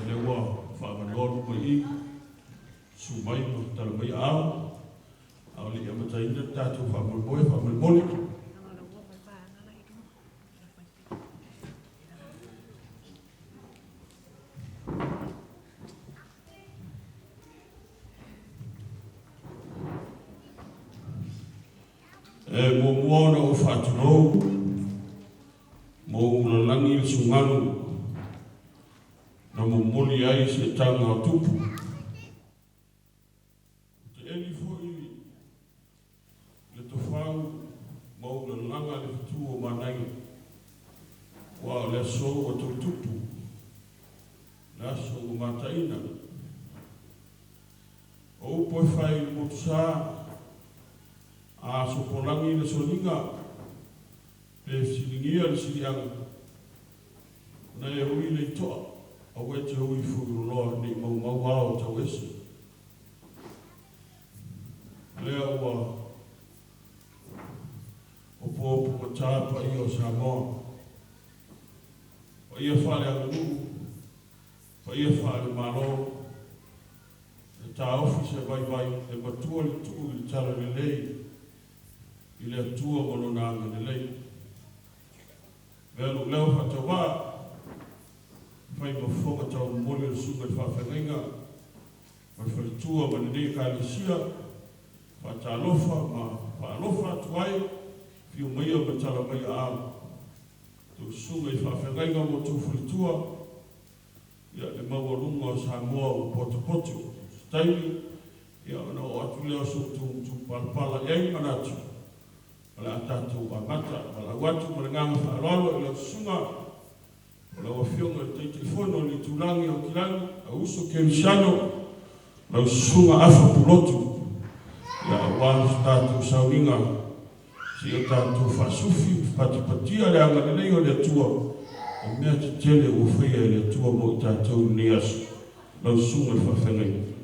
le wa whaamanoru mai I, sumai no tala mai au, au li amataina tātou whaamolmoi. Mo moana o whātunou, mo ulalangi I sunganu, na mo moli ai se tanga o tupu. Te eli foi le tofau, mo ulalanga le fitu o manai, wa le so o tau tupu, le aso o mataina. O poi whai motusa, a sopolangi le soninga, le silingia le silianga, na e hui le toa, a wete hui furuloa ni mau ao tau ese. Lea ua, o pōpu o tāpa I o Samoa, pa ia whare anganu, pa ia whare maro, e tā ofi se vai, e matua le tuu I tala le lei, I le atua mono nanga le lei. Velu leo hatawa, whai mawhonga tau mole le sunga I whawhenga, mai whalitua mani nei kālesia, whatalofa ma whaalofa atuai, whio maia matala mai ao. Tu sunga I whawhenga mo tu whalitua, ia le mawarunga o Samoa o Potopoto, Staili, ia ana o atu leo so tu palpala iai manatu. Wala tātou wamata, wala watu maranganga whaalolo I lau sunga, wala wawhionga teitefono li tūrangi o kirangi, AUUSO KERISIANO, lau sunga afa pulotu, ia wāna tātou sauringa, si o tātou whasufi, patipatia le anga nei o le atua, o mea te tele o whaia le atua mo I tātou ni asu, lau sunga whawhengai.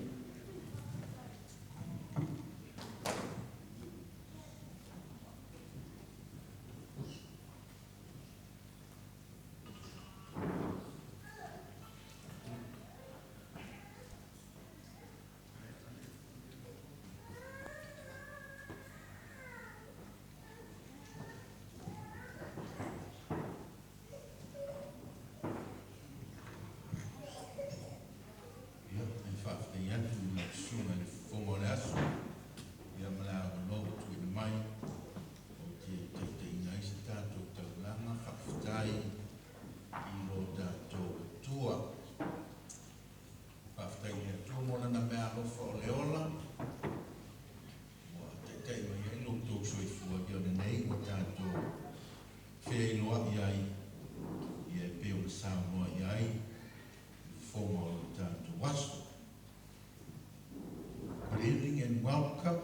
Good evening and welcome.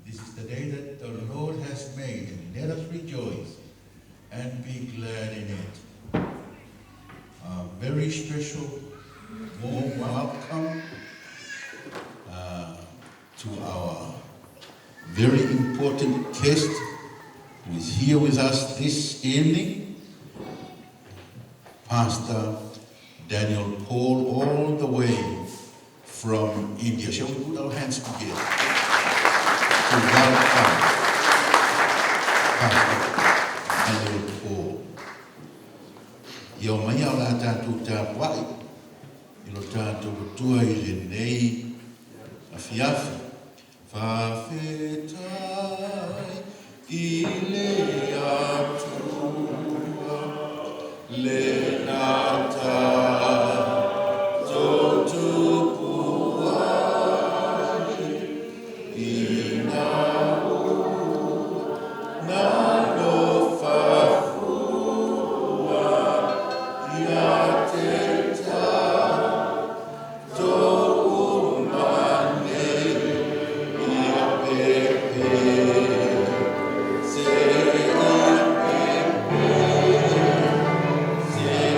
This is the day that the Lord has made, and let us rejoice and be glad in it. A very special warm welcome to our very important guest who is here with us this evening, Pastor Daniel Paul, all the way from India. Shall we put our hands together to welcome Pastor Daniel Paul? Yo mai au la tātou tāpuai, I lo tātou kutua I le nei afiafi. Whawhetai I le atua, le nata, Yeah.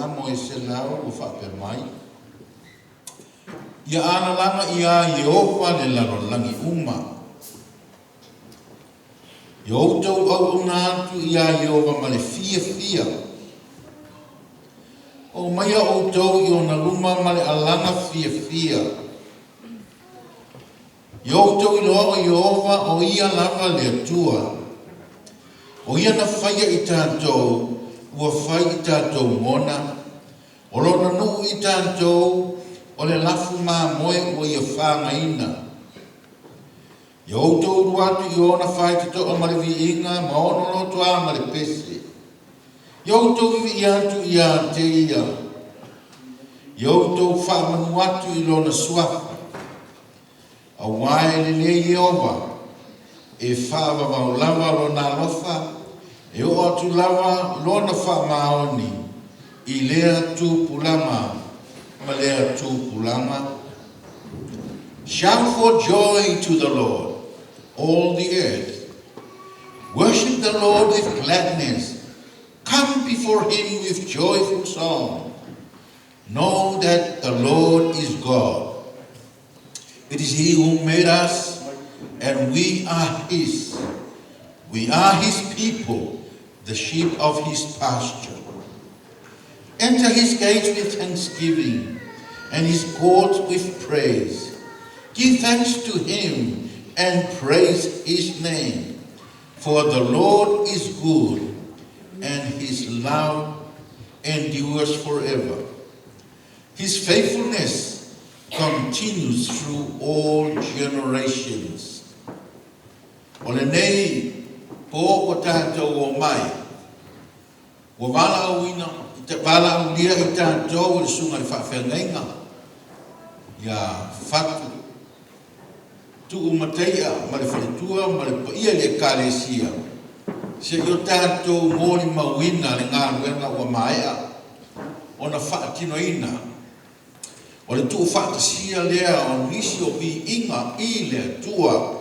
lamo e se lau o whape mai. Ia ana langa ia Yehova le laro langi uma. Yo tau au una atu ia Yehova ma le fia. O mai o tau i ona luma ma le alanga fia. Yo tau i loa o Yehova o ia lava le atua. O ia na whaia i tātou, ua whai i tātou mona. O lona nuu i tātou, o le lafu mā moe o ia whāngaina. Yo tau ruatu i ona whai te toa ma le viinga, ma ono lotua ma le pese. Yo tau i atu i a te ia. Yo tau whamanu atu i lona suafa. A wae le le Yehova. E whaava mau lava lona lofa, e o atu lava lona wha maoni, i lea tūpulama, ma lea tūpulama. Shout for joy to the Lord, all the earth. Worship the Lord with gladness. Come before him with joyful song. Know that the Lord is God. It is he who made us, and we are his. We are his people, the sheep of his pasture. Enter his gates with thanksgiving, and his courts with praise. Give thanks to him, and praise his name. For the Lord is good, and his love endures forever. His faithfulness continues through all generations. O le nei, po o tātou o mai. O wala au ina, te wala au lia i tātou o le sunga le whawhengainga. Ia whatu. Tu umateia, ma le whaletua, ma le paia le kālesia. Se i o tātou mōni mawina le ngā ruenga o maea. O na whaatino ina. O le tu whaatasia lea o nisi o vi inga i le tua.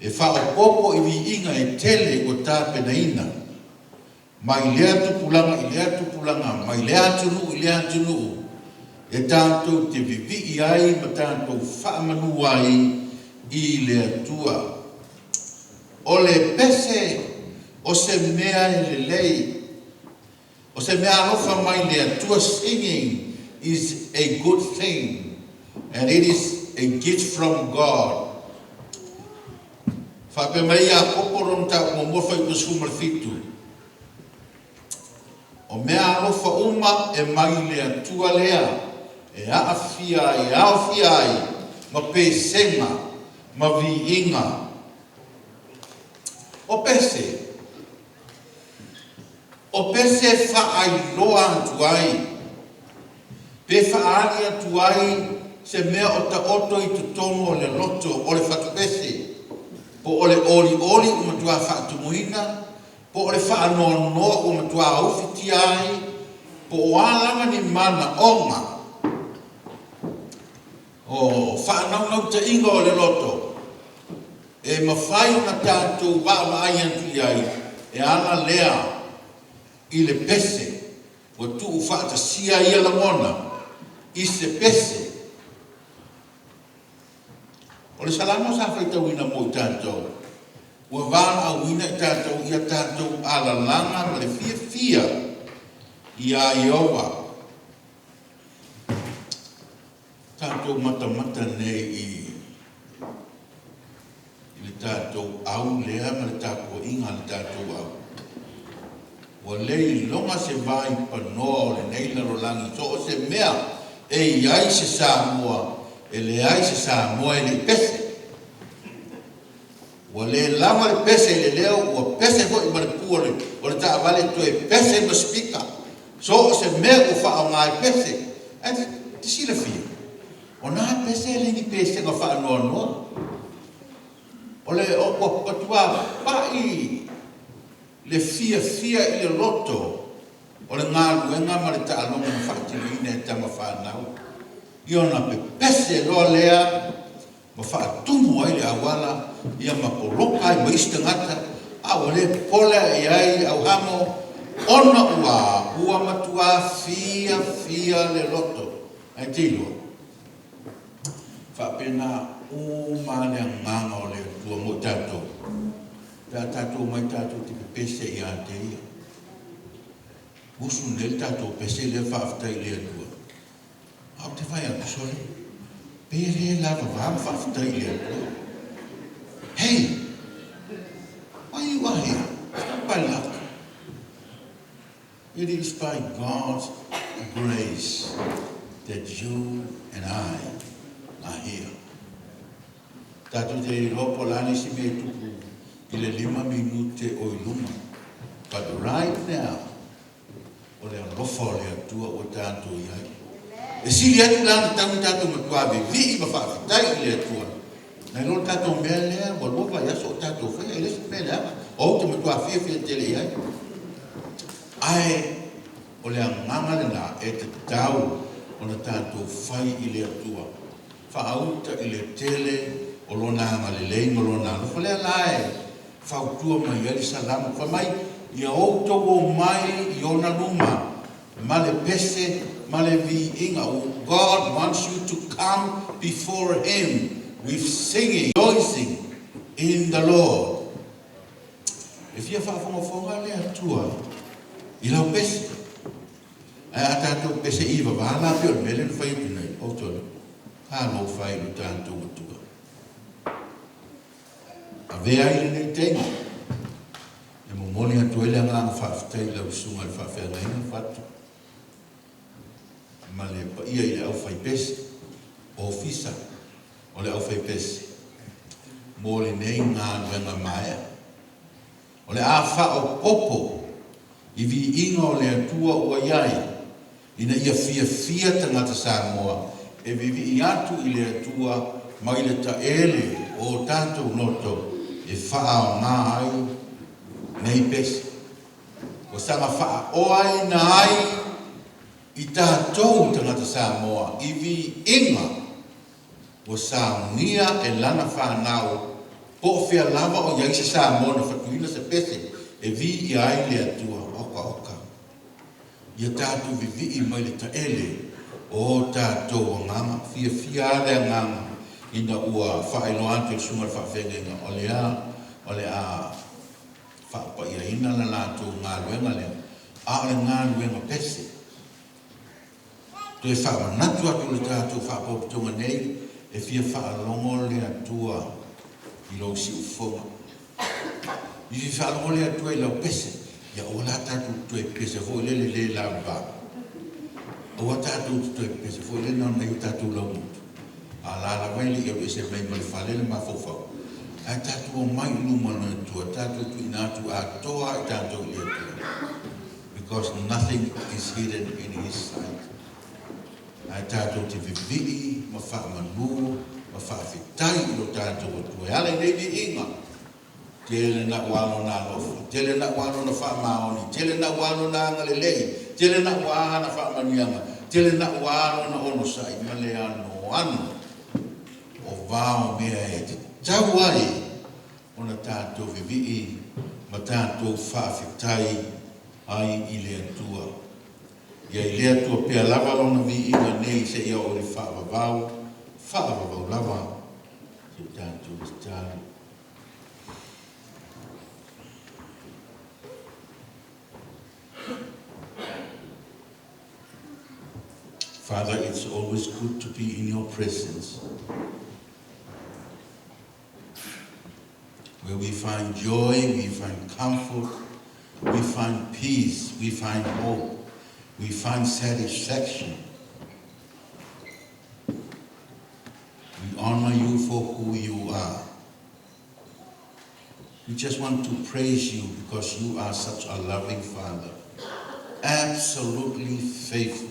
E whaopopo i vi inga e tele o tāpena ina. Mai lea tupulanga, mai lea tunu. E tātou te vivi i ai, ma tātou whaamanu ai i lea tua. O le pese, o se mea e le lei. O se mea alofa mai lea tua singing is a good thing. And it is a gift from God. Whape mai a koporon ta mo mofa i kusuma fitu. O mea alofa uma e mai lea tua lea. E aofiai, ma pesema, ma viinga. O pese whaai loa atu ai. Pe whaari atu ai se mea o ta oto i tutono o le loto o le whatu pese. Po ole oli umatua whaatumuina, po ole whaanoa umatua aufiti ai, po oalanga ni mana onga. O whaanau te inga o le loto. E mawhai o na tātou wāwa ai antu iai, e ana lea i le pese, o tuu whaata sia ia la mona, i se pese. O le salamo sa whaitau ina mo i tātou. Ua wāna au ina i tātou, ia tātou ala langa ma le fia i a Iowa. Tātou mata nei i le tātou au lea ma le tātou inga le tātou au. Ua lei longa se vai panoa o le nei laro langi. So o se mea e iai se Samoa. E le ai se Samoa e le pese. Ua le lama le pese e le leo, ua pese ho i maripua le, o le taa vale to e pese ma spika. So o se mea o wha o ngā e pese. E te sila fia. O nā pese e le ni pese ngā wha noa noa. O le o patua pai le fia i le loto. O le ngā luenga ma le taa longa na whaatino ina e tama whanau. I ona pe pese loa lea, ma whaatumu ai le awala, ia ma poloka ai ma istangata, au le pola e ai au hamo, ona ua matua fia le loto. Ai tilo. Whapena mane nganga o le tua mo tato. Ta tato mai tato te pese I a te ia. Usu nel tato pese le whaftai le tua. Au te whai atu sole. Pere lava whaftai le tua. Hey! Why you are here? By luck. It is by God's grace that you and I are here. Tato te ropo lani si me tuku I le 5 minute o iluma. But right now, o le alofa o le atua o tato iai. E sili atu lana tamu tato matua vi I mawhawhitai I le atua. Nai lo tato mea lea, wa lopa yaso tato whea, e lesi mea lea. O te matua fia tele iai. Ai, o le anganga le na e te tau o na tato whai I le atua. Whaauta I le tele o lona anga le leinga lona. Lofo lea lae, whautua mai ali salamu. Wha mai, ia outogo mai I ona luma. Ma le pese, ma le vi inga. God wants you to come before Him with singing, rejoicing in the Lord. If you have a le atua, I lau pese. Ai atato pese iwa, wahala pio le mele whai pinai. O tole, hano whai lu tanto atua. A vea I le nei tengo. E mo moni atua ele nganga whaftai lau sunga le whawhea inga whatu. Ma le pa ia I le au whai pese. O fisa. O le au whai pese. Mo le nei ngā nuenga maea. O le a wha o popo. I vi inga o le atua ua iai. Ina ia fia tangata Samoa. E vi atu I le atua mai le taele o tātou noto. E wha o ngā ai nei pese. O sanga wha o ai na ai I tātou tangata Samoa. I vi inga o saungia e lana whanau. Po whea lava o iai se Samoa na whatuina se pese. E vi I ai le atua oka. Ia tātou vivi I mai le taele o tātou o ngama. Fia le ngama. Ina ua whaelo ante o sunga whawhengenga. O le a whapa ia ina la lātou ngā luenga lea. A le ngā luenga pese. Toi whamanatu atu le tātou whapopitonga nei. E fia whaalongo le atua I lau si ufonga. I fi whaalongo le atua I lau pese. Ia o la tātou toi pese fo le lau ba. O a tātou toi pese fo le nao nei tātou lau mutu. A la waili ia ese mai mali whalele ma fofau. A tātou o mai luma na tua. Tātou tu inatu a toa I tātou le atua. Because nothing is hidden in His sight. A tātou te vivii, ma wha manu, ma wha whitai I lo tātou o tua. Ale nei di inga. Tele na wano na lofa. Tele na wano na wha maoni. Tele na wano na ngalelei. Tele na wano na wha manianga. Tele na wano na ono sai. Male ano. O vao mea e te tau ai. Ona tātou vivii, ma tātou wha whitai ai I le atua. Ia I le atua pia lava lona vi inga nei se ia o le whaavavau lava, se tātou te tālu. Father, it's always good to be in your presence, where we find joy, we find comfort, we find peace, we find hope, we find satisfaction. We honor you for who you are. We just want to praise you because you are such a loving Father, absolutely faithful.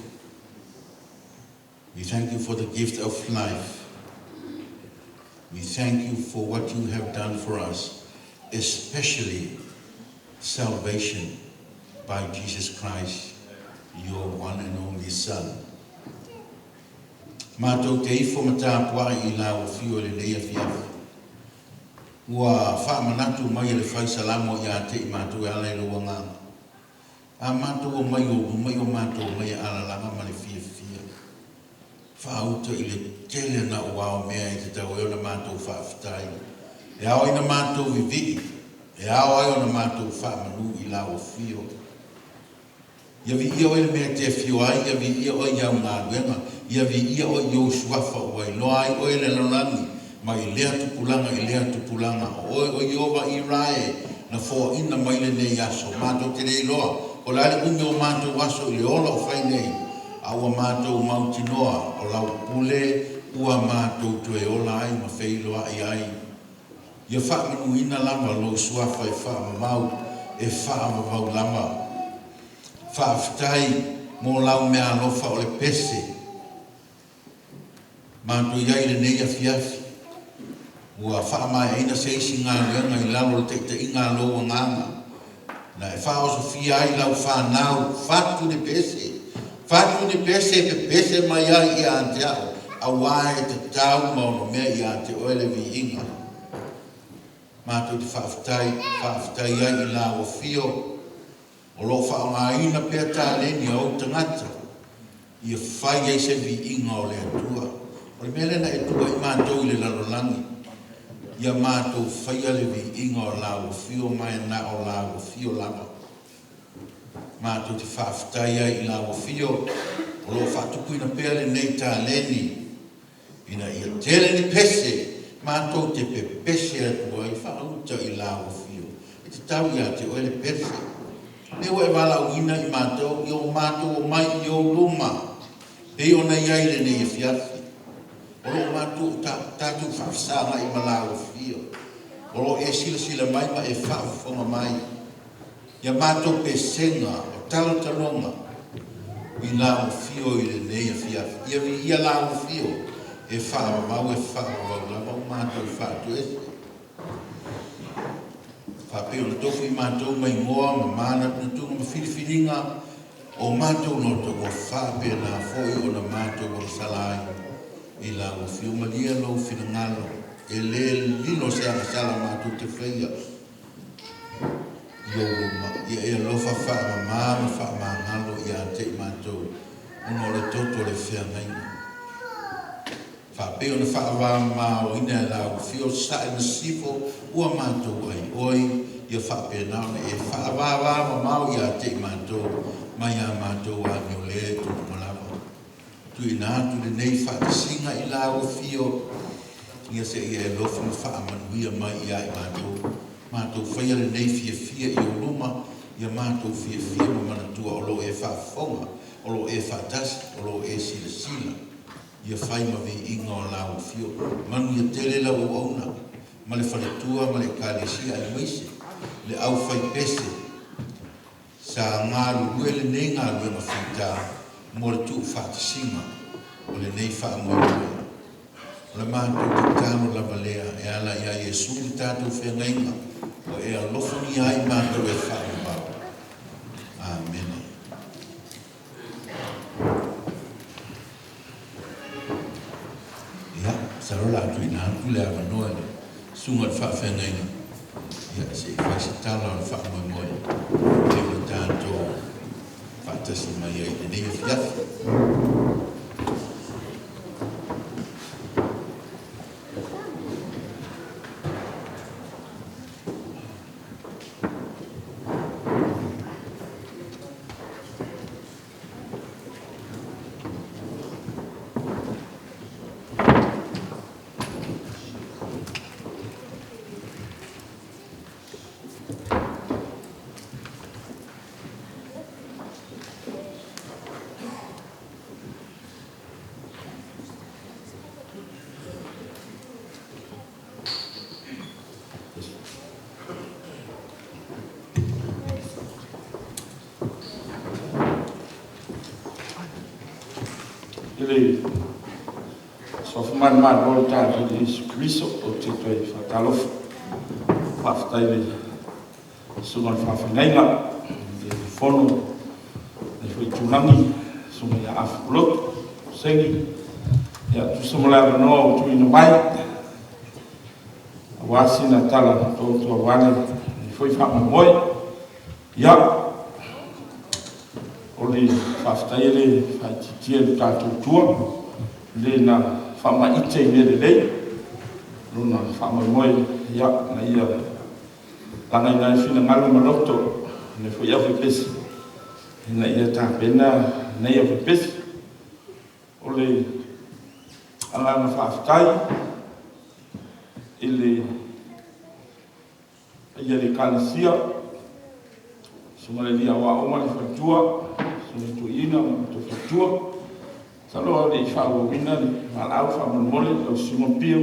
We thank you for the gift of life. We thank you for what you have done for us, especially salvation by Jesus Christ, your one and only Son. Mātou te ifo matapua I la o fio le leia fiafa. Ua wha manatu mai le whai salamo I a te I mātou e ala I loa nganga. A mātou o mai o mātou mai alalanga ma le fia. Whaauta I le tele na wao mea I te tau e ona mātou whaafitai. E ao ina mātou vivi. E ao ai ona mātou whaamanu I la o fio. Ia vi ia o ele mea te fio ai, ia vi ia o iau ngā ruenga, ia vi ia o iau suafa o ai loa ai o ele lalangi, ma I lea tupulanga, o iova I rae, na fo ina maile nei aso, mātou te rei loa, o lale ume o mātou aso I le ola o whai nei, a ua mātou mautinoa, o lau pule, ua mātou tue ola ai, ma wheiloa ai. Ia whaamanu ina lama lo suafa e whaamamau, e whaamamau lama, whaafitai mō lau mea alofa o le pese. Mātou iai le nei afiafi. Ua whaamai aina seisi ngā luenga I lalo le teita I ngā loa ngāma. Na e whaoso fia ai lau whanau, whatu ne pese. Whatu ne pese pe pese mai ai I ante au. A wae te tau maono mea I ante oele vi inga. Mātou te whaafitai ai I lau o fio. O lo whaongaina pia tā leni au tangata. Ia whai ei se vi inga o le atua. O le mele na e tua I mātou I le lalolangi. Ia mātou whai ale vi inga o lau fio mai na o lau fio lava. Mātou te whaafitai ai I lau fio. O lo whaatupuina pia le nei tā leni. Ina ia tele ni pese. Mātou te pese atua I whaauta I lau fio. E te tau ia te oele pese. Ne o e wala uina I mātou, I o mātou o mai I o luma. E o nei ai le nei e fiafi. O lo mātou tātou whafisanga I malau fio. O lo e sila mai ma e whafonga mai. Ia mātou pesenga o talatalonga. I lau fio I le nei e fiafi. Ia vi ia lau fio. E whaamau lama o mātou whaatu ese. Whapeo na tofu I mātou mai ngoa, ma mana na tunga ma whiriwhiringa o mātou no to o whapea na foi o na mātou o salai I la o whio malia lo whinangalo e le lino se anga sala mātou te whaia I o luma I e lofa wha ngalo I a te mātou uno le toto le whiangaina Whapeo na whaawā mā o ina la o whio sa e na sifo ua mātou ai oi ia whapea nauna e whaawā mā I a te mātou mai a mātou a miole tū malava. Tui nā tu le nei whaatasinga I la o whio ia se ia e lofa na whaamanuia mai I a I mātou. Mātou whaia le nei fia I o luma ia mātou fia ma manatua o lo e whaafonga o lo e whaatasi o lo e sila. Ia whai ma vi inga o lau fio. Manu ia tele lau o auna. Ma le whaletua, ma le kālesia I moise. Le au whai pese. Sa ngā rue le nei ngā rue ma whita. Mo le tuu whaatisinga. O le nei wha mo rue. O le mātou te tāno lava lea. E ala ia Iesu le tātou whengainga. O e alofoni ai mātou e wha mbau. Amen. Sarola atu ina atu le awa noa le sunga le whaafengaina. Ia se whaise tala o le whaamoemoe. Le o tātou whaatasi mai ai le nei o fiafi. Ele só fumar mais voltar de Cristo o tipo aí fatalof pafta ele suman fafinela de fono de foi tunami suma ya aflot sengi ya tu sumala no tu ino mai wasi na tala to wale foi fa moi ya o le whaftai le whaititia le tātou tua, le na whamaite i mere lei, luna whamamoe ia na ia langa i nai whina ngalo maloto, ne fo ia pesi, na ia tāpena na ia pesi, o le alanga whaftai, i le ia le kalesia, sunga le lia wa oma le whatua, sunga tu ina ma tu whatua, salo le whawawina le malau whamamole, lau sunga pio,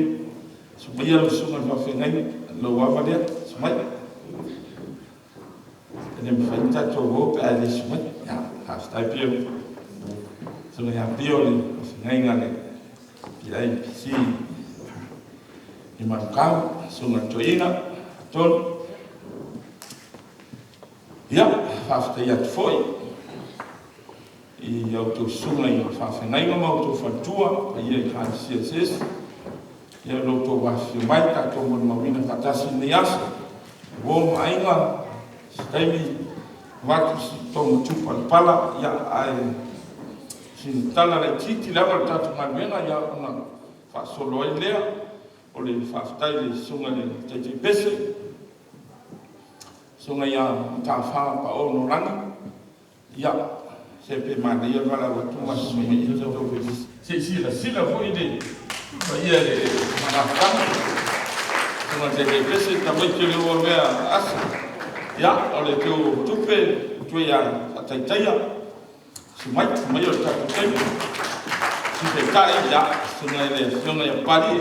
sunga ia lau sunga whawhengai, lau wawalea, sumai. Ene mwhaita tō hope a le sumai, ya, haftai pio. Sunga ia pio le whawhengai ngale, piai pisi, i marukau, sunga tu ina, tonu. Ia, whaftai atu foi, i au tō sunga i whawhengai ngama au tō whantua, ia i kāni CSS, ia lo tō wawhi mai, tā tō mon mawina whatasi ni asa, wō mainga, staimi, watu si tō mtupa pala, ia ai, sin tala le titi lewa tātu manuenga, ia una whasolo ai lea, o le whaftai le sunga le teiti pese, sunga ia tāwha pa o no ranga, ia, se pe mana ia wala watu masunga i tō tō whelis. Se sila fo i de, pa ia le manafranga, sunga te pese, ta mai te leo mea asa, ia, o le teo tupe, tue ia ataitaia, si mai o tātu teime, si te tae, ia, sunga ia pari,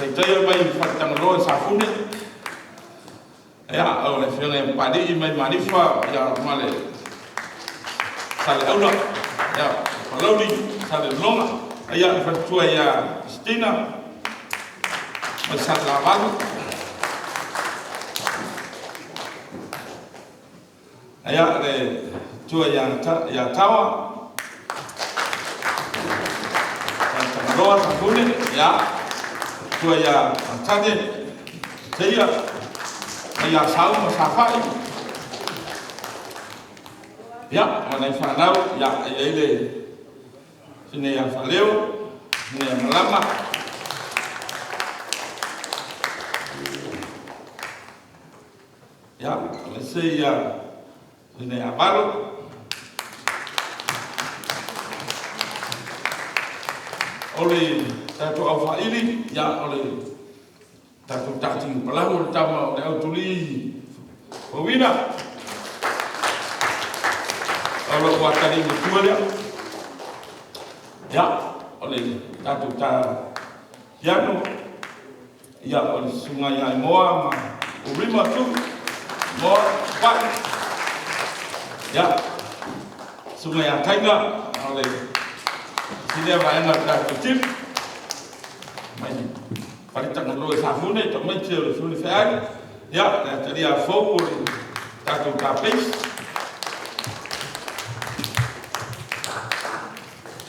Taitaya mai whatangaroa sa fune. Ia, au le whianga ia pari i mai manifa, ia male sale aula, ia whalauri, sale longa, ia whatua ia Stina, mai sale lavalu. Ia le tua ia tawa, whatangaroa sa fune, ia, tua ia tane, teia, ia sau ma safai. Ia, manai whanau, ia ele, sine ia whaleo, sine ia malama. Ia, le se ia, sine ia valo. Ole tātou au whaili, ia ole tātou tātingu palau, ole tama ole au tuli o wina. Ole ua taringu tualia. Ia, ole tātou tā hiano, ia ole sunga ia moa ma urima tu, moa pai. Ia, sunga ia tainga, ole sine vaenga tātou tip. Mai paritanga loe sa fune, ta mai te o fune whaari. Ia, nea tari a fōku o tātou tā peis.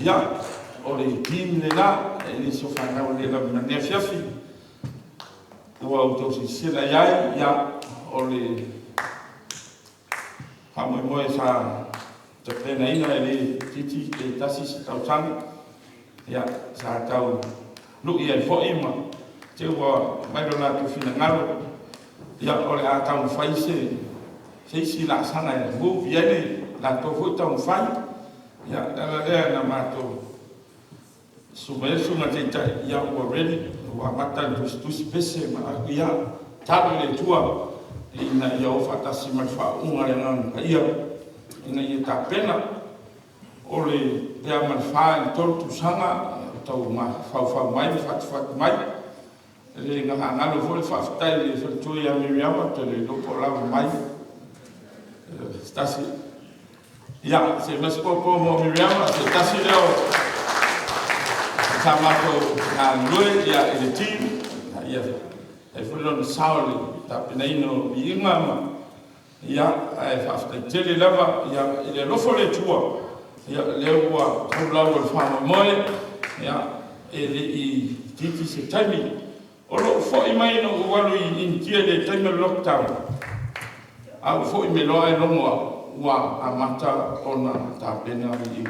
Ia, o le timi le la, e ni so whanau le la mina nea fiafi. Ua o tau si sila iai, ia, o le hamoe moe sa te plena ina e le titi e tasi si tau tangi. Ia, sa tau lui ai fo ima te ua mai do la tu fina ngalo ia ole a tau fai se si la sana e mu viene la to fu tau fai ia la na mato sumesu na te ia ua ready ua mata tu si pese ma ia tabe le tua ina ia o fatasi mai fa unga le ngan ia ina ia ta pena ole ia man fa tolu tu sanga tau ma fau mai fat mai le nga ngalo fo le faftai le tu ia miriama te le lopo la mai stasi ia se mas popo mo miriama se stasi leo tamato na lue ia le team ia e fo lo sauli ta penaino ingama ia e faftai tele lava ia le lofo le tua ia le ua tau lau le fama moe ia e le i titi se taimi O lo fo I mai no walu I kia le time lockdown. Au fo I me loa e longoa ua amata ona tapena I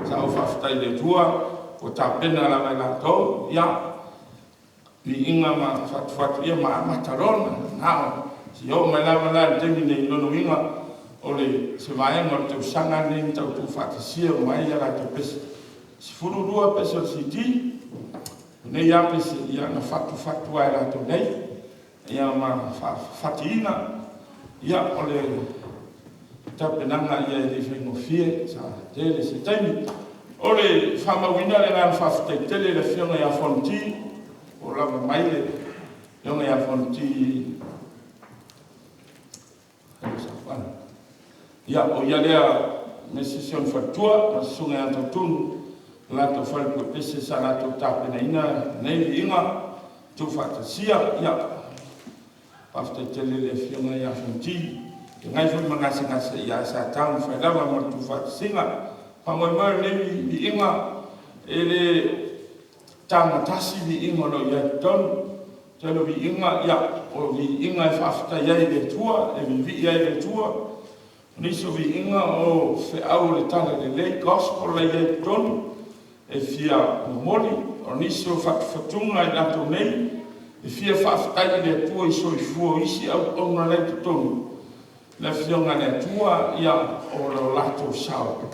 sa o whaftai le tua o tapena la mai la tau ia I inga ma whatu ia ma amatarona nao si o mai lama la temi nei nono inga o le se vaenga o te usanga nei tau tu whatasia o mai ia la te pesa si fururua pesa o si ti nei ape se ia na whatu ai la tau nei ia ma whatiina ia o le tapenanga ia e le whaingofie sa tele se taimi o le whamawina le ngā whaftai tele le whionga ia whanti o lava mai le whionga ia whanti ia o ia lea me sesion whatua ma sunga ia tautunu la tau whalipua pese sa la tau tapena ina nei li inga tu whatasia ia whaftai tele le whionga ia whanti ngai fo mangasa ia sa tau whailama ma tu whatasinga Pangoi mai nei I inga ele tamatasi vi inga lo ia ton telo vi inga ia o vi inga e whafta iai le tua e vi ia le tua niso vi inga o fe au le tala le lei gospel le iai ton e fia moli o niso whatunga I lato nei e fia whafta le tua I soi fua isi au ona le tonu le fionga le tua ia o lo lato sao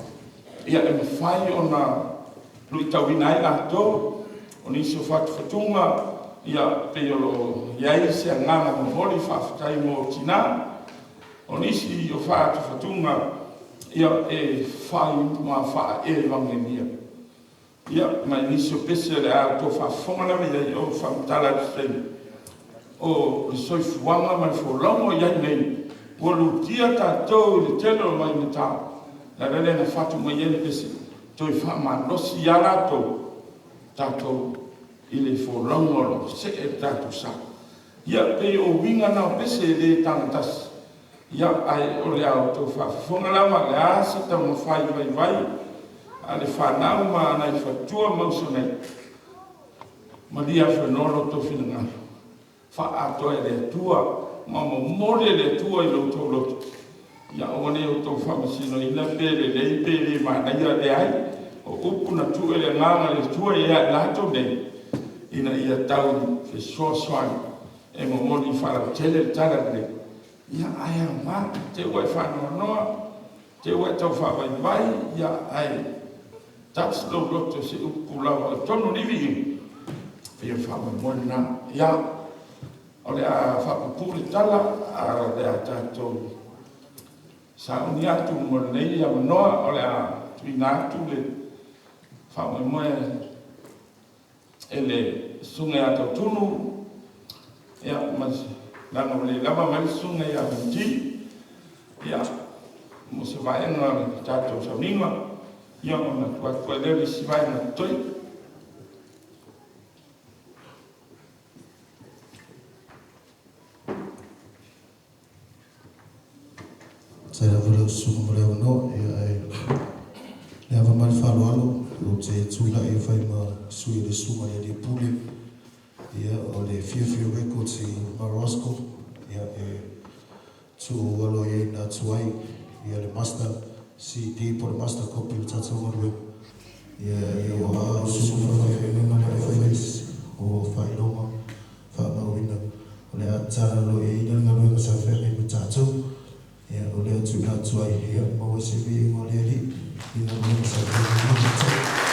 ia e mawhai o na lui tauina ai lato o niso whatunga ia peolo iai se nganga mohori whaftai mo tina o nisi o whatunga ia e whai ma wha e wangenia ia mai nisi o pese le a to whafonga na ia o whamtala tsen o soifuanga mai Folauga iai nei wolu tia tātou le telo mai na tā la rele na whatu mai ele pese toi whamanosi ia lato tātou I le Folauga lo se e tātou sa ia pe o winga na pese le tangatas ia ai o le au tō whafonga lama le asa tau ma whai vai a le whanau ma anai whatua mauso nei ma lia whanoro tō whinanga wha atoe le tua ma mo mole le tua I lo tō loto ia o ne o tō whamasino ina pere le pere ma na ia le ai o upu na tu ele nganga le tua ia lato nei ina ia tau fe soaswani e mo moli whara tele tala le ia ai ma te wai whanau noa te wai tau whawai vai ia ai tats lo loto se upu lawa tono nivi ia whawai mona ia o le a whapapuri tala a le a tātou sa uni atu mo nei ia manoa o le a tuina atu le whawai moe e le sunga a tautunu ia mas langa wale lama mai sunga ia hunti ia mo se vaenga tātou sauninga ia mo na kua lele si vaenga toi Saya vole sumo vole no e le ava mal falo o te tula e fai ma sui le suma e le pule ia o le fio records I Marosco ia e tu alo e na tuai ia le master CD por master copy tata o web ia o a sumo fai me mana fai o fai loma fa ma wina o le atara lo e ina ngalo sa fe me tata ia o le atu la tuai ia maua se vi mo le li ina mo sa vi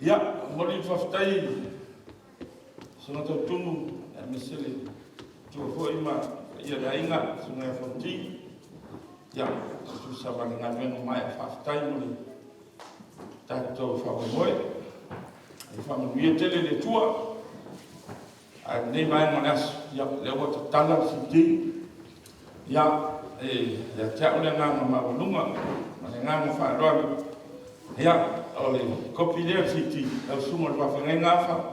ia moli whaftai sona tau tunu e mesele tua hoi ma ia le ainga sona e whanti ia tu sabani ngā meno mai whaftai moli tātou whawamoe whamanuia tele le tua, a nei mai manas, ia leo wata tala siti, ia te au le nganga mawanunga, ma le nganga whaeroa, ia o le kopi leo siti, au sunga le whawhengai ngawha.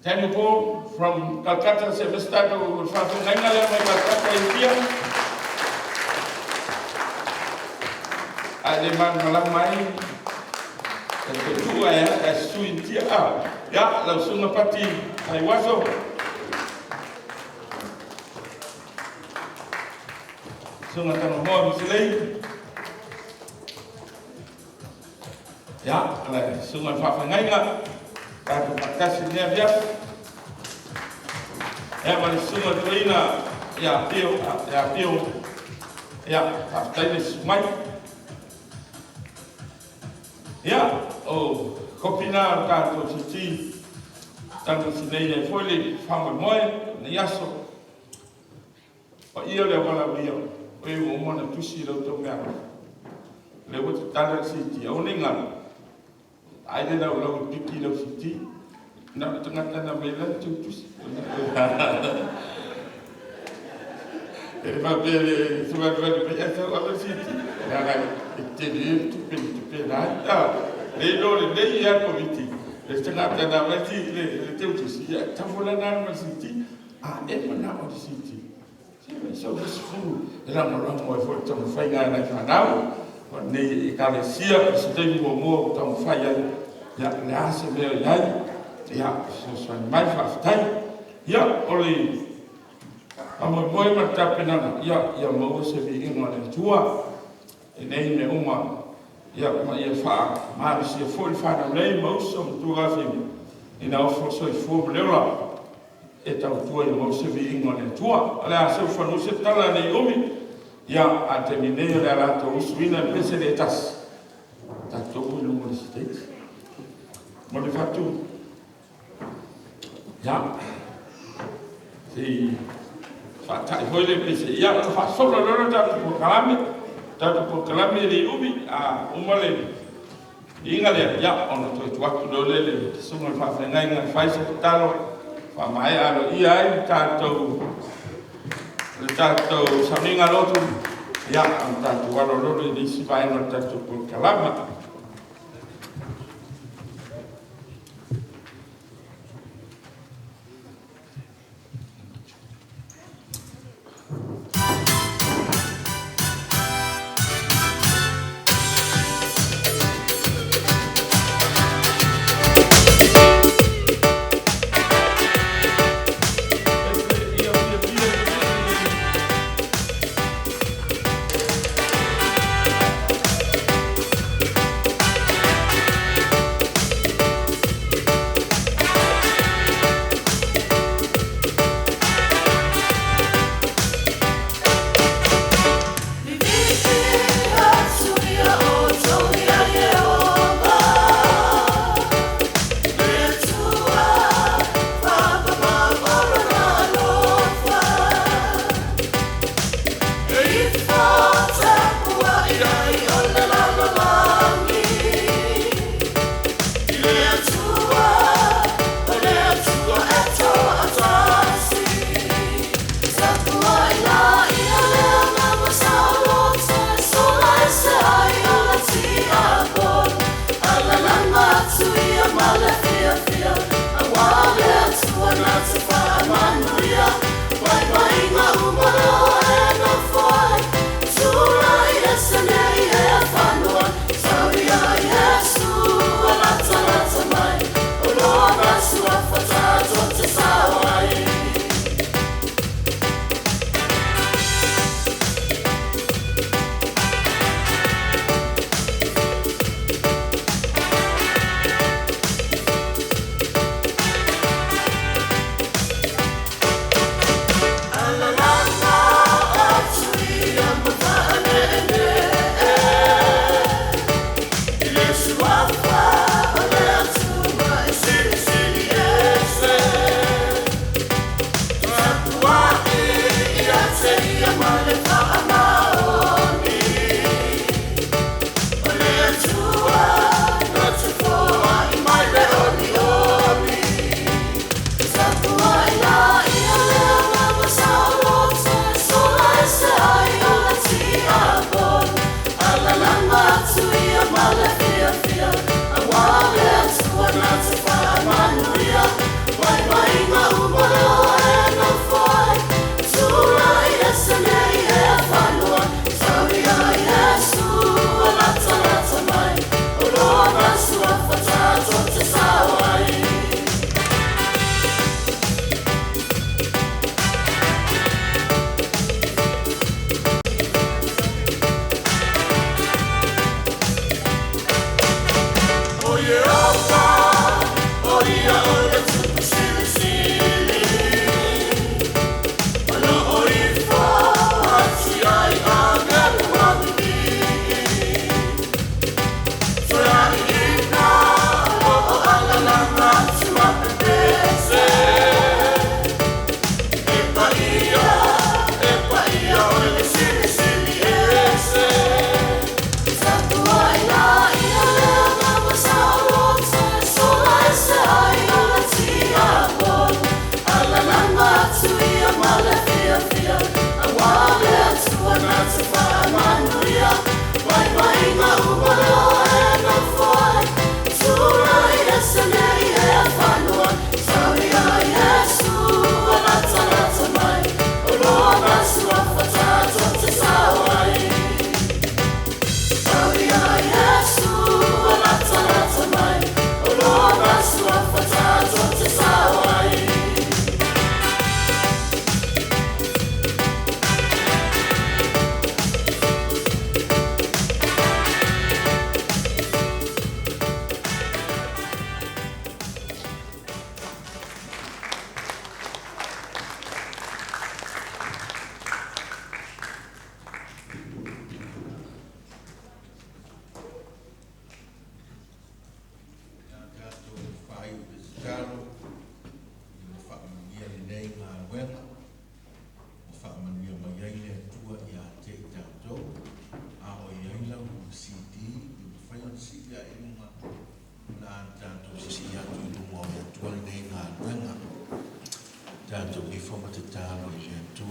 Daniel Paul from Calcutta se vestato whawhengai ngale mai Calcutta India. Ale man malang mai, ke tua ya, sui India ya, lau sunga pati AUUSO. Sunga tano hoa misilei. Ya, ale sunga whawhengai ngale. Kata makasih ni dia, mana semua tuina, ya pio, ya pasti ni semai, ya oh kopina kata sisi, tanggal sini ni foley, faham moy, ni aso, ia le wala dia, umana tusi lau tu merah, lewat tanggal sisi, awningan. Ada lau piti lau siti, nak tengah tanah melan tutus. Tapi sebab biasa orang siti, jangan itu tu ada. Lelo ya komiti, tengah tanah masih le tutus. Ya, tafulan masih mana orang siti. So semua orang mau foto faigan nak tahu. Ni KERISIANO sedang ngomong tentang fire ya nasi berlai ya sesuatu mai faktai ya oleh amat boy mata penana ya mau sebi ingat tua ini me ya fa mas ya full fa na mau som tua film ina ofo so fo blela eta tua mau sebi ingat tua ala so fa no se tala ni ya a terminé la usuina pese de tas tanto muy longo de state mo le fatto ya si fatta poi le pese ya fa solo loro tanto por calame di ubi a umale ingale ya ono to waktu dole sunga fa ngai ngai fa se talo fa mai alo ia tanto saminga lotu ya tanto valoro di si vai no tanto por calama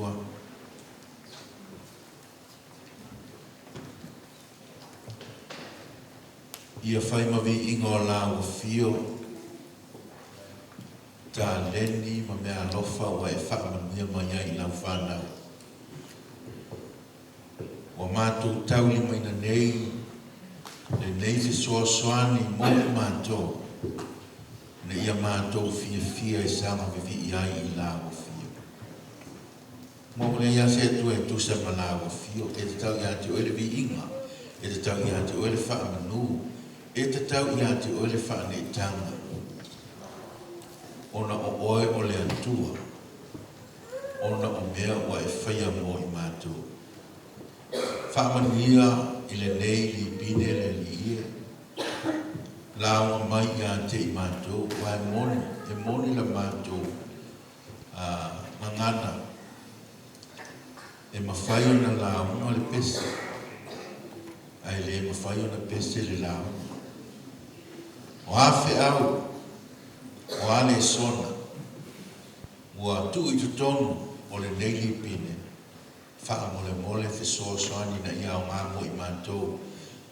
tua. Ia whai mawi inga o la o fio. Ta leni ma mea lofa wa e whakamanuia mai ai lau whanau. Wa mātou tauli mai na nei, le nei se soa soani mo mātou. Na ia mātou fia e sama vivi i ai i la o fio. Mo le ia se tu e tu sa ma la o fio, e te tau ia te oele vi inga, e te tau ia te oele whakamanu, e te tau ia te oele whakanetanga. Ona o oe o le atua, ona o mea o e whaia mo i mātou. Whamanuia i le nei li bine le li ia. Launga mai ia te i mātou, wa e moni la mātou mangana. E mawhaio na launga le pese. Ai le mawhaio na pese le launga. O awhi au, o ale sona, ua tu i tutonu o le nei li bine. Wha mole whesoa soani na ia o ngāmo i mātou.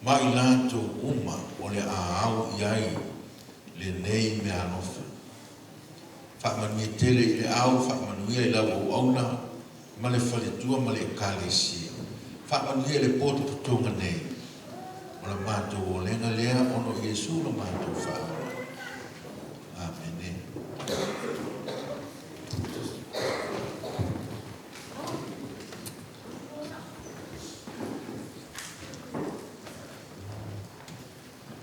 Ma i lātou uma o le āau i ai le nei mea nofa. Wha manuia tele i le au, wha manuia i lau au auna, ma le whaletua ma le kālesia. Wha manuia le pōtu putonga nei. O la mātou o lenga lea ono Iesu la mātou whaara. Amen.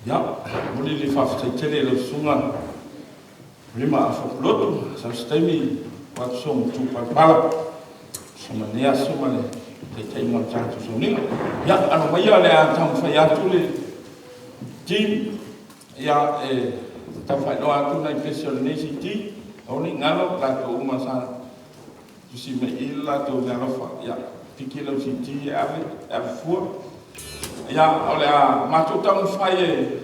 Ya, muli li whawhataitele lau sunga rima a whakolotu, sa staimi watu so mtu pala, so manea so mane, te teimo tātu so ninga. Ya, ano maia le a tamu whai atu le team, ya, tau whai no atu na i pesi o le nesi ti, au ni ngalo, lato uma sa, tusi me ila lato ngalofa, ya, piki lau si ti ave fua. Ya, oleh macam tamu fai,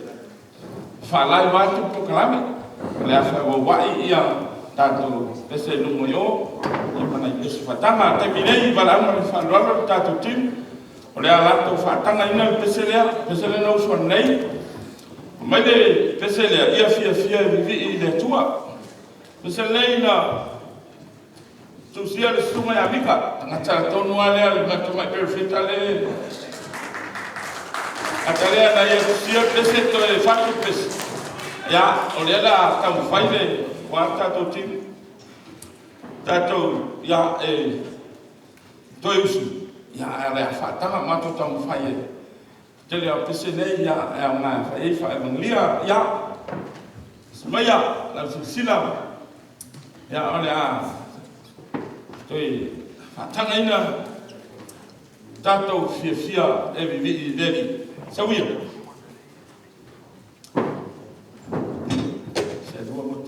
falai macam proklame. Oleh aku wai ia tatu pese numoyo, di mana itu fatanga. Tapi ini balang mana falai tatu tim. Oleh alat tu fatanga ini pese le no sonai. Mede pese le ia fia vivi ile tua. Pese le ina tu sia le sungai Amerika. Ngacara tonu ale ngacara perfect ale. Atalea na ia sia pese to e fatu pese. Ya, oleh la tamu faile wa tato tim. Tato ya toiusu. Ya ala fatanga mato tamu faile. Tele a pese nei ya na faile fa evanglia ya. Semaya la sila. Ya oleh toi fatanga ina tato fia e vivi deli. Sawia. Saya dua mot.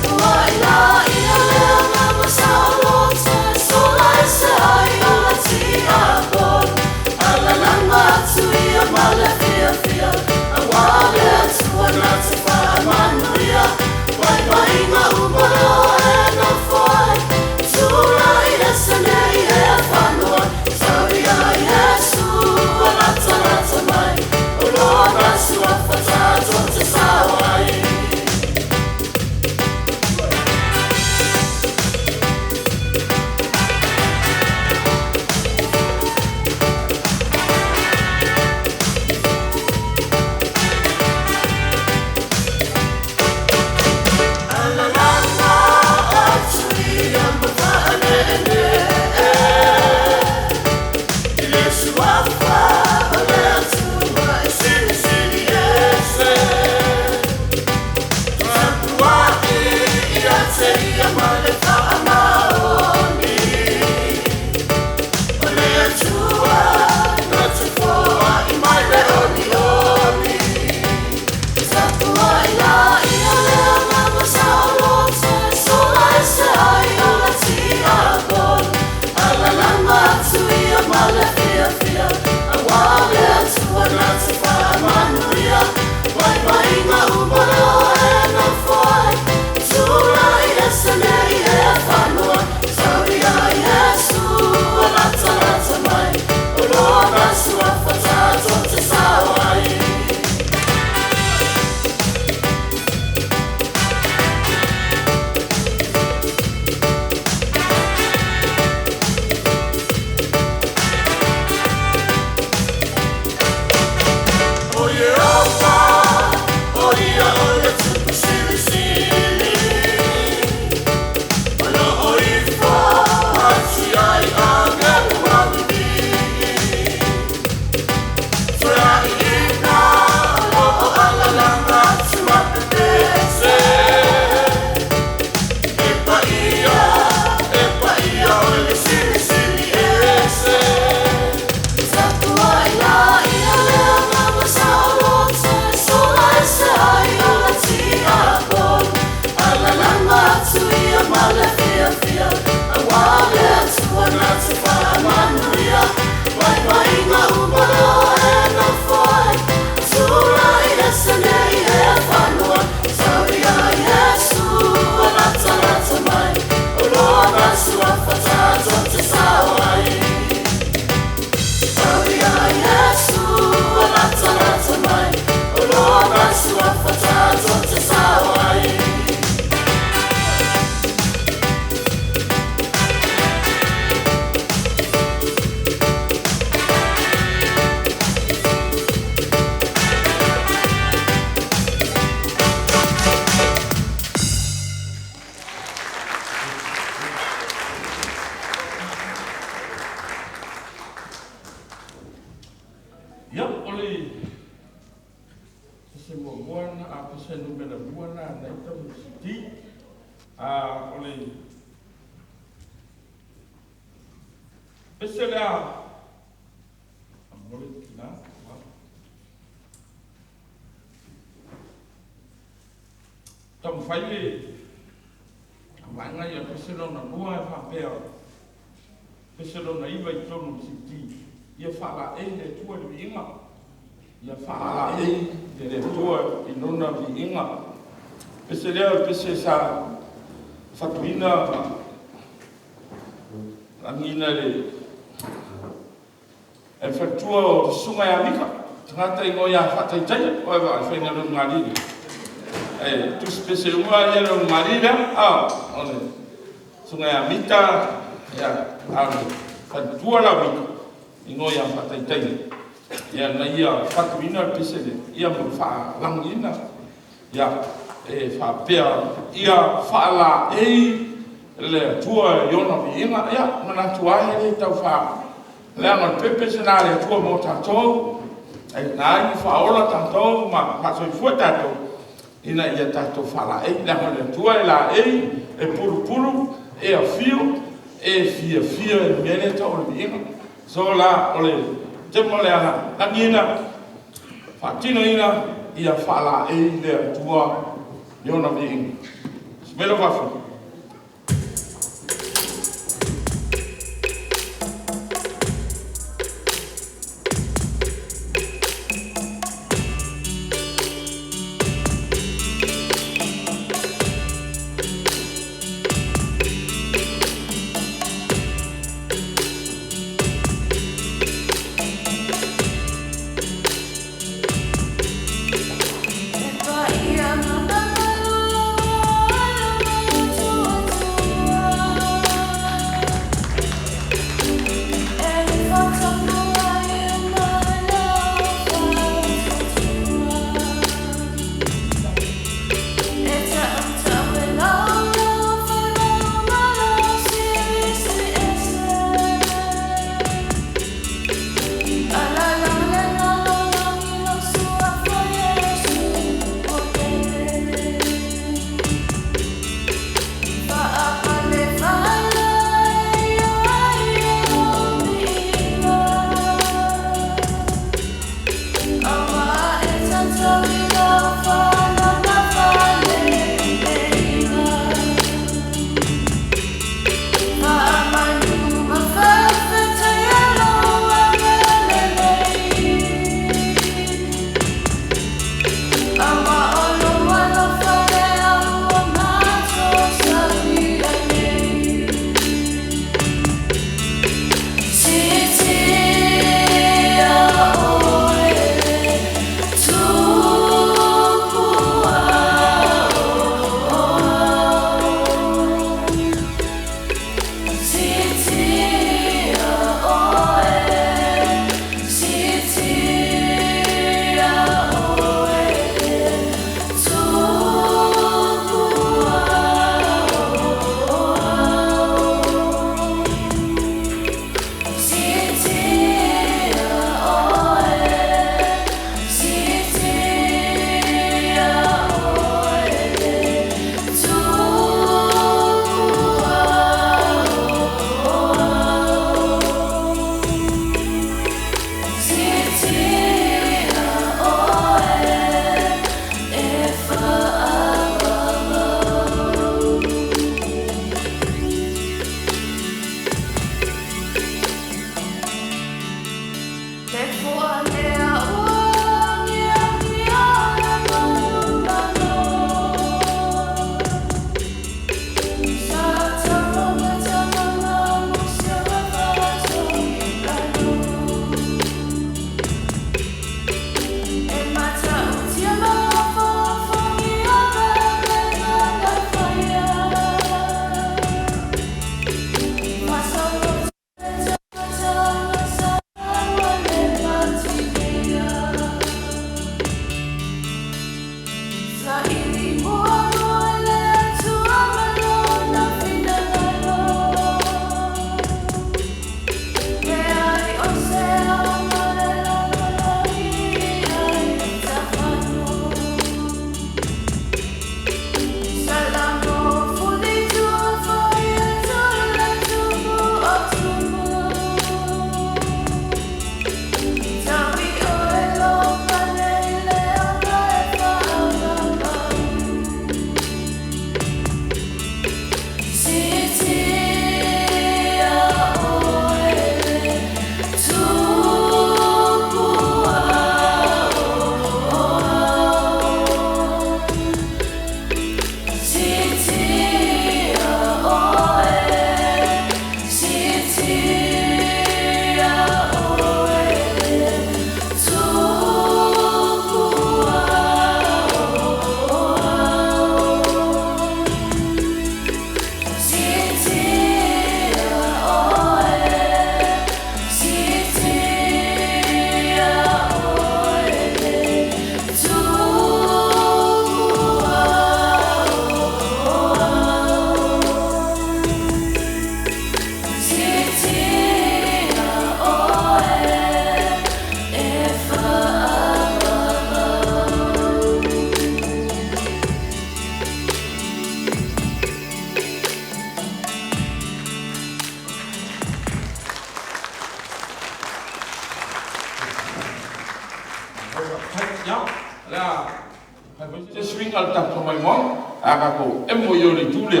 al ta mai mo aga ko emo yo le tule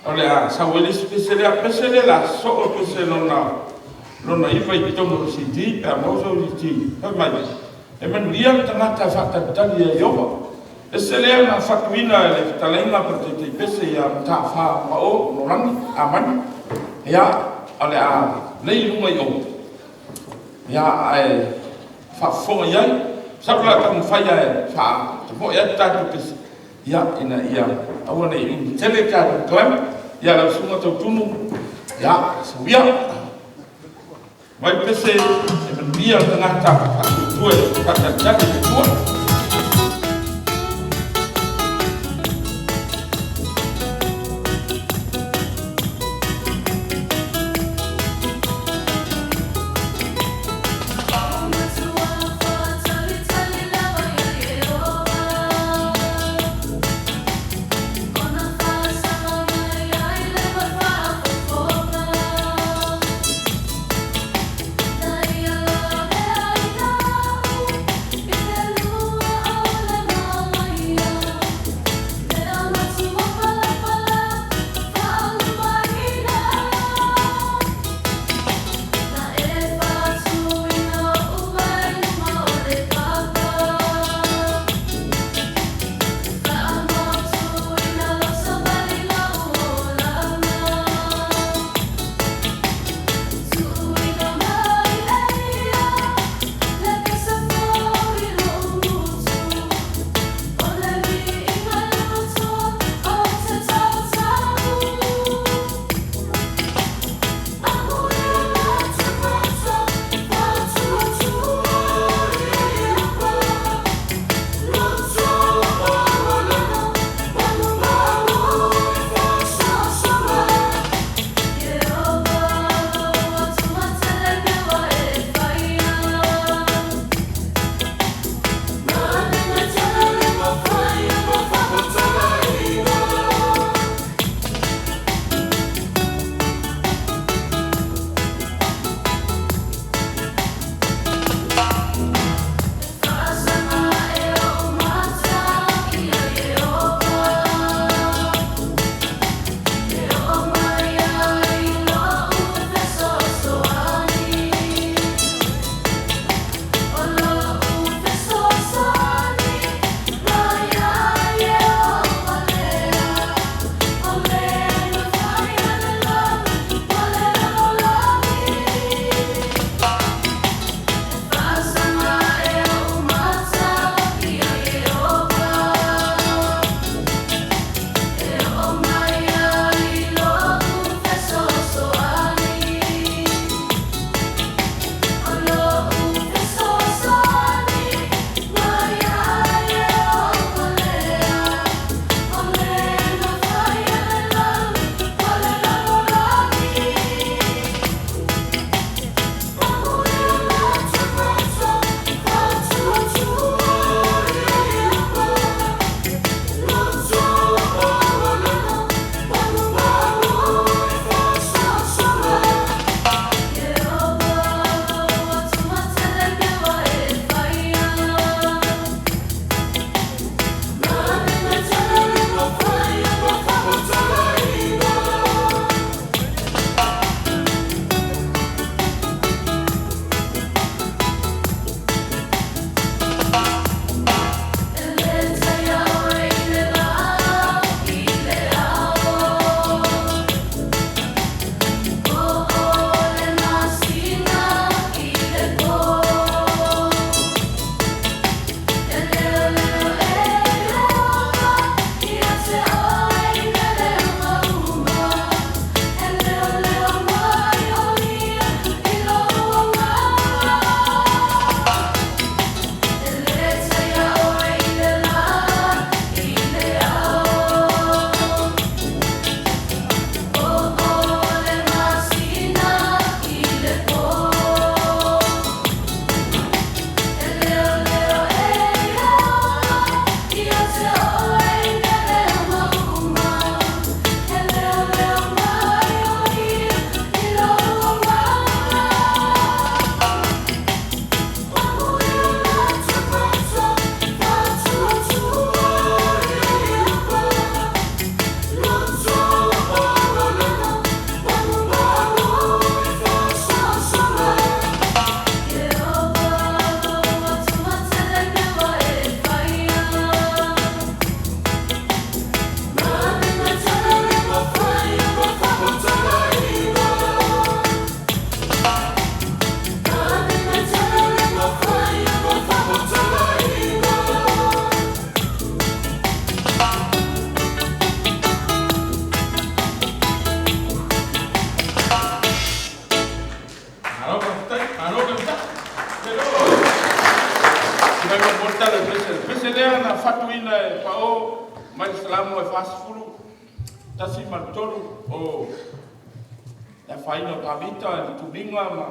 ole a sa wele spesiale a pesele la so o pesele lona ifa i tomo siti a mo so siti pa mai e man liam tanga ta fakta tali ya yo esele na fakwina le talaina per te pese ya ta fa ma o no lang aman ya ole a nei lu mai o ya ai fa fo ya sabla tam fa ya fa mo ya ta tu pes ya ina ya awana in teleka klam ya la sunga to tunu ya suya mai pese e ben dia tengah ta tu ta jadi tu Love tala pese lea na fatuina e pao mai salamu e fasfulu tasi maltolu o ya faina pamita e tuminga ma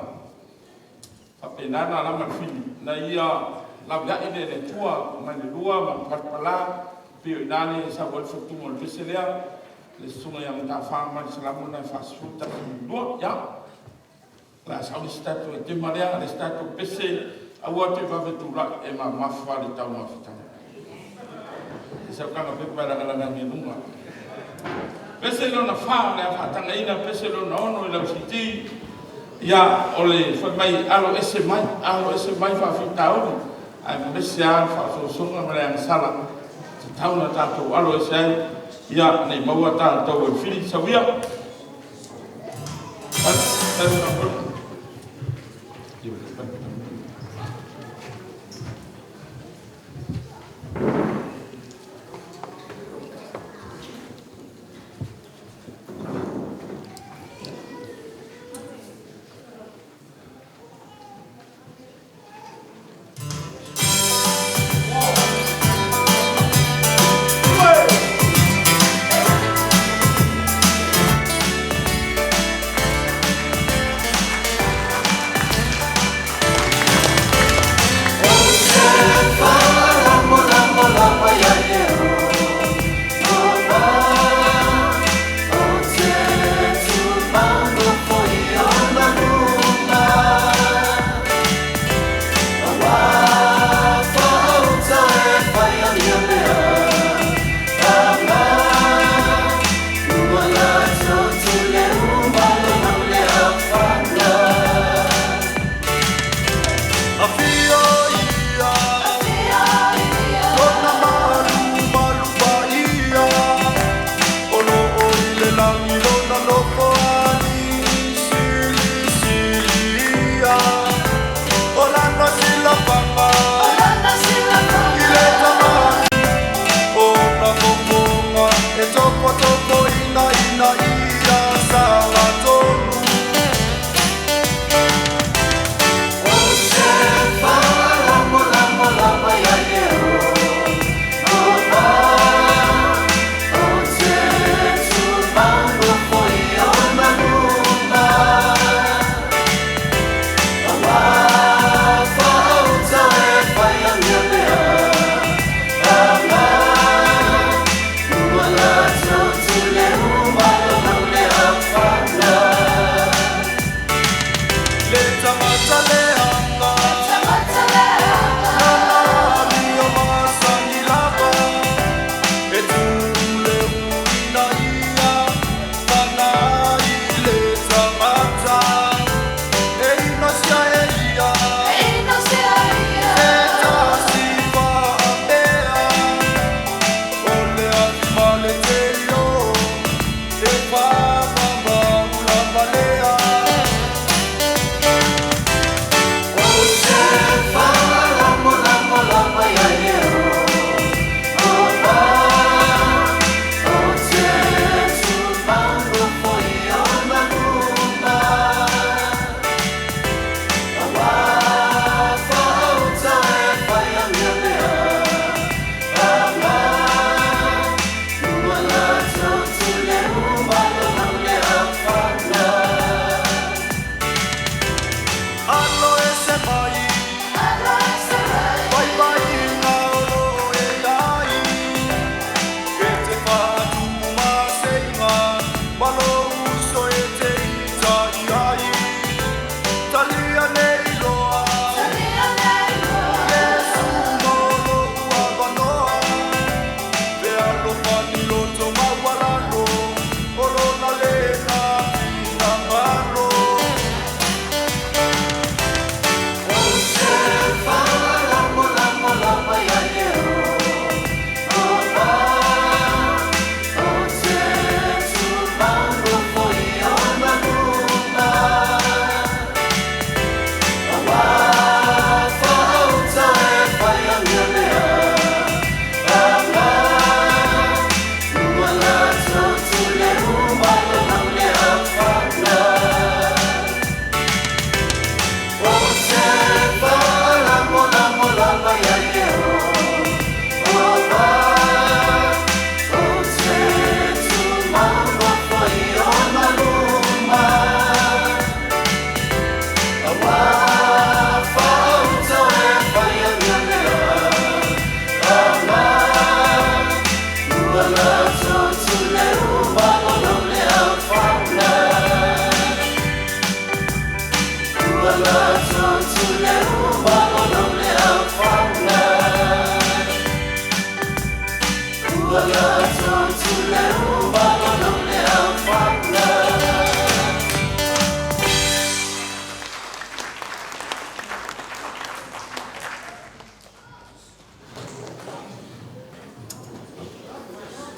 fapenana la malfini na ia la via ine le tua ma le lua ma patpala pio inane sa vol futumo le pese lea le sunga yang ta fa mai salamu na fasfulu tasi lua ya la sa statu e te marea le statu pese aua te wawetura e ma mawha le tau mawhitanga. E sa kanga pepa rangalanga nge nunga. Pese lo na wha le a whatanga ina, pese lo na ono i lau siti, ia o le whamai alo ese mai whawhita ori, ai mese a whawhosonga mare ang sala, te tauna tātou alo ese ai, ia nei maua tātou e whiri sawia. Tātou na pulu.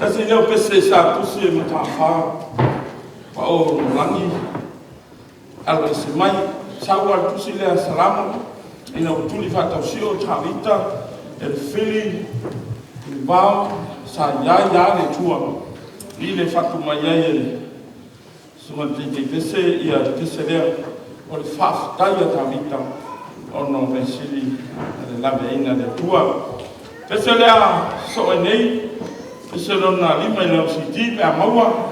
Tasi leo pese sa tusi e matafa pa o langi ala se mai sawa tusi le salama ina utuli fata usio tawita el fili bao sa ya le tua ile fatu mai ele suma tiki pese ia pese le o le faf taya tawita ono mesili le lave ina le tua pese le so nei pese lona lima ile ositi pe amaua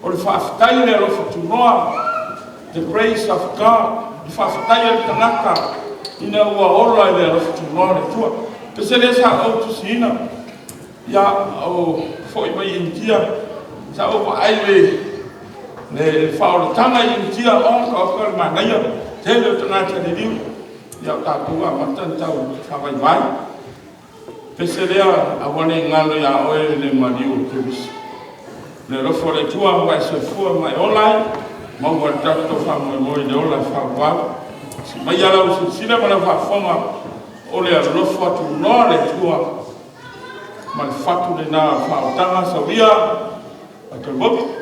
o le whaafitai le alofa tunoa, the grace of God, le whaafitai le tanaka, ina ua ola le alofa tunoa le tua. Pese le sa au tusina, ia au foi mai intia, sa au pa aiwe le whaoletanga intia on ka okar manaia, te le tanaka le liu, ia tātua matantau whawaiwai. Pese lea awane ngalo ia oe le mariu kirisi. Le rofo le tua mai se fua mai olai, mau wa tato fa mo le olai fa wa. Si mai ala usi sila mana fa foma ole a rofo atu no le tua. Mai fatu le na fa otanga sa via a te bobi.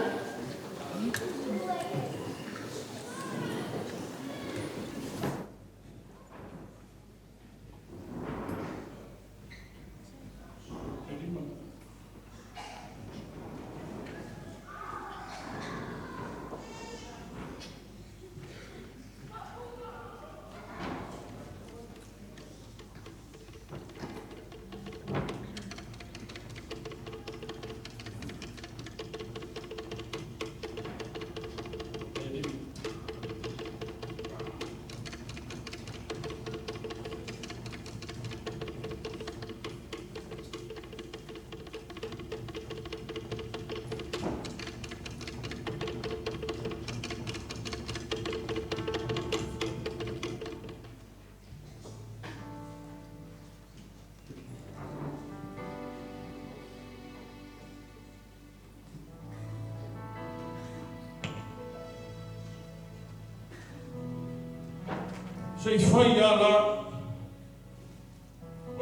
Se fai ala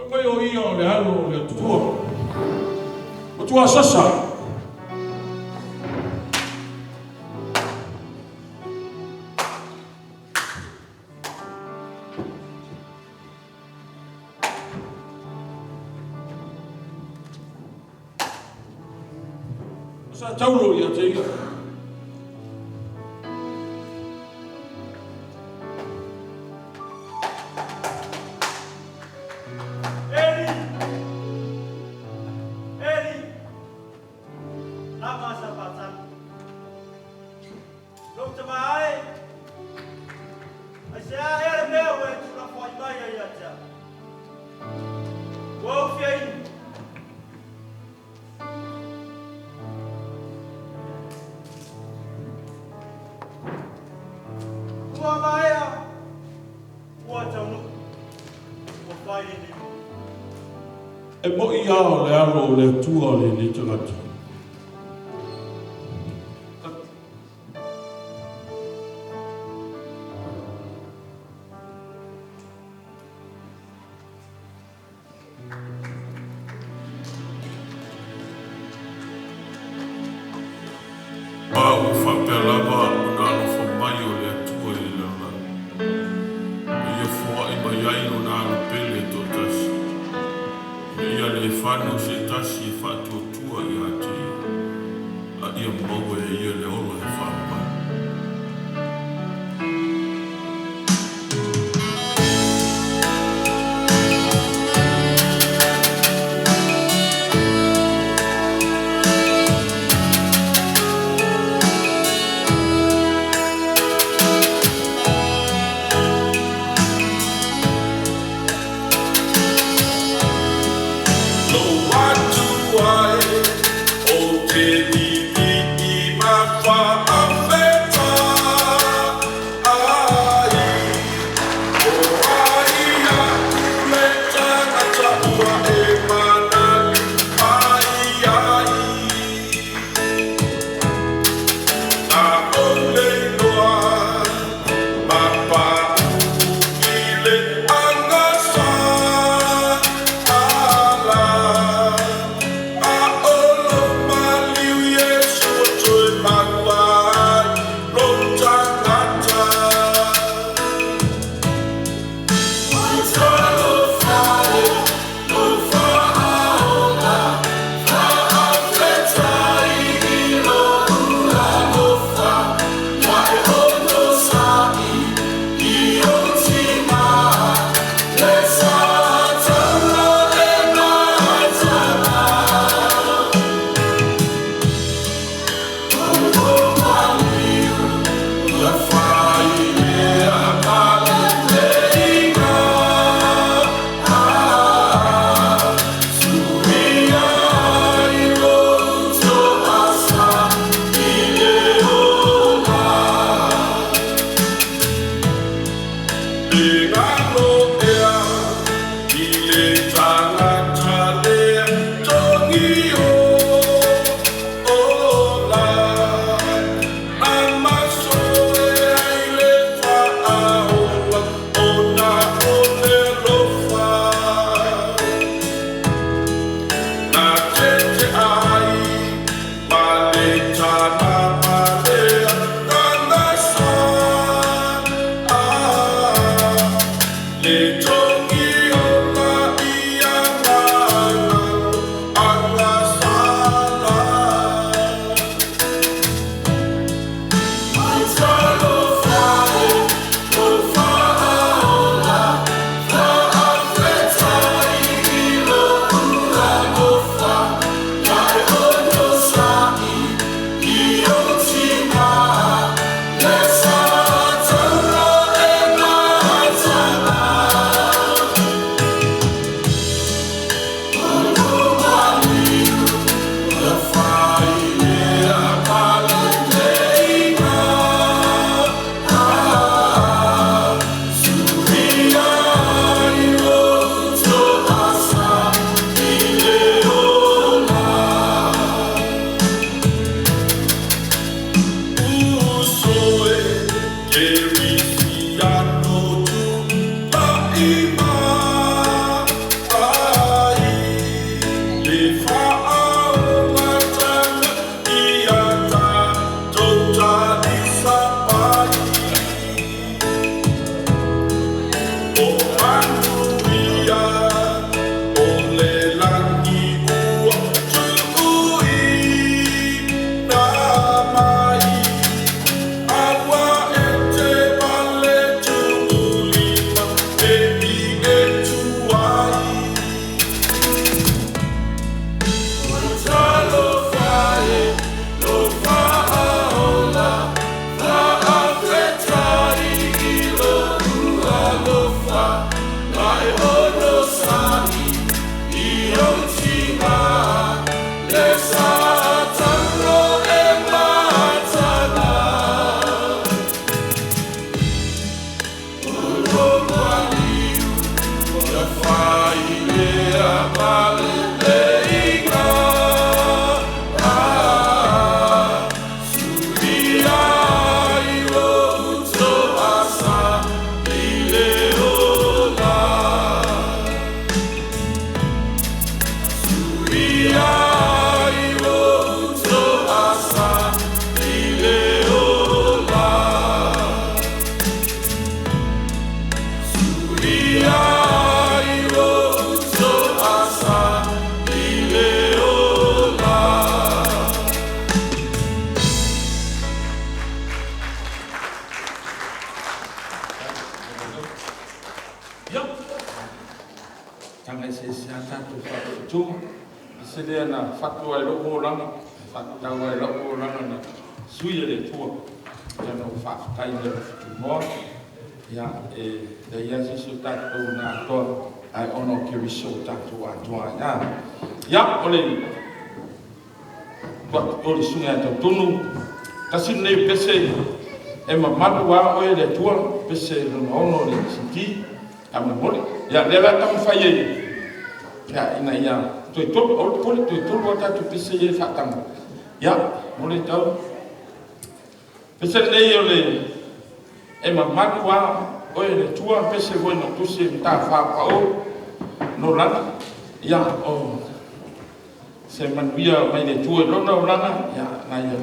poi o io le alo le tuo o tua sasa sa taulo ia te e mo ia o le alo le tua le ni tangata. So what do I ai ono KERISIANO tatu atua ya ole ole sunga to tunu kasi nei pese e mamadu wa o le tua pese no ono le siti am mole ya le la tam faye ya ina ya to o pole to wata to pese ye fatam ya mole tau pese nei ole e mamadu wa o le tua pese go no tusi ta fa pa o no lana ya o se manuia mai le tua no no lana ya na ya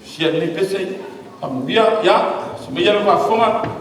sia ni pese amuia ya se me ya va fonga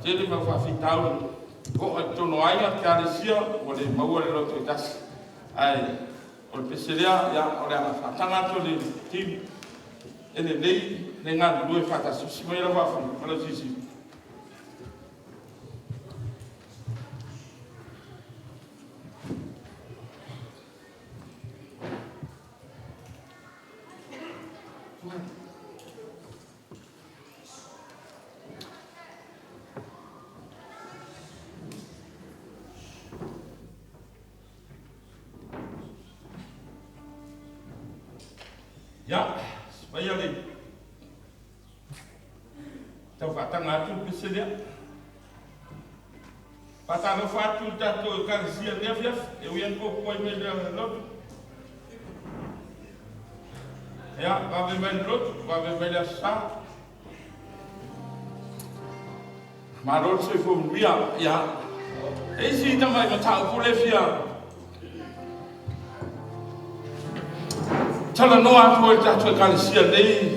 Jadi mau fafi tahu, kok jono ayat KERISIANO oleh mau oleh lotu das, ay oleh peselia ya oleh tangan tu di tim ini dengan dua fatas semua yang fafi kalau sisi. Ya, supaya ni tahu kata ngatu peselia. Patah fatu jatuh KERISIANO dia, eu yang kau melhor lot. Ya, vai melhor sah. Marol se foi via, ya. Esse também não tahu boleh via. Tala noa ko ta to KERISIANO dei.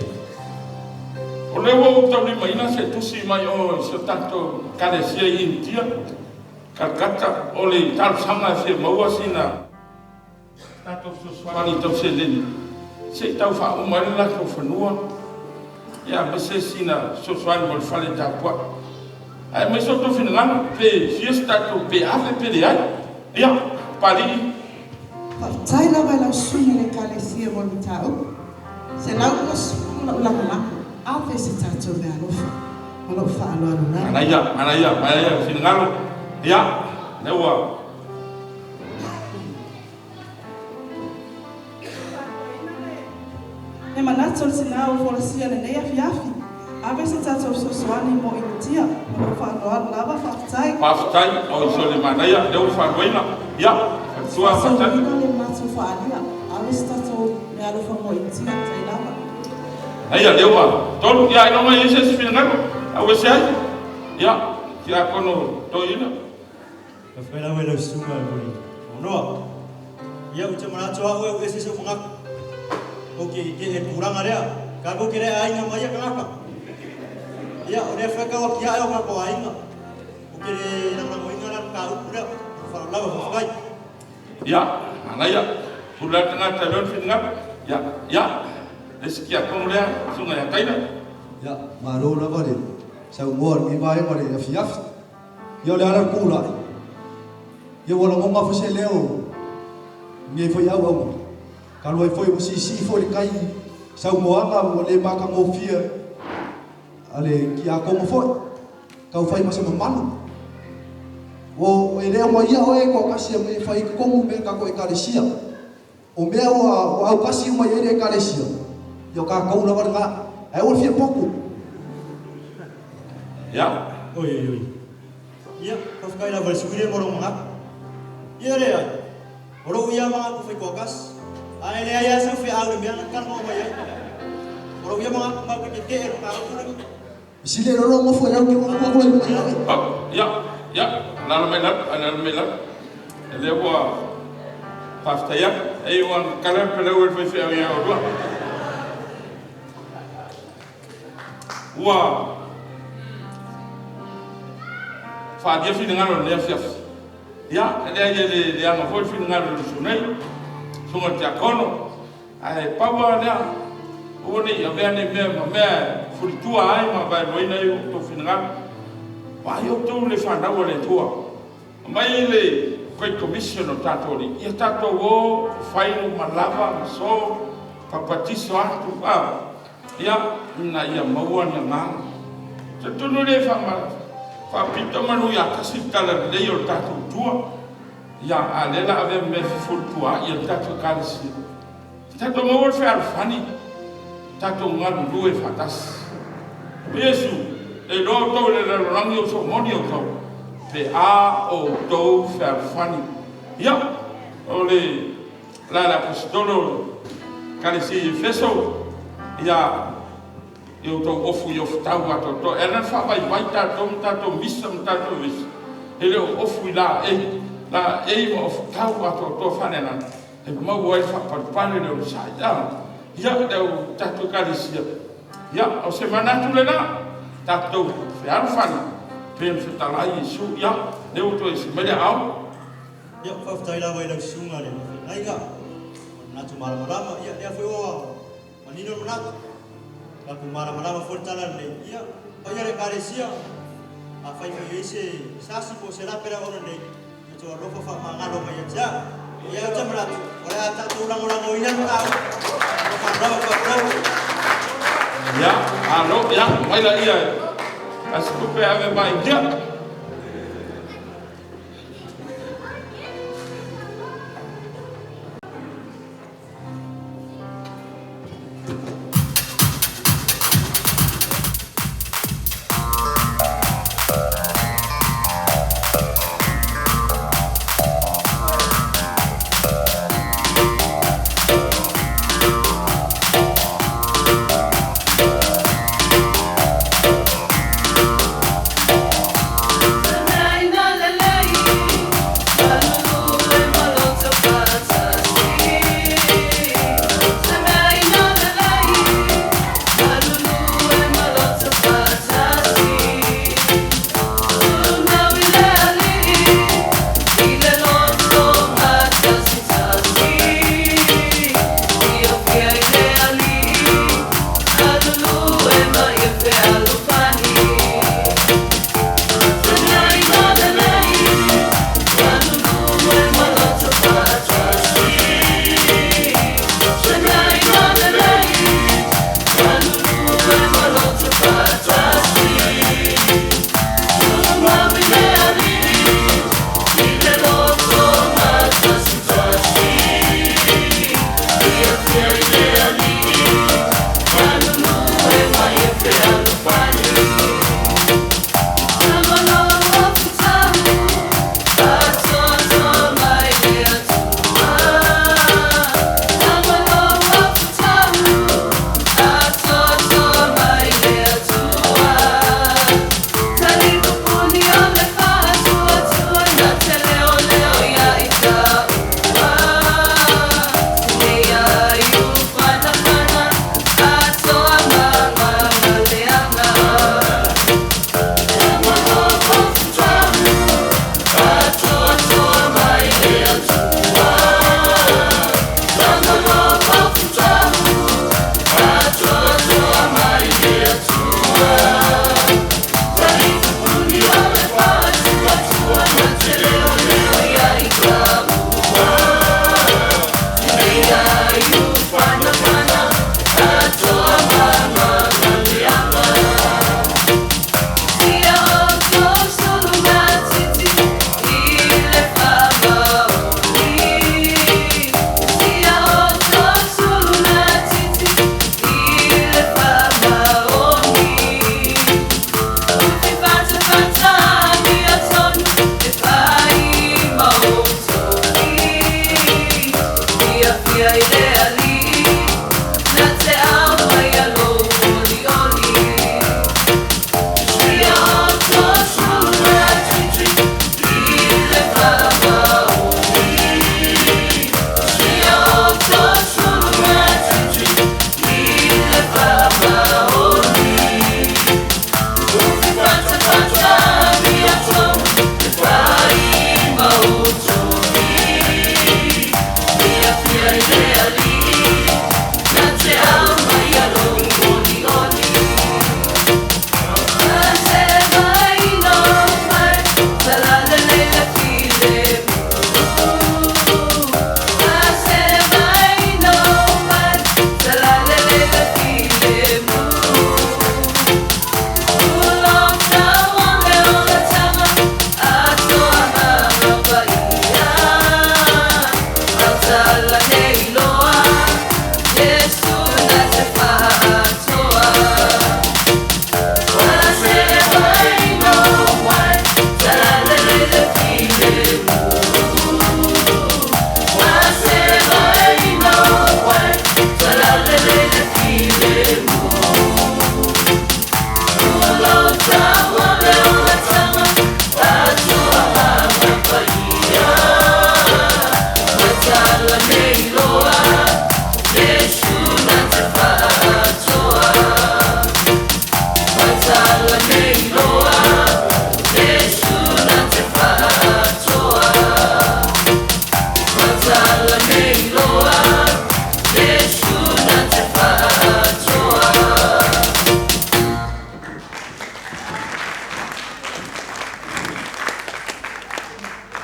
O le wo ta ni mai na se tu si mai o se tanto KERISIANO India. Kakata o le tal sanga se mau sina. Tanto suani to se le. Se tau fa o mai la ko fanua. Ya se sina so suani mo fale ta kwa. Ai mai so to finanga pe fiesta to pe ave pe de ai. Ya pali Taila vai lau suni le KERISIANO mo tau. Se lau kos la ave se tato me alofa. Alofa alo na. Anaya finangalo. Ya, lewa. E manato sinau Folauga ne afi. Ave se tato soani mo India. Alofa alo lava fatai. Fatai o so le manaya lewa fa goina. Ya. Tua fatai. Ave se tato me alofa mo India tailava. Aya lewa. Tolu ya no mai ese finangalo. Awe sai. Ya, kia kono toina. Kafela wela sunga boi. Ono. Ya uca manacho au ese se funga. Oke, ke kurang area. Kago kira ainga maya kenapa? Ya, ore feka wa kia ayo ka ko ainga. Oke, nang mo ingaran ka udah Folauga fai. Ya, anaya. Sudah tengah talon finngap. Ya. Eskia komulea sunga ya kaina. Ya, maro na bari. Sa umor G-VAI bari afiaf. Yo le ara kula. Yo wala mo ma fose leo. Nge foi au. Kalau foi musisi foi kai. Sa moanga mo le maka mo fia. Ale ki a como foi. Kau fai masa mamanu. O ele mo ia o e ko kasi me fai como me ka ko KERISIANO. O me o au kasi mo ele KERISIANO. Yo ka kau na warga. Ai o fia pouco. Ya, Oi. Ia, kau fikai la bersugire morong mangak. Ia rea. Orang ia mangak ku fai kokas. Ai le ia su fi au biang kan mo mai. Orang ia mangak ma ke ke ka ku. Sile roro mo foi aku aku Ya, lalu melat. Lewa pasta ya, wan kalam pelawal fi ya odwa. Wa fa dia fi ngalo le fiaf. Ya, dia yang ngafol fi ngalo sunai. Sungai takono. Ai pawa dia. Oni ya bene me fultua ai ma ba loina yo to fi ngalo. Wa yo to le fa na wole tua. Mai le koi commission o tatori. Ia tato o fainu malava so papatiso atu pa. Ia na ia maua na mang. Tunu le fa pito manu ya kasi kala le yo tato tua. Ia alela ave me fultua ia tato kalisi. Tato maua fe alfani. Tato nganu due fatas. Yesu e do to le rangi o so moni o to. Pe a o do ferfani. Ya, ole la apostolo kalisi feso. Ya, eu to ofu yo tau ato to. Ela fa vai tato misam tato vis. Ele ofu la mo of tau ato to fanena. E mo wai fa parpane le sai da. Ya do tato kalisi. Ya, o semana tu le na. Tato ferfani. Pen fitalai su ya leu to isi media au ya faftai la vai la sunga le ai ga na tu mara ya foi o manino na la tu mara fortala le ya ai le carecia a fai ese sasi po será pera ora le to rofa fa mangalo mai ya jamra ora ta tu orang o ina ta fa ya alo ya mai la ia Askupe ave mai dia.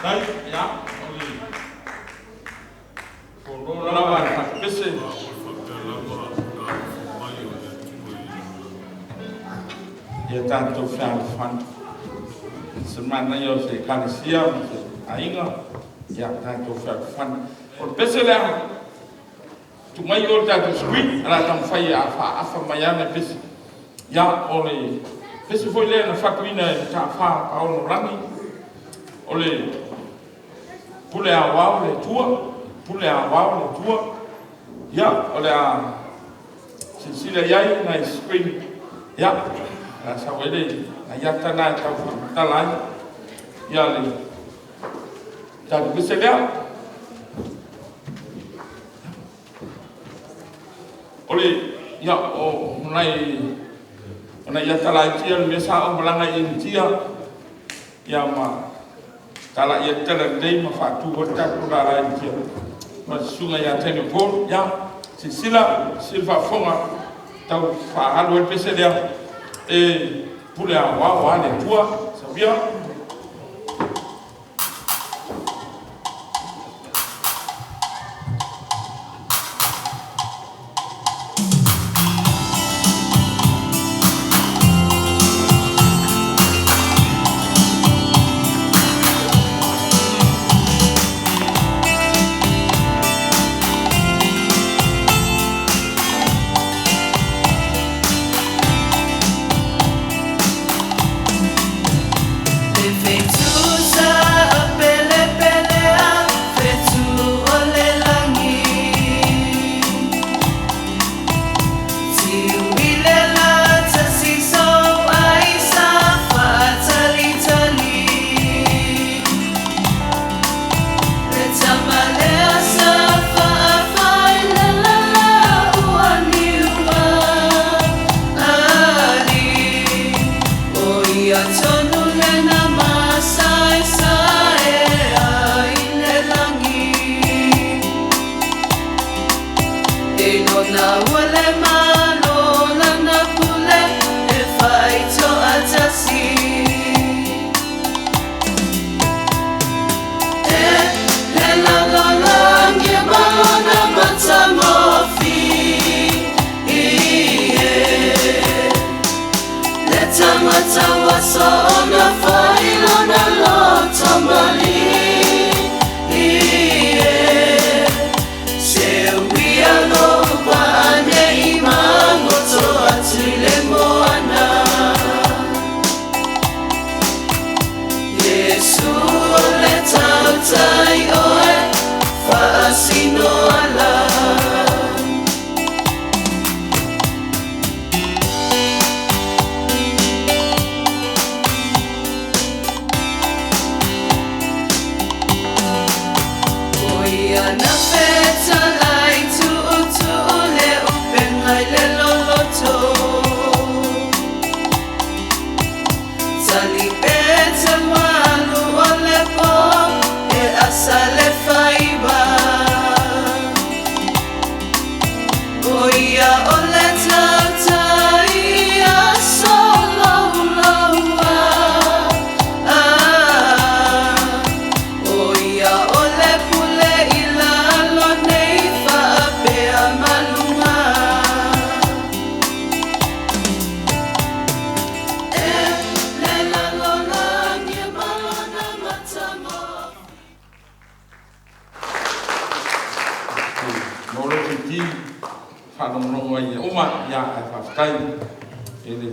tai ya oli Folauga lava pese ia tātou whāwhanu. Semana ia se KERISIANO, ainga, ia tātou whāwhanu. O pese lea, tu mai o tātou screen, ala tam whai a whaafa mai ana pese. Ia o le, pese foi lea na whakuina e tā wha aono rangi. O le, pule a wau le tua, pule a wau le tua. Ia, o le a, sisile iai na screen. Ia, sa wele na yata na ta talai ya le ta bisega ole ya o na yata la tia me sa o blanga in tia ya ma tala ya tele dei ma fa tu wota ku la la tia ma sunga ya tene por ya sila silva fonga ta fa halu peseda e pule a wau le tua, sabia?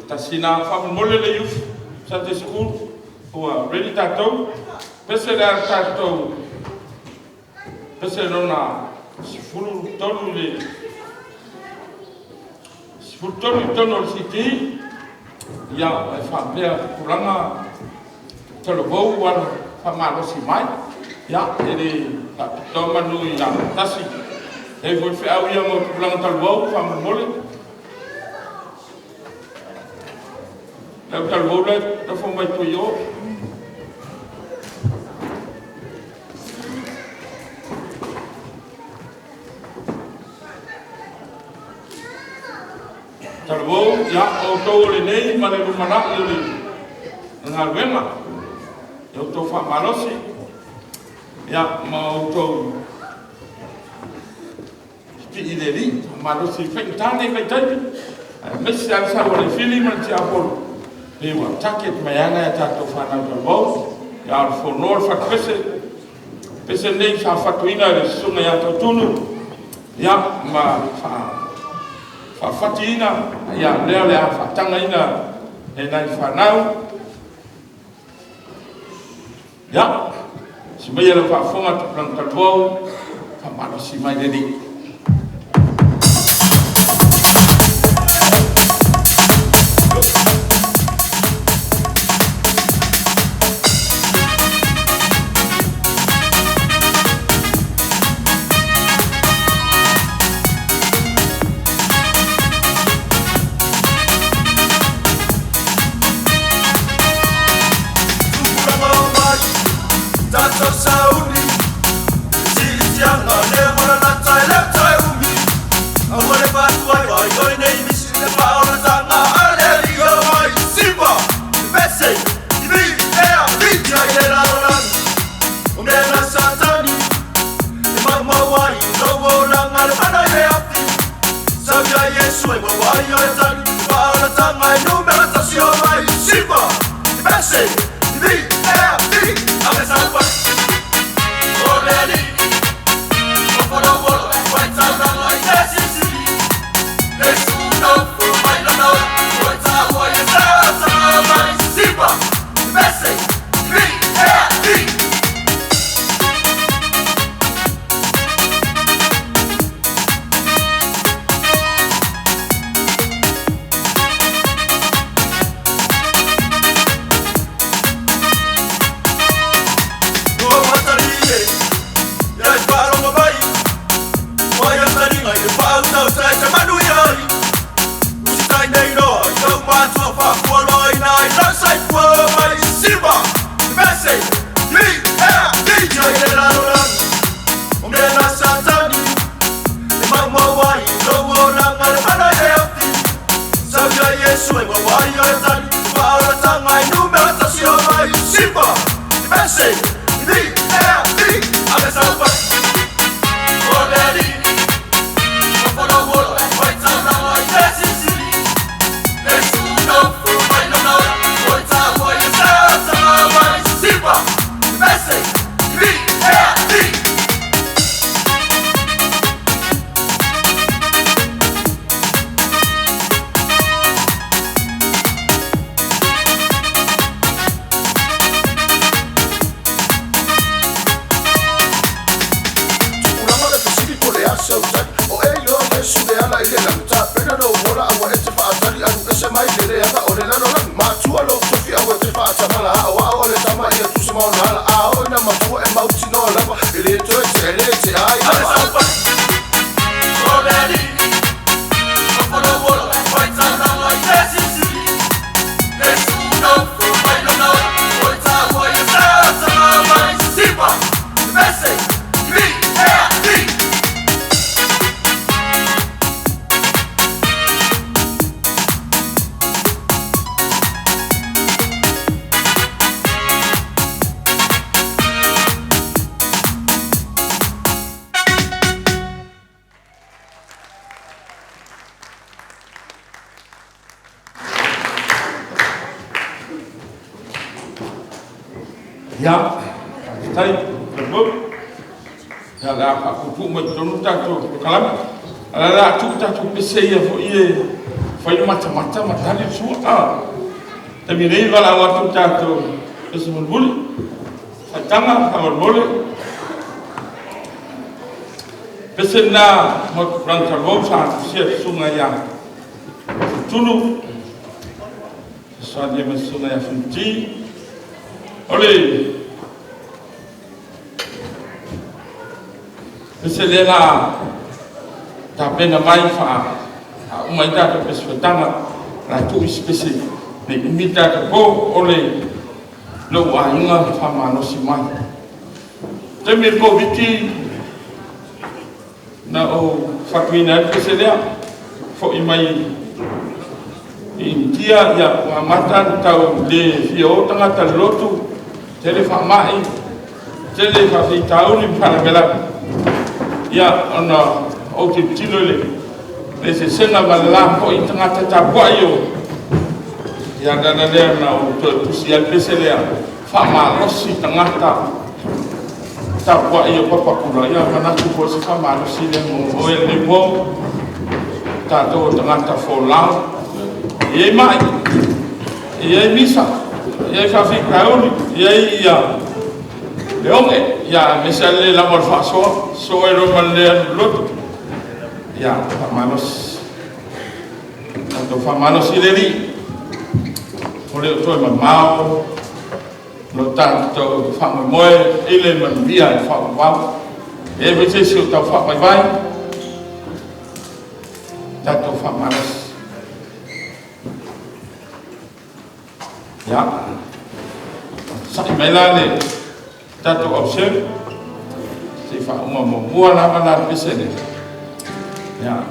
Tasina fam mole le youth Sunday school who are ready tato pese la tato pese lona fulu tonu le fulu tonu city ya fam plea kuranga telo bo wan fama lo si mai ya ele to manu ya tasi e vol fe awia mo kuranga telo bo fam mole Lau talvola, ta fo mai to yo. Talvo ya o to le nei ma le mana yo le. Nga wema. Yo to fa malosi. Ya mau to pi le li ma lo si fe tane mai tai mesi al sa o le fili ma ti apol le wa taket mai ana ta to fa na to bo ya fo nor fa pese nei sa fa tuina le sunga ya to tunu ya ma fa fatina ya le fa tanga ina e nai fa nau ya si mai le fa fonga to plan ta bo fa ma si mai le di ya tai terbuk ya la aku pu mo tonu ta to kalam ala tu ta tu pese ya fo ye fai mata matali su tapi nei wala wa tu ta to esmul bul fatanga awal bol pese na mo pran terbuk sa sia sungai yang tunu sa dia sungai funti oleh Selela tapi namai fa umai ta ke petanga la tu spesi me imita ke bo oleh lo ainga fa mano simai temi bo biti na o fatwina ke selela fo imai intia ya matan tau de fio tanga ta lotu telefa mai Tele fafi tauni panabela. Ya ona o te tino le. Le se senga malala ko i tangata tapua yo. Ya dana le na o to pusi al peselea. Fama losi tangata. Tapua yo papakura ya manatu ko se fama losi le mo o el le mo. Tato tangata Folauga. Ye mai. Ye misa. Ye fafi tauni. Ye ya. Leonge, ya misalnya la morfaso, so ero malian lut, ya famanos, atau famanos ileri, oleh tu mamau, lo tanto famamoy, ile manbia famau, bisa siu tau famai, tanto famanos, ya, sakit melane. Tato observe, si fa uma boa na mana pisene. Ya.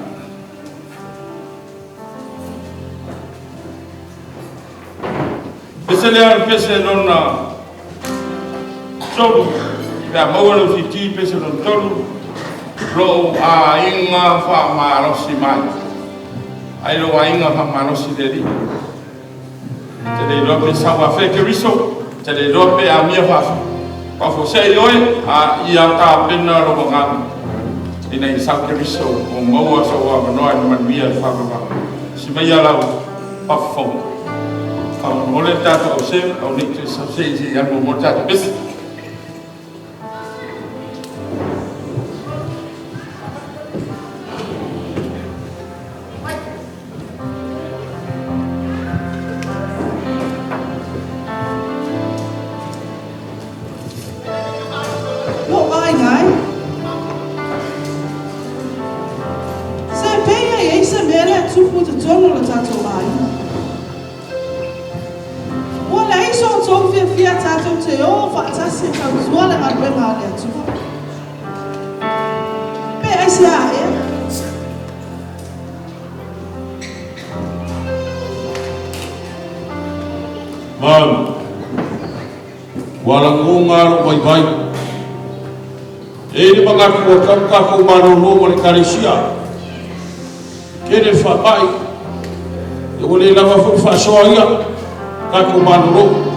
Pisene ar pisene na tolu. Ya mau lo fiti pisene tolu. Lo a inga fa ma rosi mai. Ai lo a inga fa ma rosi deli. Tele lo pesa wa fe keriso. Tele lo pe a mia fa. Kalau saya yoi, ia tak benar rombongan ini sang keriso, membawa sebuah menua manusia faham. Sebaya lau pafong. Kalau boleh tak usir, kalau ni sesuatu yang mau tak bis. Man, walang ungar G-VAI. Ini mengaku kaku manulu oleh Karisia. Kini fabai, yang boleh nama fasoya kaku manulu.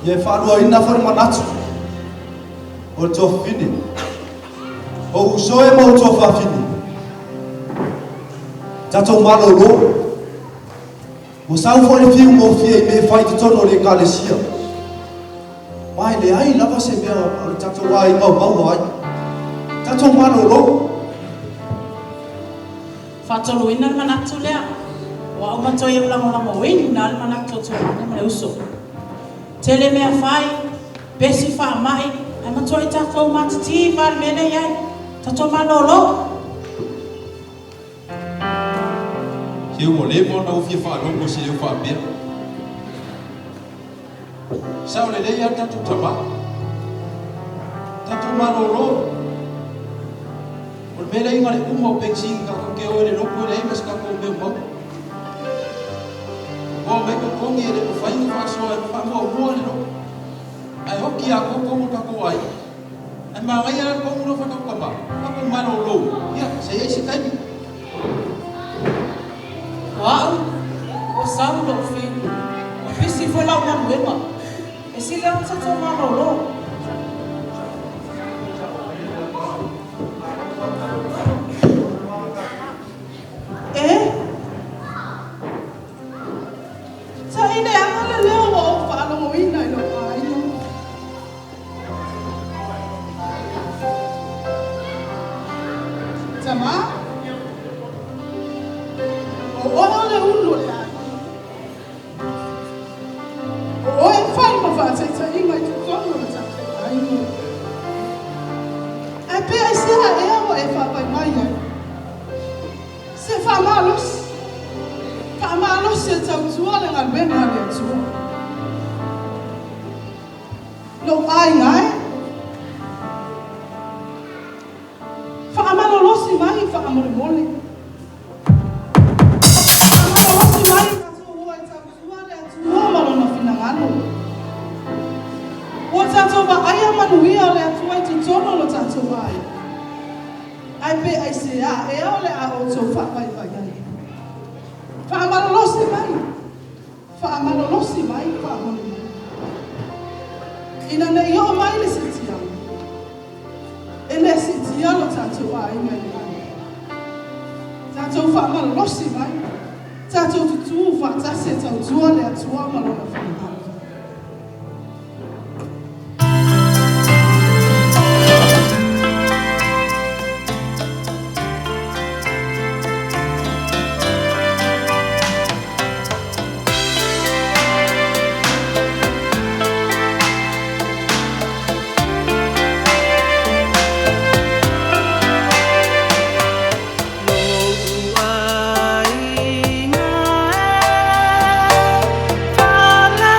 Ye falu ina forma natu. O to fini. O uso e mo to fa fini. Tato malo lo. Mo sa fo le fiu mo fie me fai to no le kalesia. Mai le ai lava se me o tato wai mau wai. Tato malo lo. Fatolo ina manatu lea. Wa uma to ye ulang ulang win nal manatu to na uso. Tele mea fai, besi fa mai, ai matoi tako matiti val mene yai, tato manolo. Hiu mo le mo na ufi fa longo si eu fa bia. Sao le ya tato tama. Tato manolo. Ol mele inga le umo pexing ka ke o le longo le mas ka ko me mo. O me ko kongi le ko fai fa so fa mo mo le no ai hoki a ko mo ka ko ai ai ma ngai ala ko mo fa ka ba ko ma no lo ya se ye se kai Wa o sam lo fi o fisi foi lá uma nueva e si le sa to manolo se tau tua le ngā benga le tua. Lo ai ngai. Whaamalo losi mai, whaamole mole. Whaamalo losi mai, kato ua e tau tua le atua malona finangano. O tato wa aia manuia le atua i tutono lo tato vai. Ai pe ai se a, e au le a o tau whapai vai ai. Whaamalolosi mai. Whaamalolosi mai, whaamole mai. Ina nei o mai le sitia. E le sitia lo tatou ai mai mai. Tatou whaamalolosi mai. Tatou tutu whaatase tau tua le atua malona whanau. Fala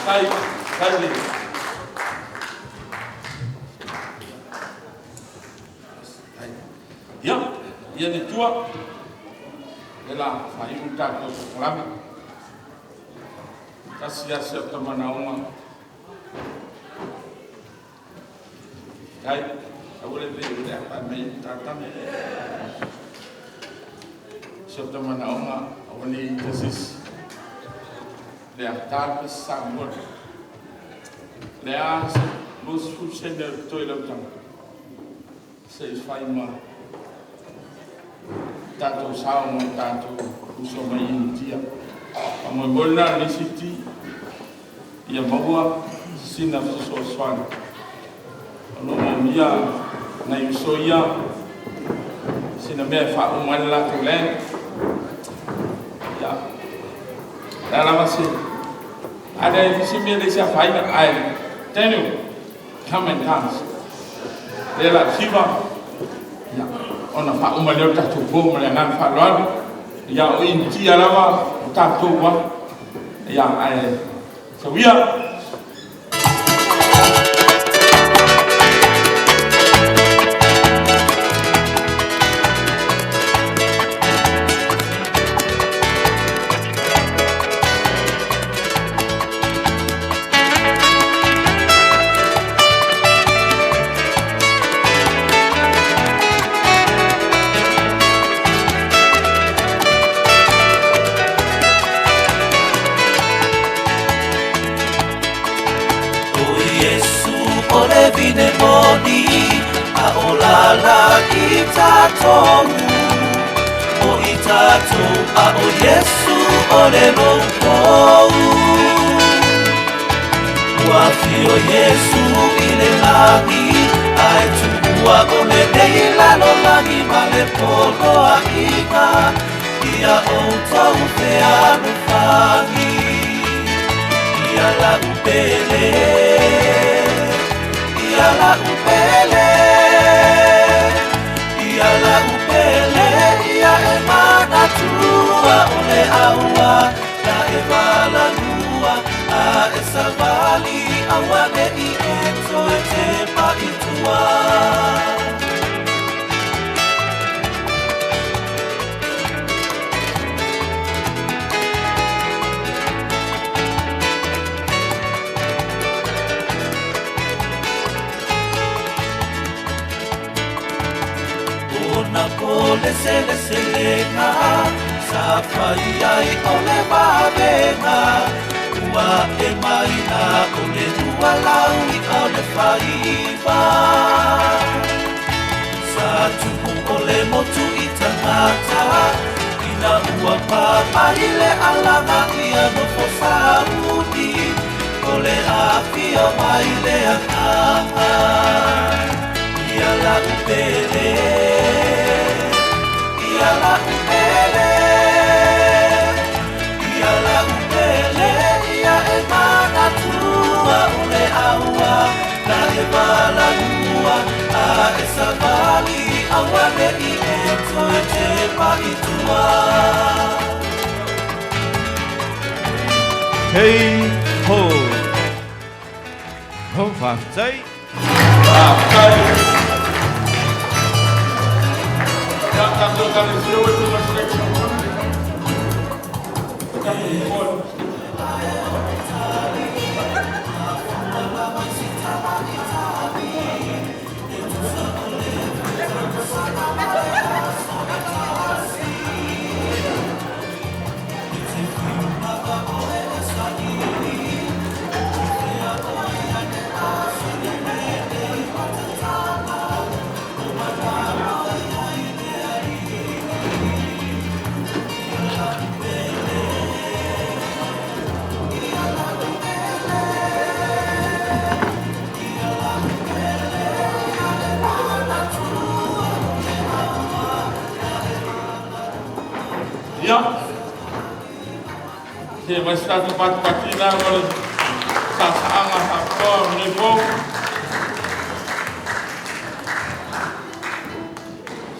Kai. Ya, ia ni tua. Ela fai unta ko klami. Kasia sia tamana uma. Kai, awale be udah apa main tatam. Sia tamana uma awani tesis. Dia tarpes sambut. Dia bus fushender toilet tang. Sei fai ma. Tato sao mo tato uso mai intia. Amo bolna ni siti. Ia maua sina so swan. Ano mo mia na uso ia. Sina me fa uman la tulen. Ya. Dalam masih ada di sini ada siapa yang air. Tenu, come and dance. Dela siapa? Ya. Ona fa uma leo tatu bom le nan fa lwan ya o inti alawa tatu wa ya ai so we are Yesu olelo kou wafio Yesu ile lagi aichukua ole deila lo lagi male polo aika ia outa ufea nufangi ia la upele ia la upele ia la upele ia emana tua ole aua la evala lua a esa vali awane I eto e te pa itua ole sele selenga safai ai ole babenga ua e maina ole tua laui ole faiva sa tuku ole motu I tangata ina ua papaile alanga ia no fosauni ole afia maile akanga ia la upele ia la upele ia emana tua ole aua la evala lua a esa vali awane I eto e te pa itua Hey ho ho faftai ya. Ke mas tato patina ngol sasanga hakko nebo.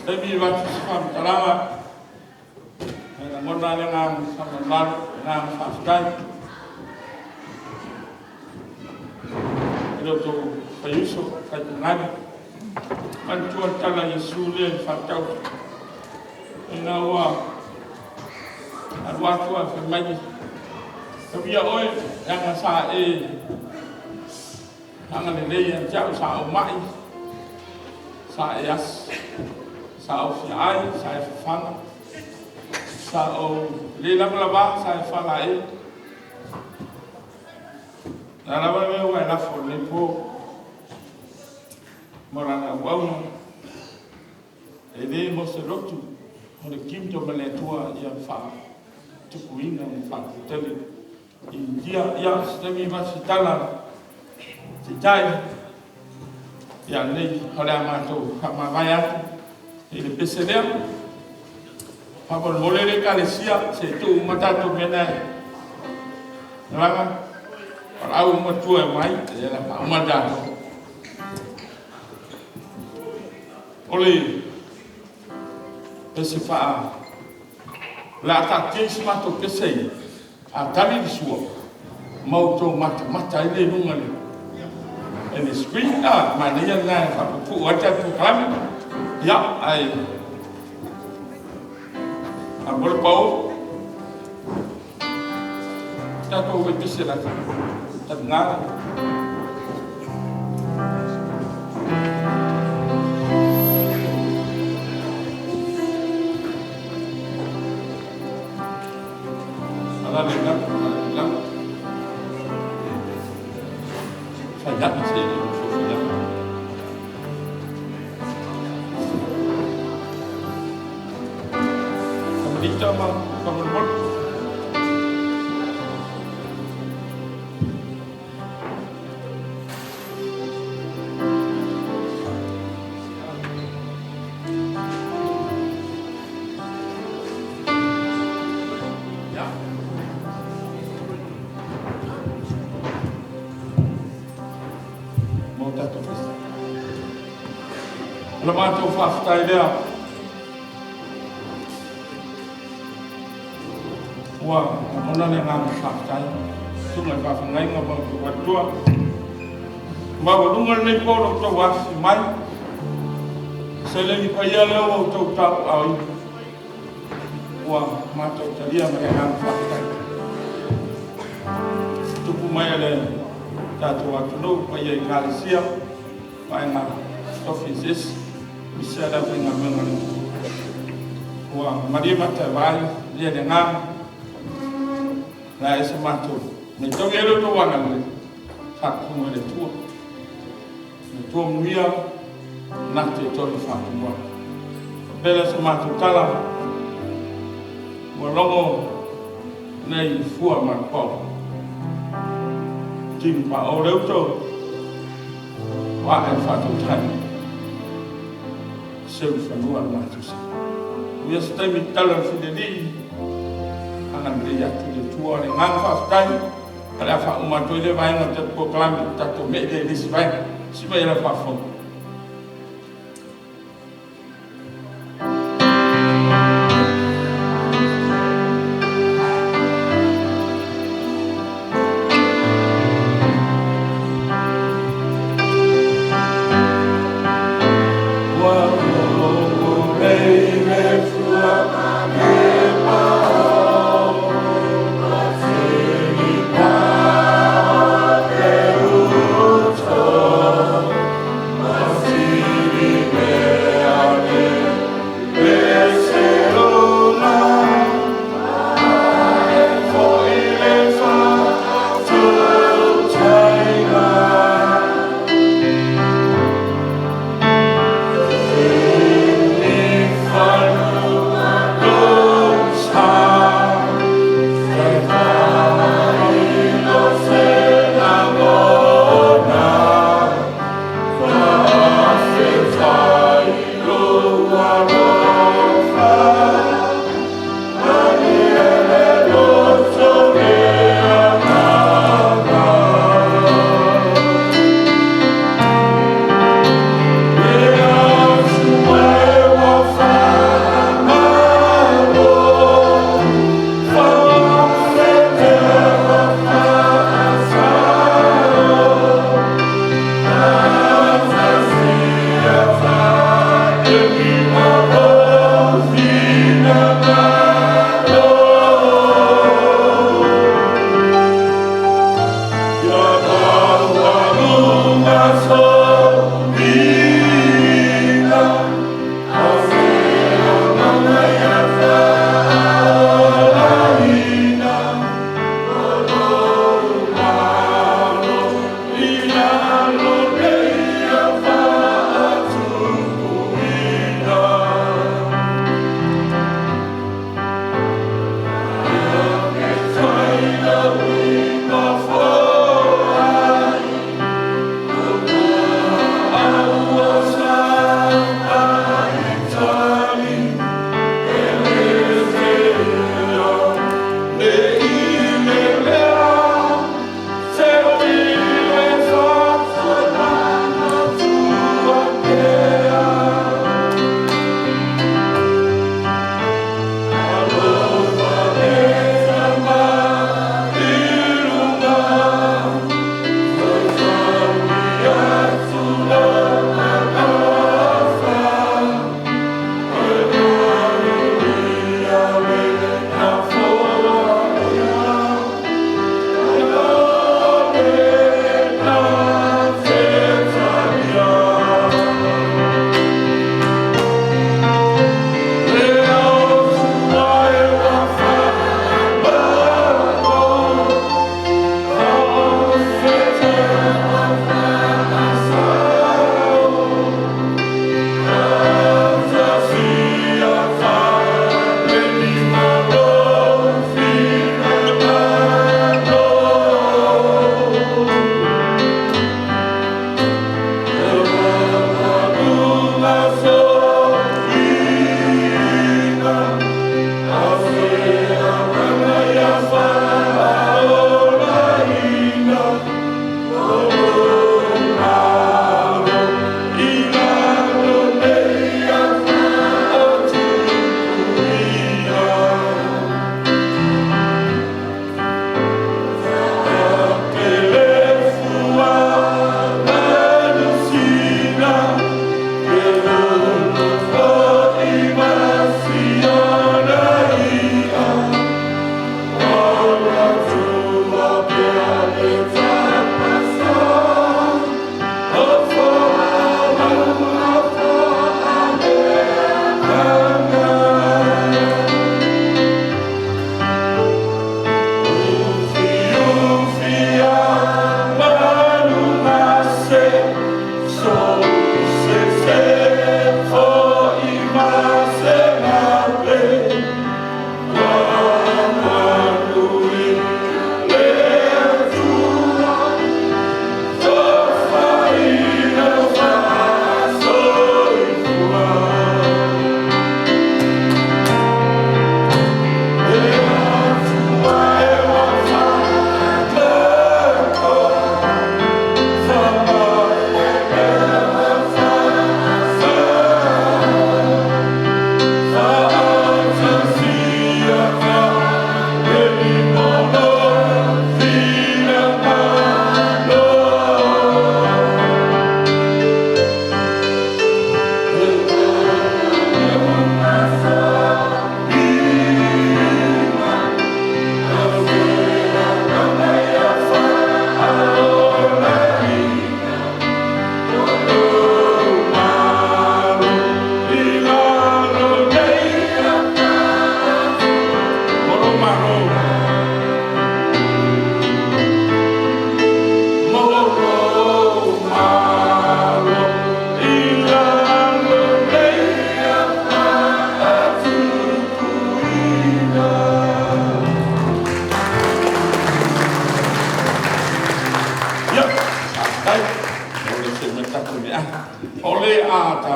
Tapi waktu sam talama. Ngona ngam sama ngam fastai. to AUUSO kai ngani man tua tala Yesu le fatau ina wa arwa tua fa mai tapi ya oi yang sa hanga le yang jauh sa mai sa yas sa ofiai sa fana sa o le lava sa fala la va me wa la fo le po morana wa e de mo se rotu o le kim to mele tua ia fa tu kuina fa tele in dia ya stemi va sitala sitai ya nei hola ma to ma vaya e le peselea pa por molere kalesia se tu mata to mena lama au ma tua mai e la ma da ole esse fa la ta kesi ma to kesei a tali di suo mau to mata ile nunga le and the screen ma ne ya na fa pu wata tu kami ya ai a bol pau ta to we bise la ta nga ala le na fa ya se Ditama kamu mau tato lemah tu fakta dia wa ona le ngam fakta sungai fa ngai ngam ba tua ma wa lunga le ko lo to wa mai se le ni pa ya le o to ta ai wa ma to taria ma ngam fakta tu pu mai le ta to wa no pa ya KERISIANO pa na offices bisa da ngam ngam wa maria mata vai dia dengan la ese mato me to gelo to wana le fa ko le tu me to mia na te to le fa mo bela se mato tala mo logo nei fu ma ko tin pa o le to wa e fa to tani se fa no ma to se mi sta mi tala fi de di akan dia tu tua le ngang fa stai ala fa uma to le vai na te proclam ta to me de dis vai si vai la fa fo Oh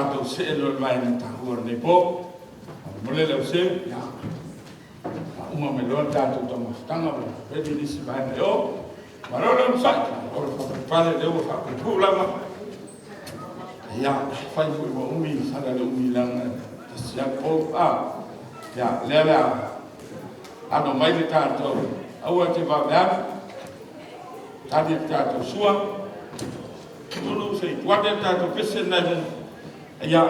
tātou se elo mai na tahua nei po. Mole leo se, ya. Uma me loa tātou tō mawhitanga, pēdi nisi mai me o. Marora msai, ora whakapale leo whakapūlama. Ya, whai hui wa umi, sara le umi langa, te siang o, ya, lea ano mai le tātou, aua te wawea, tādi tātou sua, tunu se tuade tātou pese nai, ya,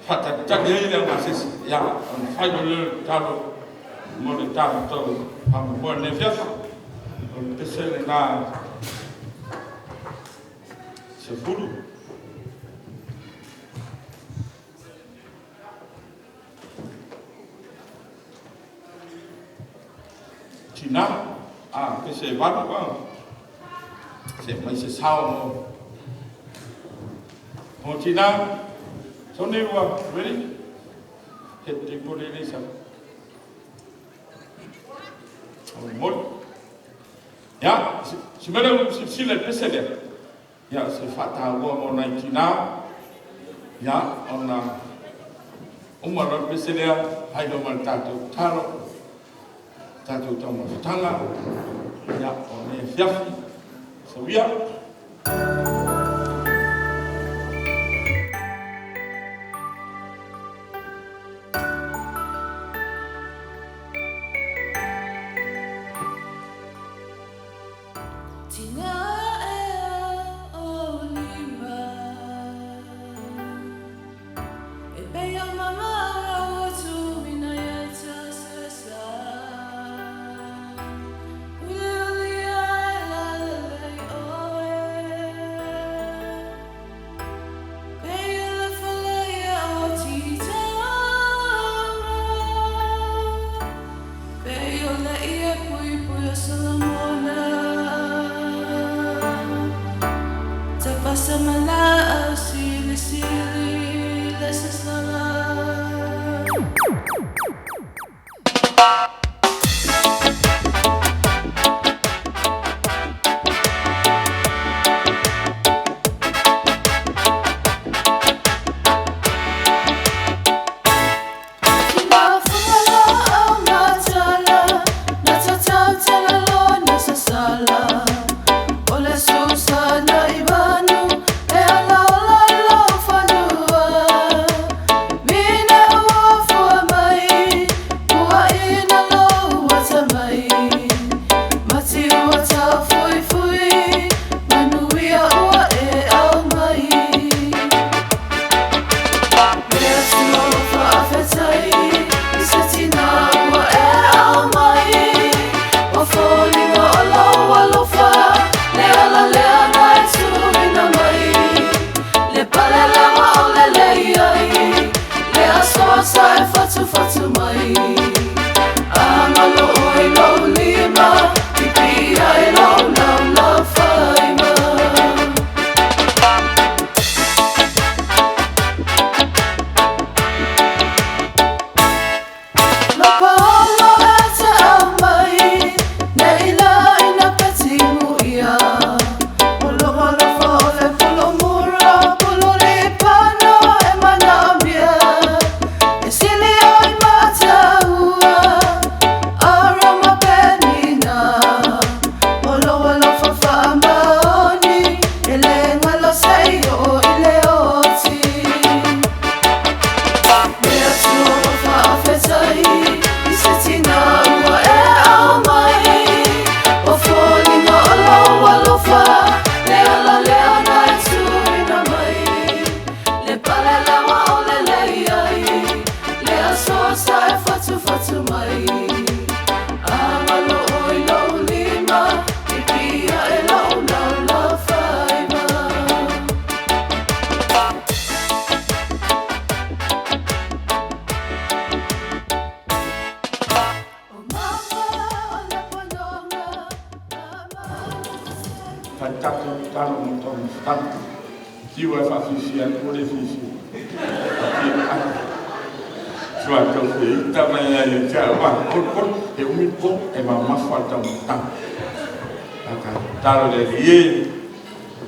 whakataki hei lea masisi, ya, whai wa leo tātou, mo le tātou, hama ne fiafa, pese le nā, se furu. Tina, que se va, se mai se sao mo Tina, son ni wa, ready? Hit the good lisa. Mo, ya, si me lo si le pese de, ya se fata wa mo na Tina, ya ona umaro pese de, hai do man tato taro. Tātou tau mawhitanga, ia o ne whiawhi, so ia. Tapasa malaaw, sili-sili, lasasala.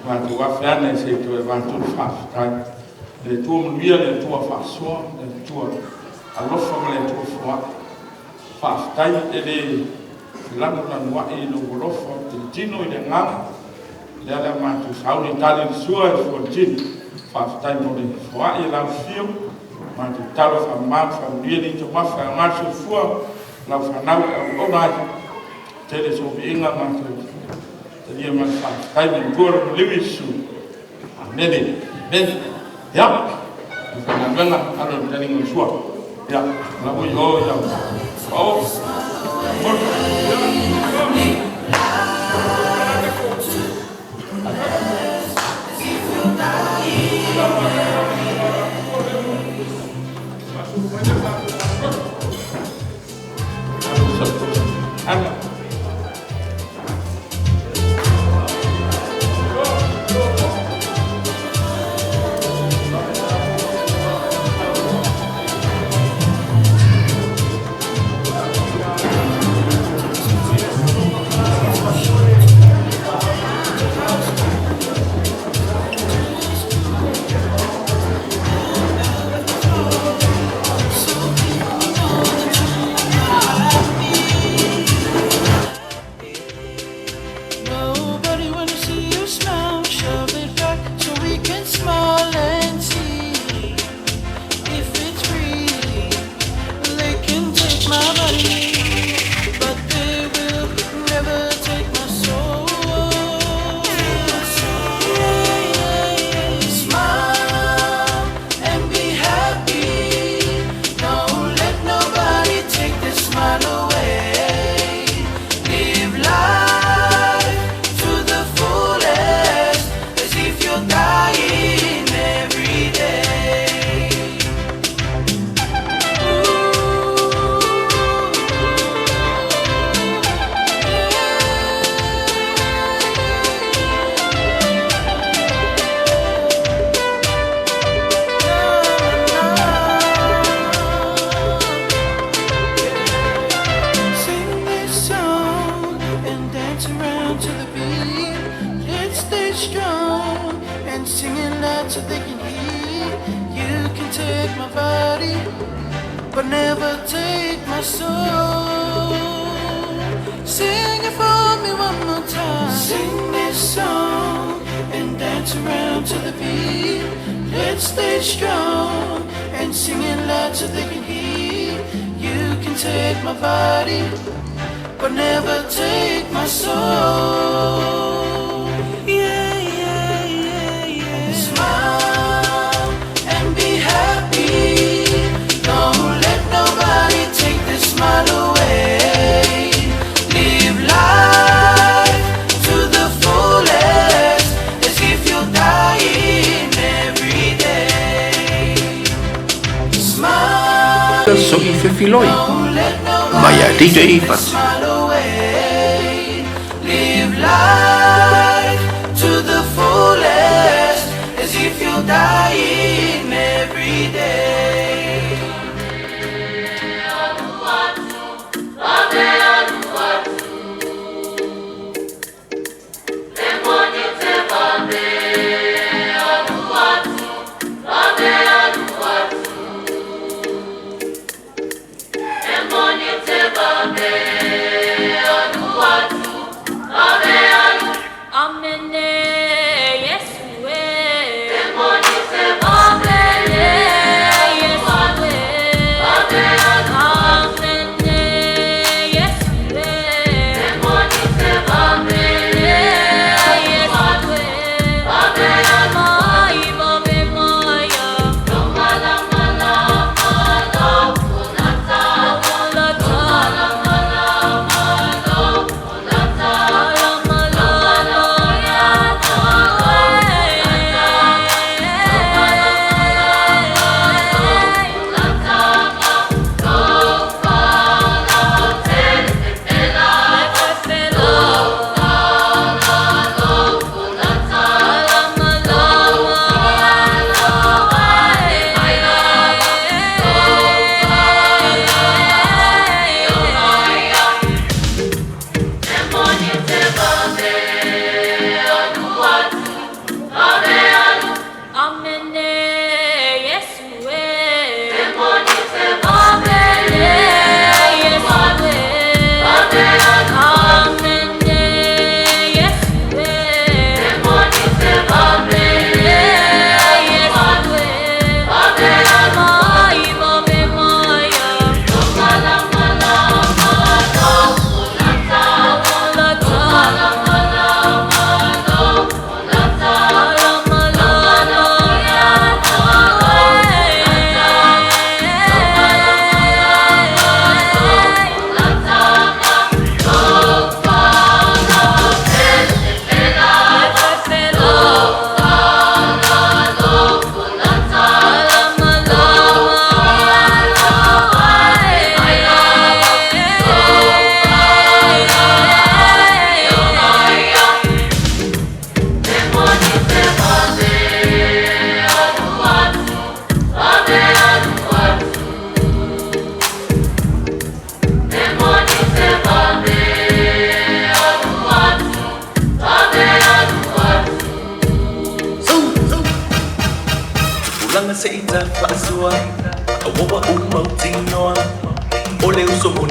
Mātou wawhiana se to e mātou whawhitai. Le tua manuia, le tua whasua, le tua alofa ma le tua whua. Whawhitai e le lango na nua e lo golofa, te tino i le nganga. Le ala mātou sauni tali ni sua e fua tino. Whawhitai mo le whua e lau fio. Mātou talo whamau, whamuria ni te mawha ngāsu fua. Lau whanau e o nāi. Tele so vi inga mātou. Dia manfaat time gor liwisu nene ya bukan nganga kalau dari ngusua ya lagu yo ya oh Sogi Fefiloi Maya DJ Fats Live life to the fullest as if you're dying every day. Amen.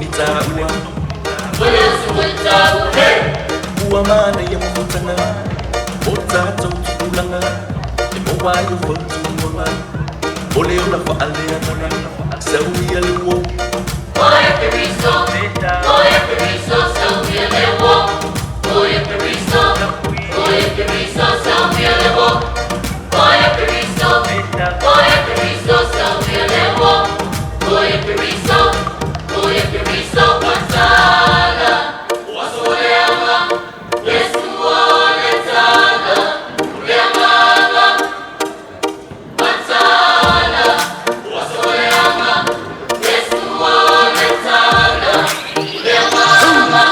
itaua Ua mana ia mawutanga O tātou tukulanga E mawai o whautu mawai O leo na whaalea mana Sauia le wo Oia Keriso, sauia le wo Oia Keriso, sauia le wo Oia Keriso, sauia le wo Oia Keriso, watala Wasoleama, Yesu ole tala Uleamama, watala Wasoleama, Yesu ole tala Uleamama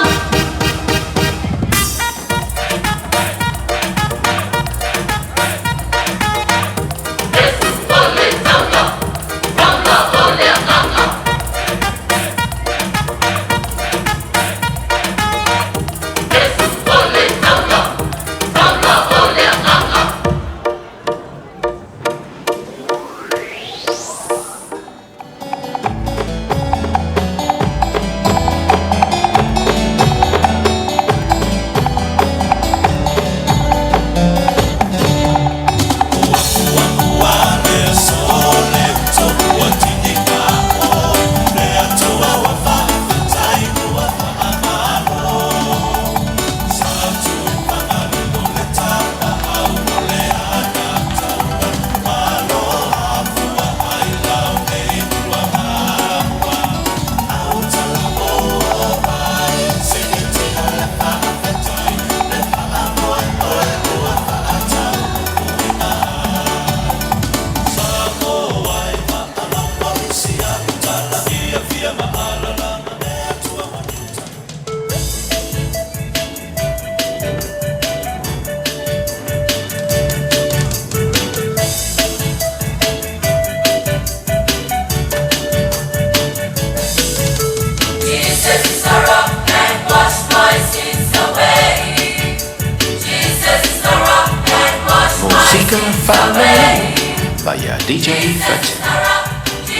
Música Family via DJ Fat.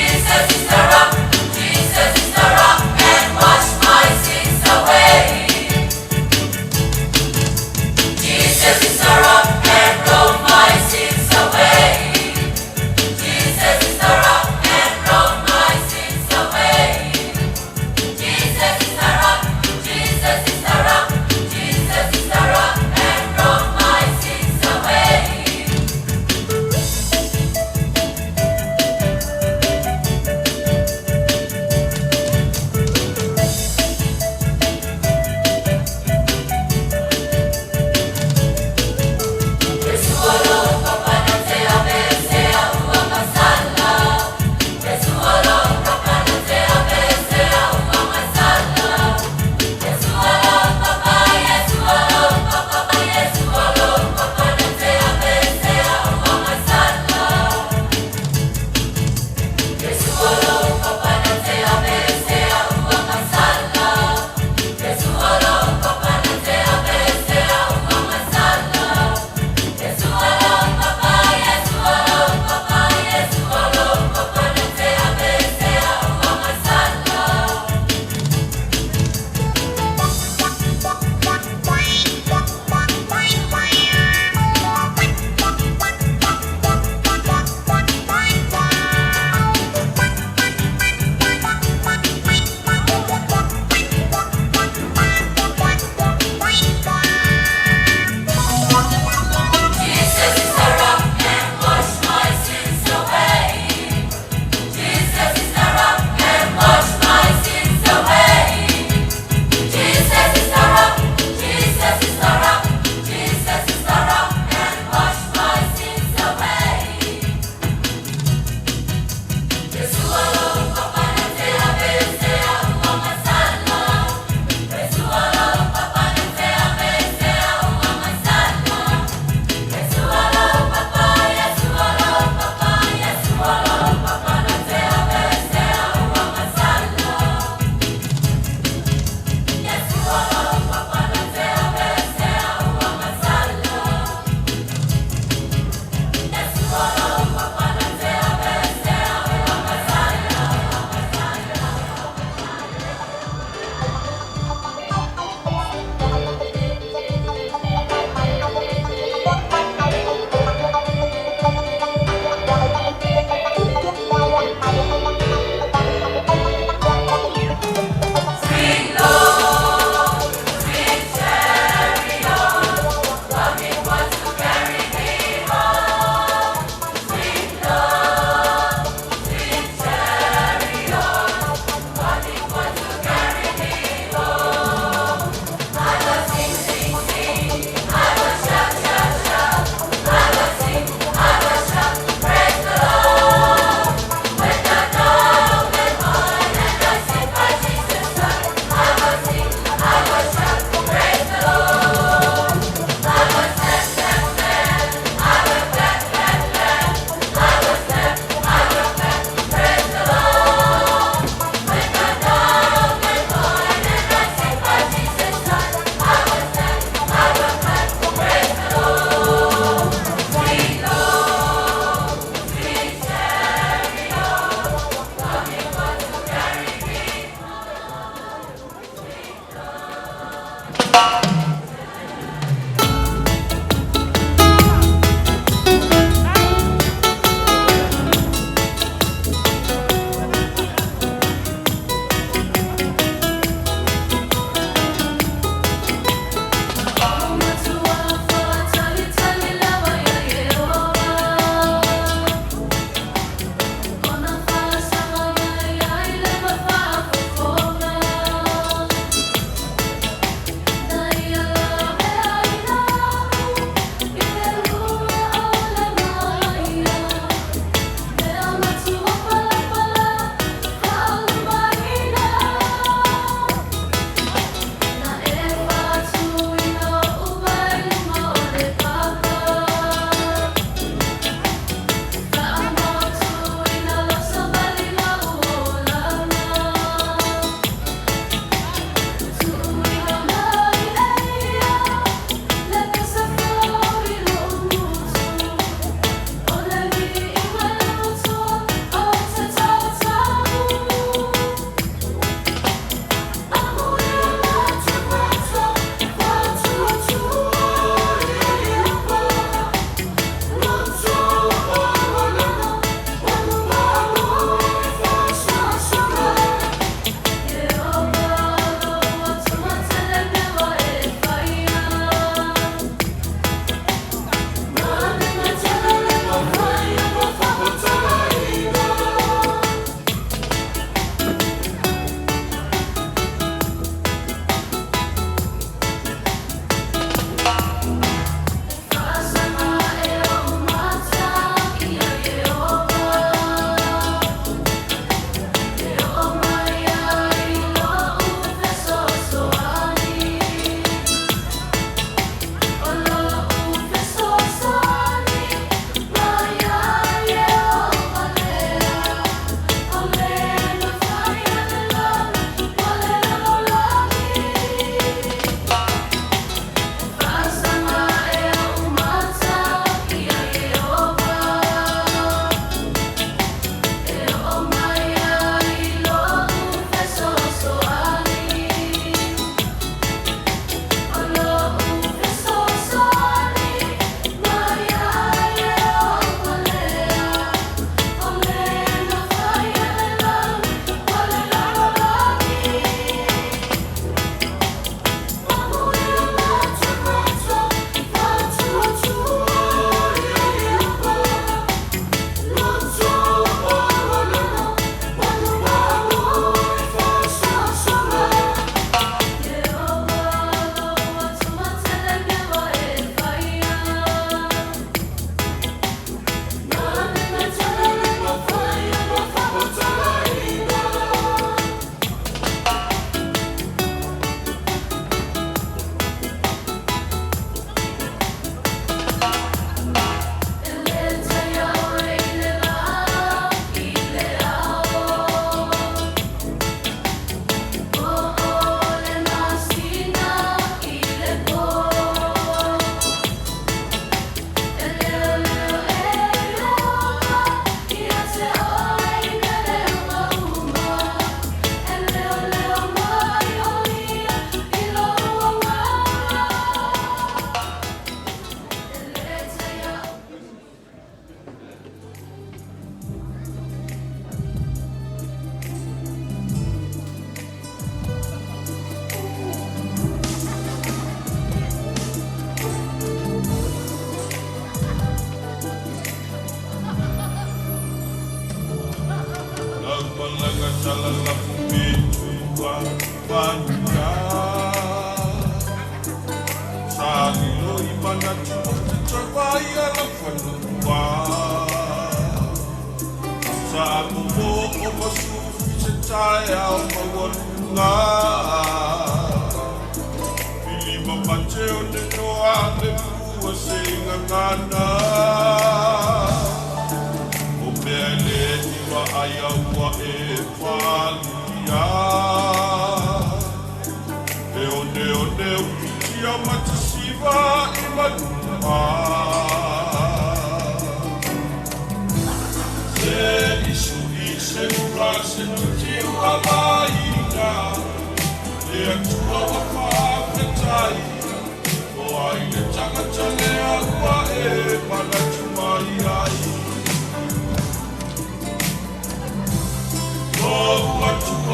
Tua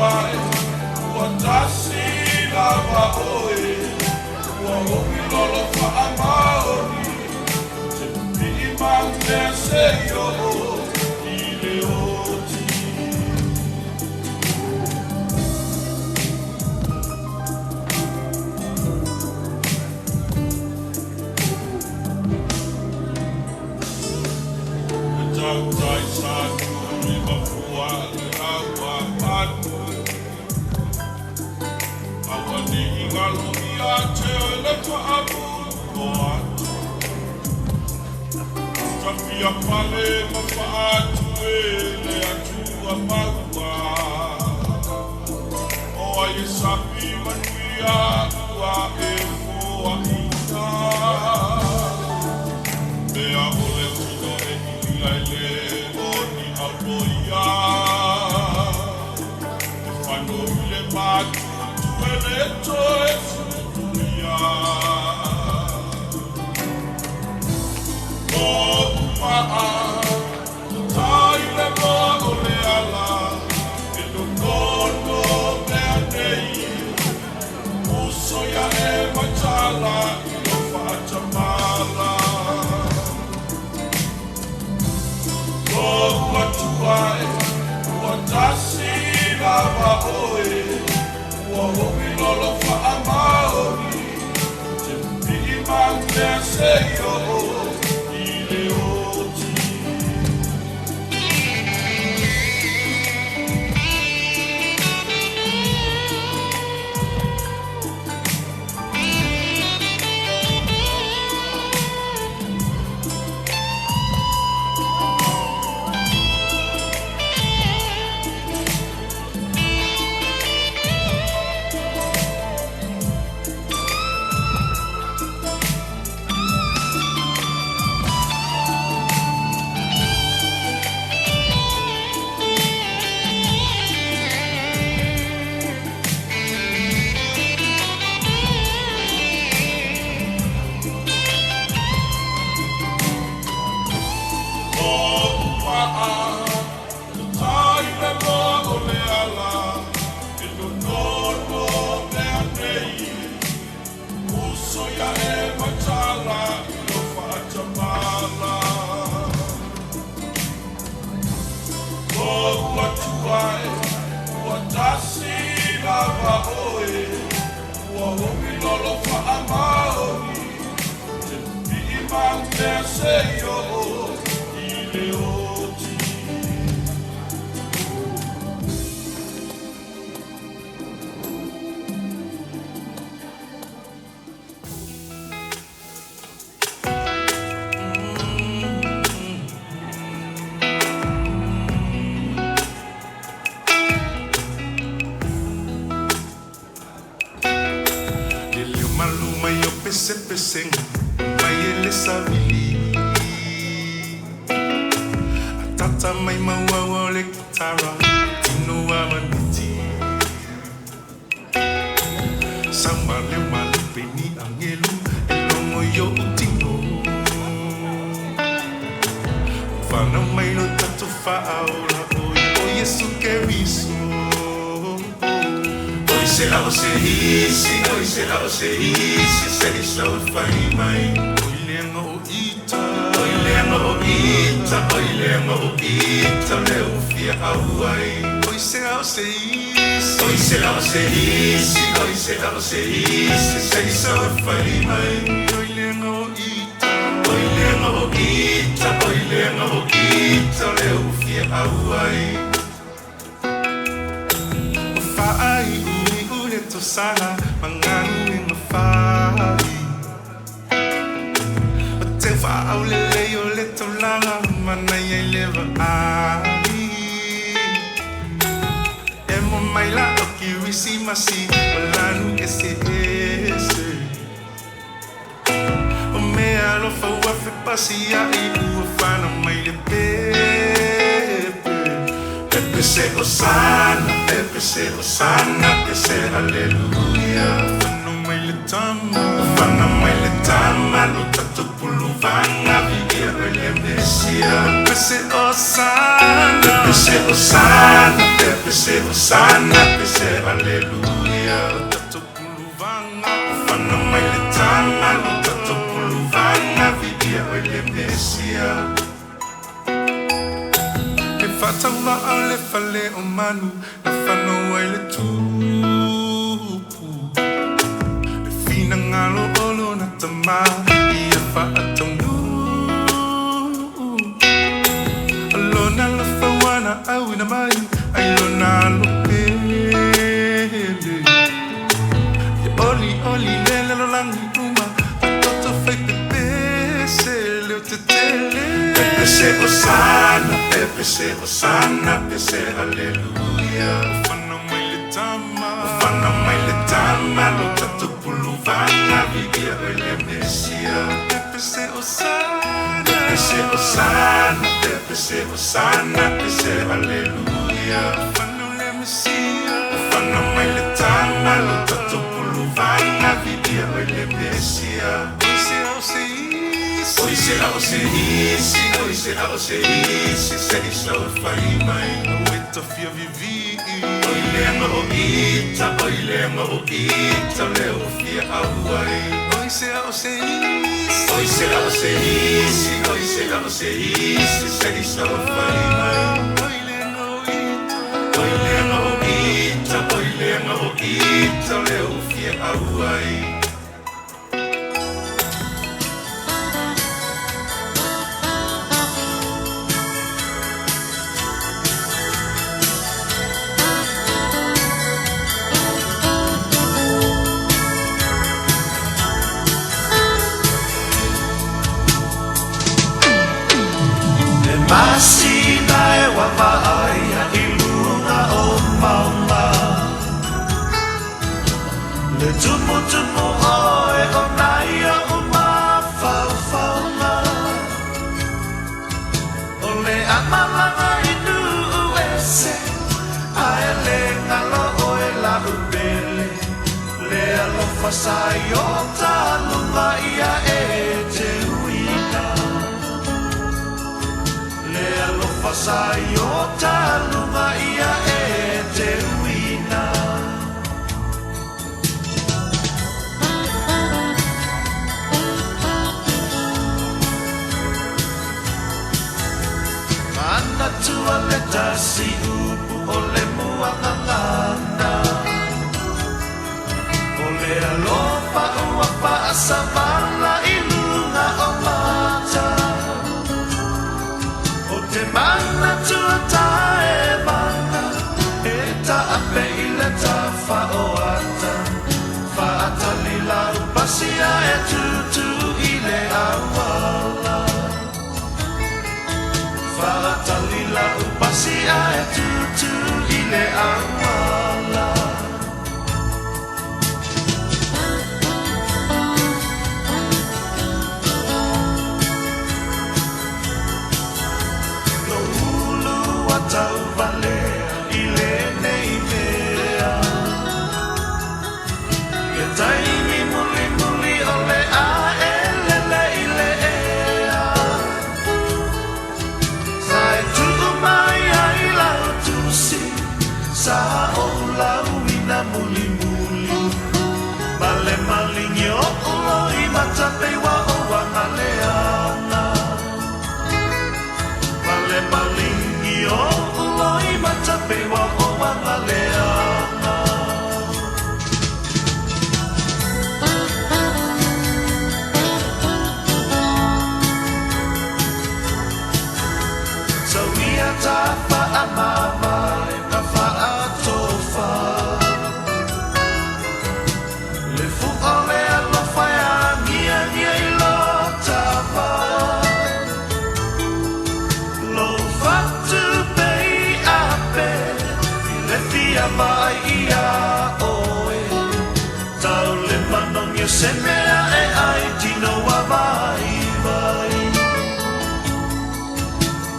tuai, ua tasi lava oe, ua omi lolo wha maori, te pii mangea se yo i le oti. Tai satu lima puan awa patu awa ni ingalo ia te le paabu o atu tapi apale mafaatu le atu a magua o ai sapi manuia ua e fua ina mea ole tino e ile oni aboia quando le matu ele toe furia o ma tai le mo ole ala e lo kono me nei uso ya e machala lo faccia mala ua tuai, ua tasi lava oe, ua homi lolo wha maori, te pii mangea se yo i le oti. Pepe se Hosanna, que se aleluya. No me le tama Ufana mai le tama Lo tatu pulu vanga Vigia wele mesia Pese osana Pese osana Pese osana Pese aleluya Lo tatu pulu vanga Ufana mai le tama Lo tatu pulu vanga Vigia wele mesia E fataula ale fale o manu Na whano ai le tupu E fina ngalo olo na tama Ia whaatonu Alona la whawana au ina mai Ai lona alo pele E oli oli lele lo langi uma A toto whai pepe se leo te tele Pepe se osana Pepe se osana Pepe aleluya Ufana mai le tama Ufana mai le tama Lo tatu pulu vanga Vigia wele mesia Pepe se osana Pepe se osana Pepe se osana Pepe aleluya Ufana le mesia Ufana mai le tama Lo tatu pulu vanga Vigia wele mesia Oi será o se isi Oi será o se isi Se isa o fai mai O eta fia vivi Oi lenga o ita Oi lenga o ita Leo fia auai Oi será o se isi Oi será o se isi Oi será o se isi Se isa o fai mai Oi lenga o ita Oi lenga o ita Oi lenga o ita Leo fia auai Masina e wawaaia I lunga o maunga Le tumu tumu oe o naia o mawhawhaunga O le amalanga inu uese Ae le ngalo oe la upele Le alofa sai o talunga ia e te uina Le alofa sai o talunga ia e te uina Mana tua le tasi upu o le muangangana O le alofa ua paasavala I lunga o mata Te mana tua tae mana E ta ape I le ta whaoata Whaata li lau pasia e tutu I le awala Whaata li lau pasia e tutu I le awala Tau valea I le nei mea Ia taimi muli muli o le a e lele I le ea Sae tuku mai ai lau tusi Sa o lau ina muli muli Male malingi o ulo I matape wa o wanga leana Male malingi o uloi matape wa o wanga leana So ia ta whaamama e ka whaatofa Le fuko le alofa e angia ngia I lo tawa Lo fatu pei ape I le fia mai ia oe Tau le manong ia se mea e ai tino wa vai vai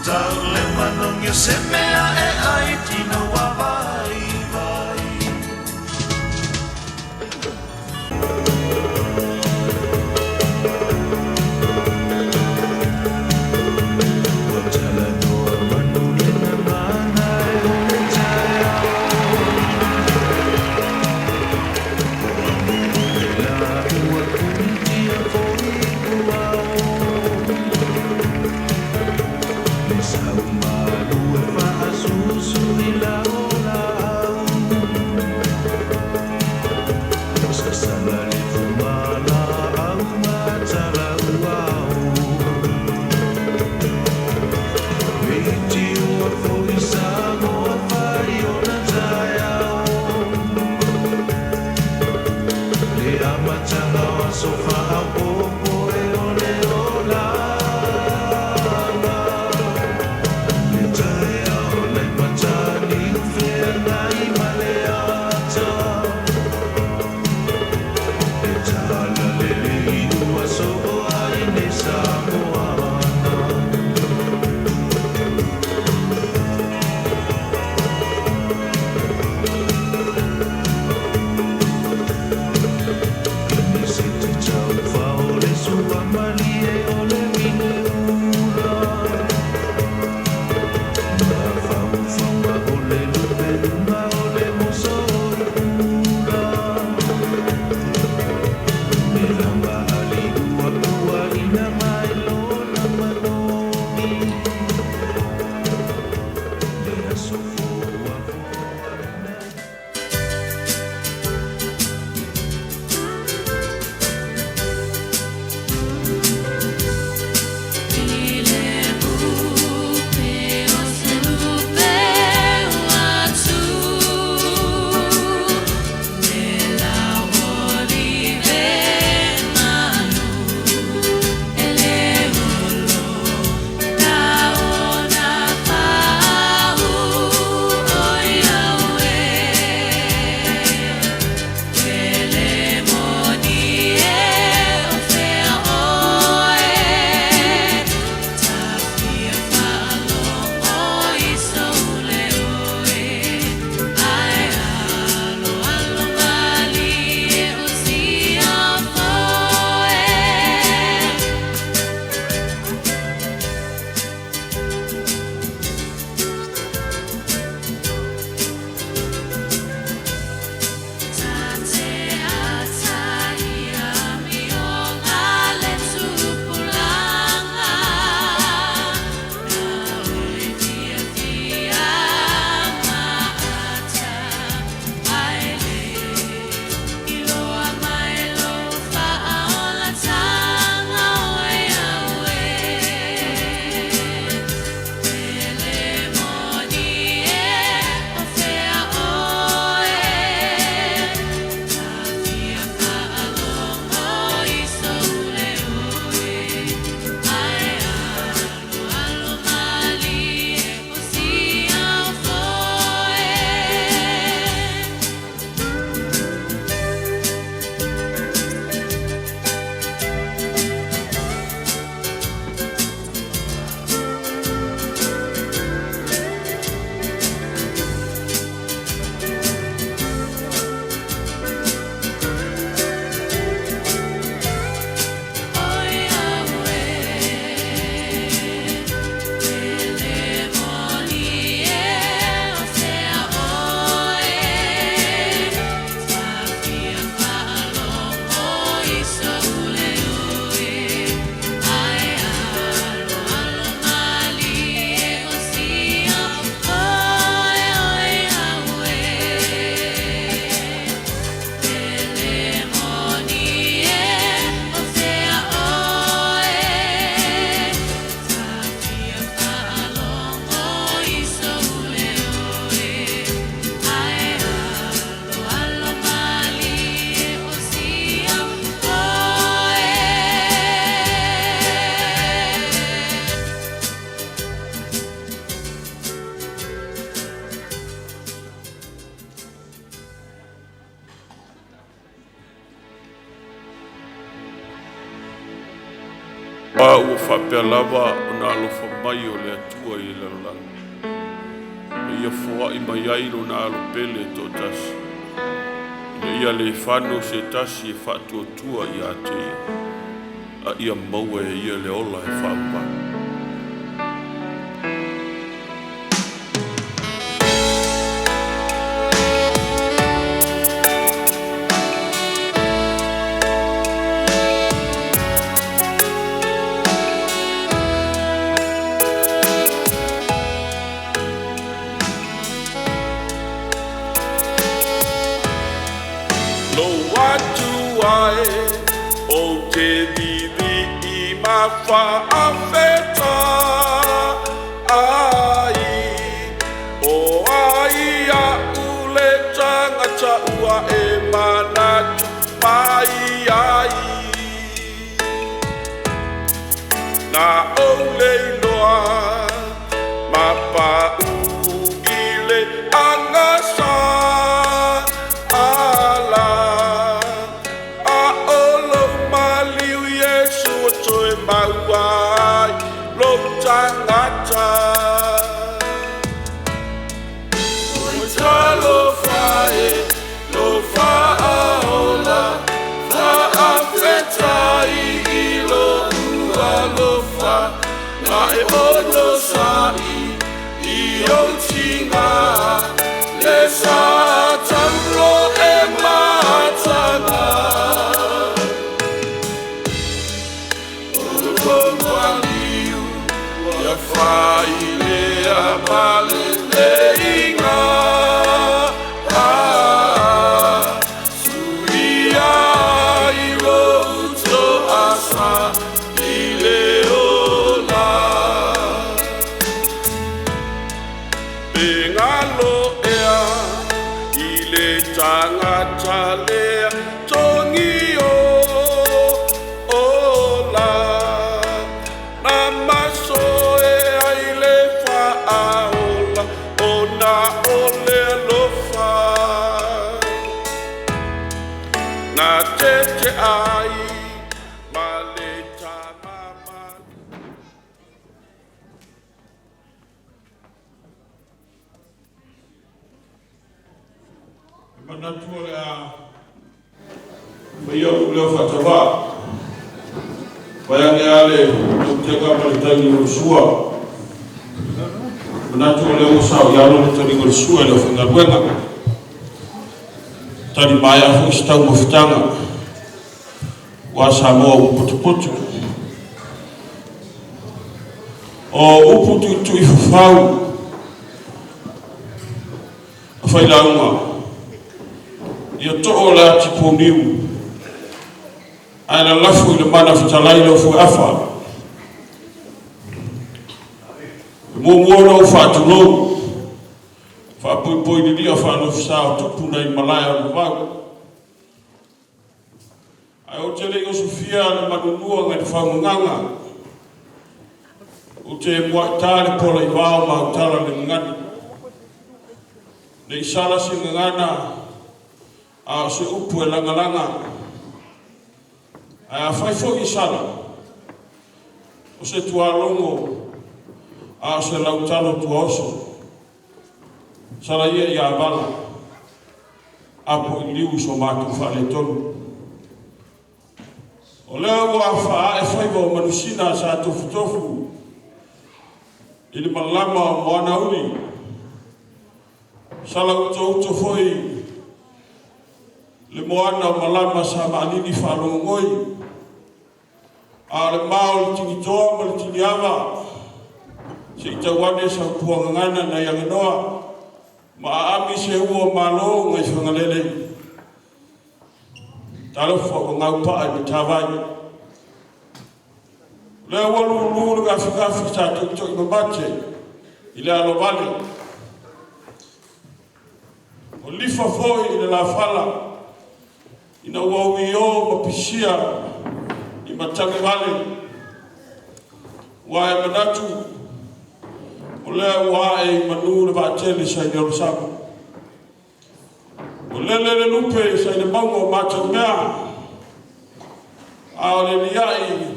Tau le manong ia se mea e ai tino wa vai vai Pa ua whapea lava o nā alofa mai o le atua i le langa. Me ia fua i mai ailo nā alo pele tō tasi. Me ia le whano se tasi e whātua tua i a te ia. A ia maua e ia le ola e whaapa. O te vivi I ma whaafeta ai. O ai a ule tangata ua e manatu mai ai. lea tongi o la na maso e ai le whaaola o na o le alofa na te ai ma le tamama. Manatua a Maia Leo Fatava Paiane Ale Tega Malitani Sua Manatua Leo Sao Yalo Tani Sua Leo Fingaruenga Tani Maya Fustau Mufutanga Wa Samoa Putuputu O Uputu Tu Ifufau Failaunga Ia to'o la tiponiu ana lafu i le mana fitalai lo fu afa muono fa'atulou fa'apoipoinilia fa'alofisao tupu nai malaya o le vau ae o te lei o sofia le manunua gai le fauagaga o te moa'itā le pola i vao mautala le gagani le isala se gagana a se upu e langa a fai foki sala o se tualongo a se lautalo tuaoso sala ia bala a po iliu so matu fale tonu o leo wa fa e fai bo manusina sa tofu ili malama moana uli sala uto foi le moana o malama sa maalini whalongoi a le mao le tingitoa ma le tingiawa se i tawane sa puangangana na yanganoa ma aami se ua malo ngai whangalele talofa o ngau paa i tawai le walu lulu ga whikafi sa tukto i mabate i le alo vale o lifa foi i le la fala ina wawi o mapisia i matangi vale wae manatu o lea wae i manu le vaatele sa i Yerusalem o le lupe sa i le maunga o matang mea a o le liai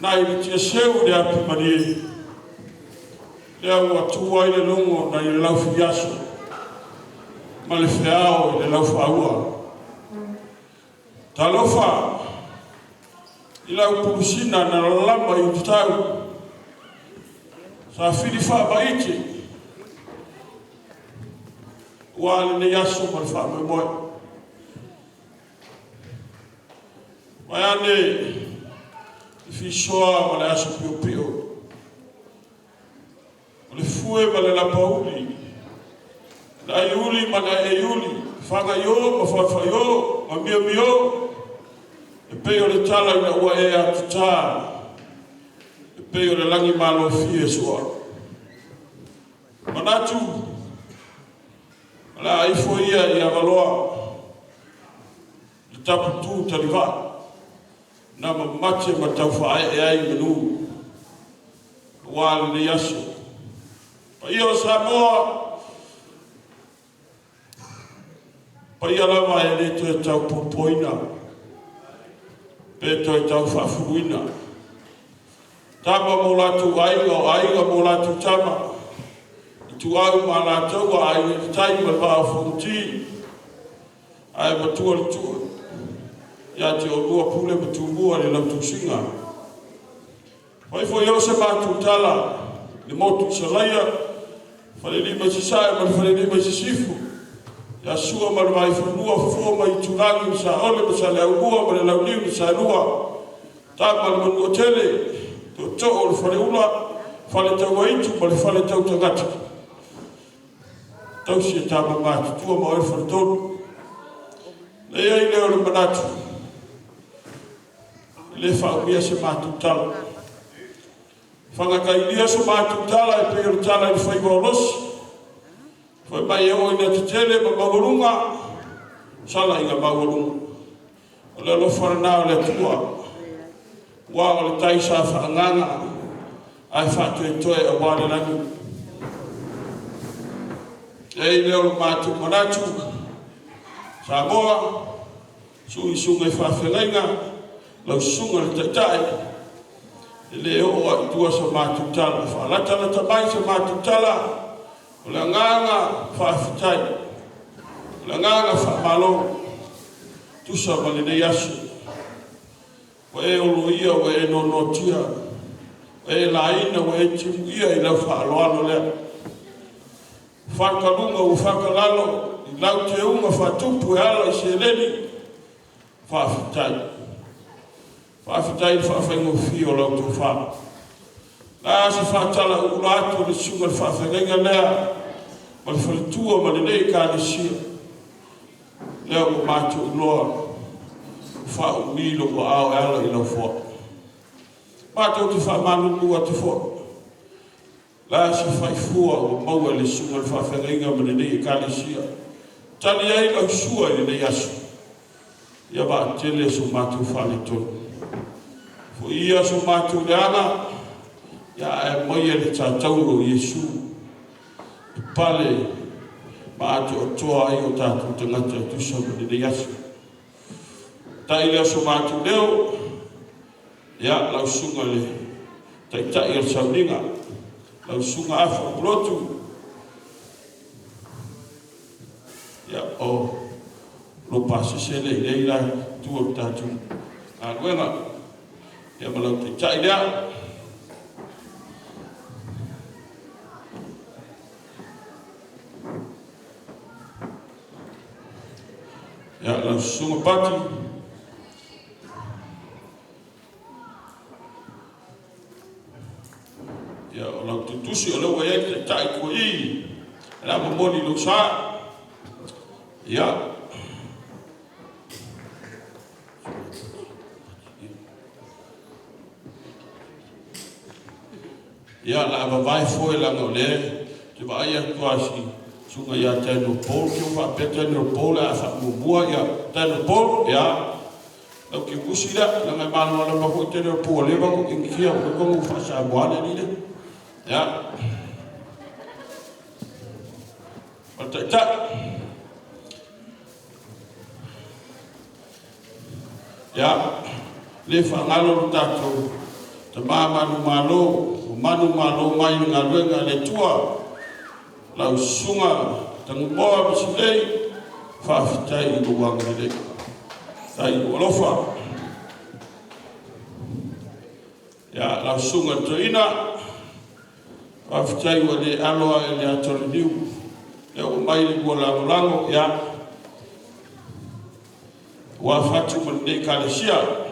na i le tia seu le api manie lea ua tua i le lungo na i le laufi yaso ma le feao i le laufa aua talofa ila upusina na lamba yutau sa filifa baiti wal ne yasu mal fa me moy wayane fi shoa wala yasu pio le fue wala la pauli la yuli mana e yuli faga yo fa yo mio e peo le tala ina ua e atuta e peo le langi malo fie sua manatu la ifo ia i avaloa le tapu tu taliva na mamache mataufa e ai menu wale le yaso pa ia o Samoa pa ia lava e le tue tau popoina peto e tau whaafuruina. Tama mo latu aiga mo latu tama. I tu au ma latu a ai e tai ma paa whunti. Ai matua le tua. Ia te o lua pule ma tu mua le lautu singa. Hoi fo yo se matu tala. Le motu salaia. Fale lima si sae ma fale lima si sifu. Ya sua ma mai funua fo mai turangi sa ole ma sa le ua ma le launiu sa lua tama ma no tele to o fale ula fale tau aitu ma le fale tau tangata tau si tama ma tu ma o fale tonu le ai le o manatu le fa mia se matu tala fanga kai dia so matu tala e pe tala i fai bolos foi mai o ina te tele ma magurunga sala inga maulu o le lo farana o le tua wa o le taisa whaanganga ai whatu e toe a wale langu e leo lo mātu manatu sa moa sui sunga e whawhengainga lau sunga le taitai e le o a tua sa mātu tala whalatala mai sa mātu tala o le nganga whawhitai o le nganga whamalo tusa mali nei asu wa e olo ia wa e no tia wa e laina wa e timu ia i lau whaaloalo lea whakalunga o whakalalo i lau te unga whatupu e ala i se leni whawhitai i whawhaingo fio lau tu wha la se whatala ula atu le sunga le whawhainga lea ma le whalitua ma le nei kānesia lea o mātu uloa whao milo o ao ala i lau wha mātu te whamanu lua te wha la se whaifua o maua le sunga le whawhainga ma le nei kānesia tani ai lau sua i le nei asu ia wa tele so mātu whale tonu fo ia so mātu le ana ia e moia le tātauro Iesu i pale mātu o toa ai o tātou tangata tusa ma le nei asu ta ile so mātu leo ia lau sunga le taitai al sauninga lau sunga afa ulotu ia o lo pasi se le leila tu tatu a luega ia malau te tai lea ia lau sunga pati ia o lau tutusi o lau e te tai kua i la mamoni lo sa ia ia la vai foi la ngole te vai a quasi sunga ia tano pol que va petano pol a fa bua ia tano pol ia o que busila la mai mano la ma foi tano pol le va ko inkia ko como fa sa boana ni ia o ta ia le fa ngalo tato te mama malo manu malo mai nga luenga le tua lau sunga tangu moa misilei whawhitai i luanga le tai olofa ia lau sunga toina whawhitai wa le aloa e le atole niu le o mai le kua lango ia wa whatu ma nei kālesia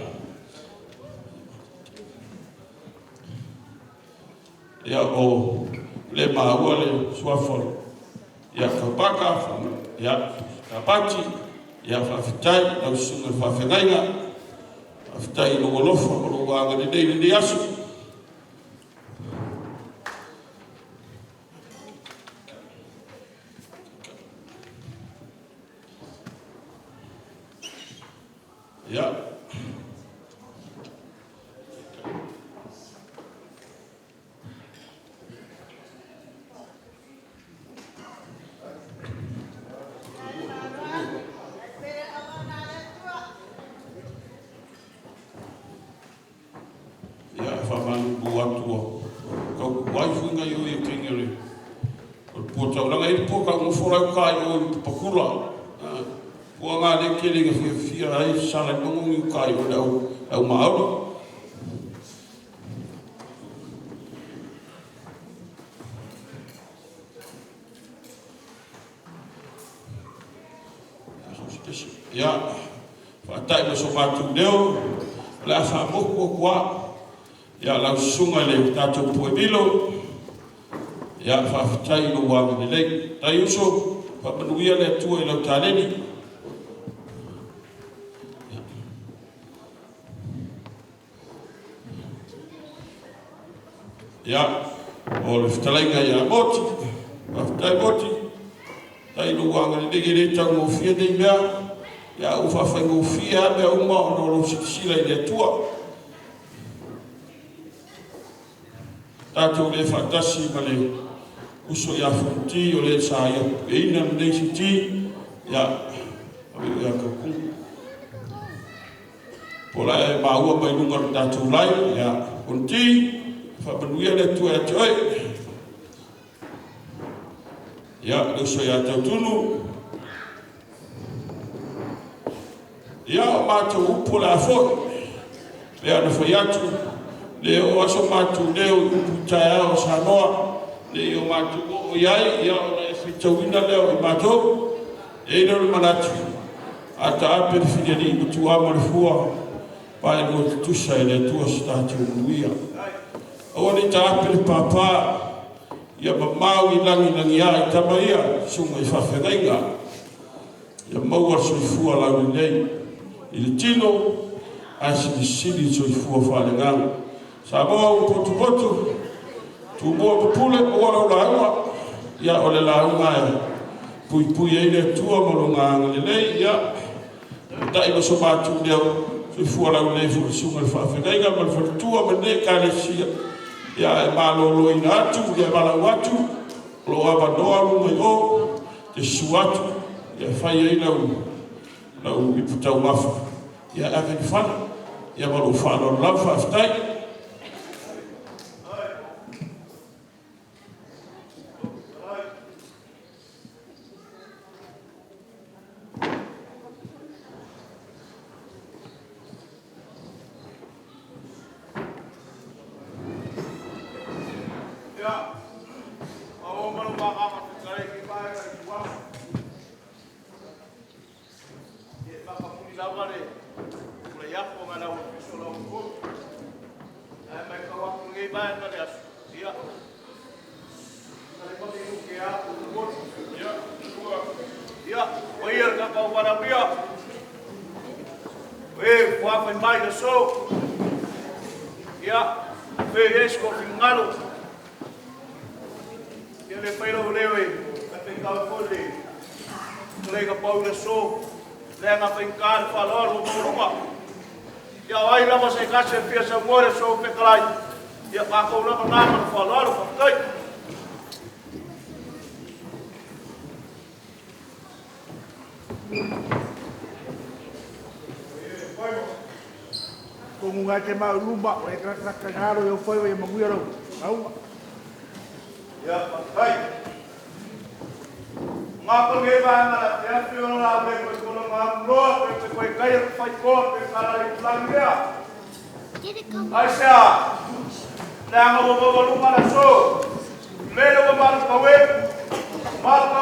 ia o le maua le suafolo ia kapaka ia kapati ia whawhitai lau sunga whawhengainga whawhitai longolofa o longanga ni nei ni asu ia Folauga i PAPAKURA ua ngā le kelinga whiawhia ai sala ngongi kai o au maau ia whaatai ma so mātu leo la whaamoko kua ia lau sunga le tātou puemilo ia whawhitai no wanga ni lei tai uso whamanuia le atua i lau tāleni ia o le whitalainga ia moti whawhitai moti tai no wanga ni lei re tau mo fia nei mea ia u whawhaingofia mea uma o no sikisila i le tua. Tātou le whatasi ma le uso ia whuti o le sa ia eina mnei si ti ia ia kakungu. Pola e maua mai nunga o tātou lai ia whuti whapanuia le tua e toi. Ia le uso ia tautunu. Ia o mātou upo la fo lea na whai atu le o aso mātou leo upu tae ao sa noa le o mātou o iai ia o le whitauina leo i mātou e ina le manatu a ta ape le whiriani i mutu ama le fua pae no te tusa e le tua sa tātou muia o ni ta ape le pāpā ia mamau i langi a i tama ia sunga i whawhengainga ia maua soifua lau ni nei i le tino a sili soifua whalengang. Sa moa u potu tu moa papule o lau launga ia o le launga e pui e le tua molonga le lei ia tai ma so mātu leo soifua lau nei fulisunga le whawhengainga ma le whalitua ma ne ka le sia ia e malolo ina atu ia malau atu lo ava noa lunga i o te suatu ia whai ei lau i putau mafa ia ave ni whana ia malu whana o lau whaftai Te mau rumba e kakangaro eu foi e maguiro au ya pai ngapa nge ba na ya pio la be ko lo ngam lo pe ko kai fai ko pe kala i plangia aisha na ngo bo rumba la so le lo ba ka we ma ka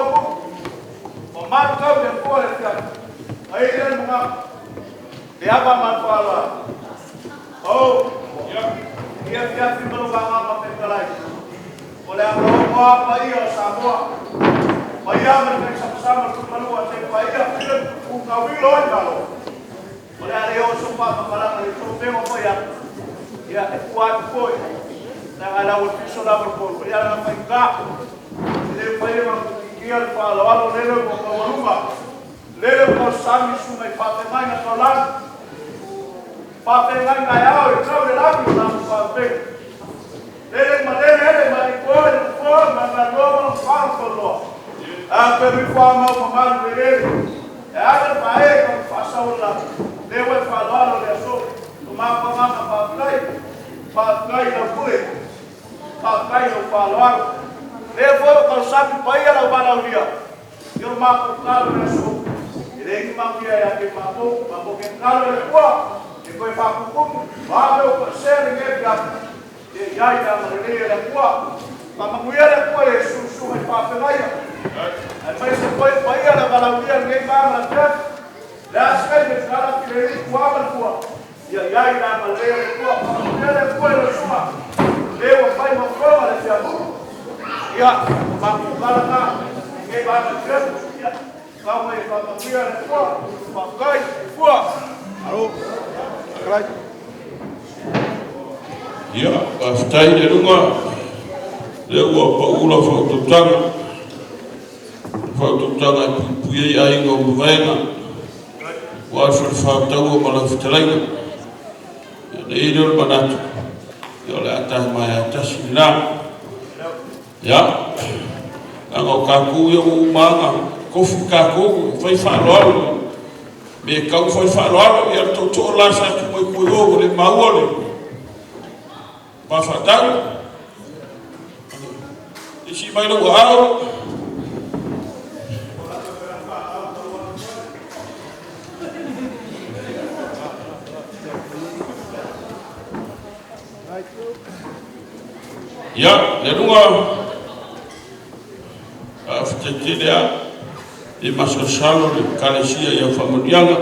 bu ma ka de ko e ya ai le mga de aba ma fala oh, ia fi malo banga ma pe kalai. Ole a ro pa ia sa moa. Pa ia me pe sa sama tu malo a te pa ia fi ku ka wi lo malo. Ole a leo so pa para le so pe mo pa ia. Ia e kuat foi. Na ala o fi so la por. Ia na pa ka. Le pa ia ma ki ia pa lo alo le lo ko maluma. Le ko sami su mai pa te mai na to la. Pape ngai ngai ao e trau le lapi na pape. Lele ma ni koe ni koe ma na loa no whanakoloa. A pe mi wha mau ma maru le lele. E ale pa e ka whasau la. Lewe whalalo le aso. Tu mapa mama papai na pule. Papai na whalalo. Le fo ka sapi pa ia la whanau lia. Yo mapa kalo le aso. E le ki makia e ake mapo. Mapo ke kalo le kua. E koe whakukumu, wāwe o sere nge piata. E iai na marelea le kua. Ma manguia le kua e susu mai whawhenaia. E mai se koe paia le walauia nge kāma le piata. Le askai me kala ki le ri kuama le kua. Ia iai na marelea le kua. Ma manguia le kua e le suma. Leo whai ma koma le piata. Ia, ma kukala ka. Nge kāma le piata. Ia, kama e whamanguia le kua. Whakai, kua. Aro. Ia, whaftai le runga, le ua paula whaututanga e puiei ai ngau mwaenga. Wa fa tau ma la fitalai. Le idol banatu. Yo le ata mai tasina. Ya. Ang kaku yo manga kofi kaku fai fa lo. Me kau fai fa lo ya to la sa ku ko yo le maole. Pa fa tau. Isi mai no au. Ya, le lunga aftetilea e masosalo le kalesia ya familianga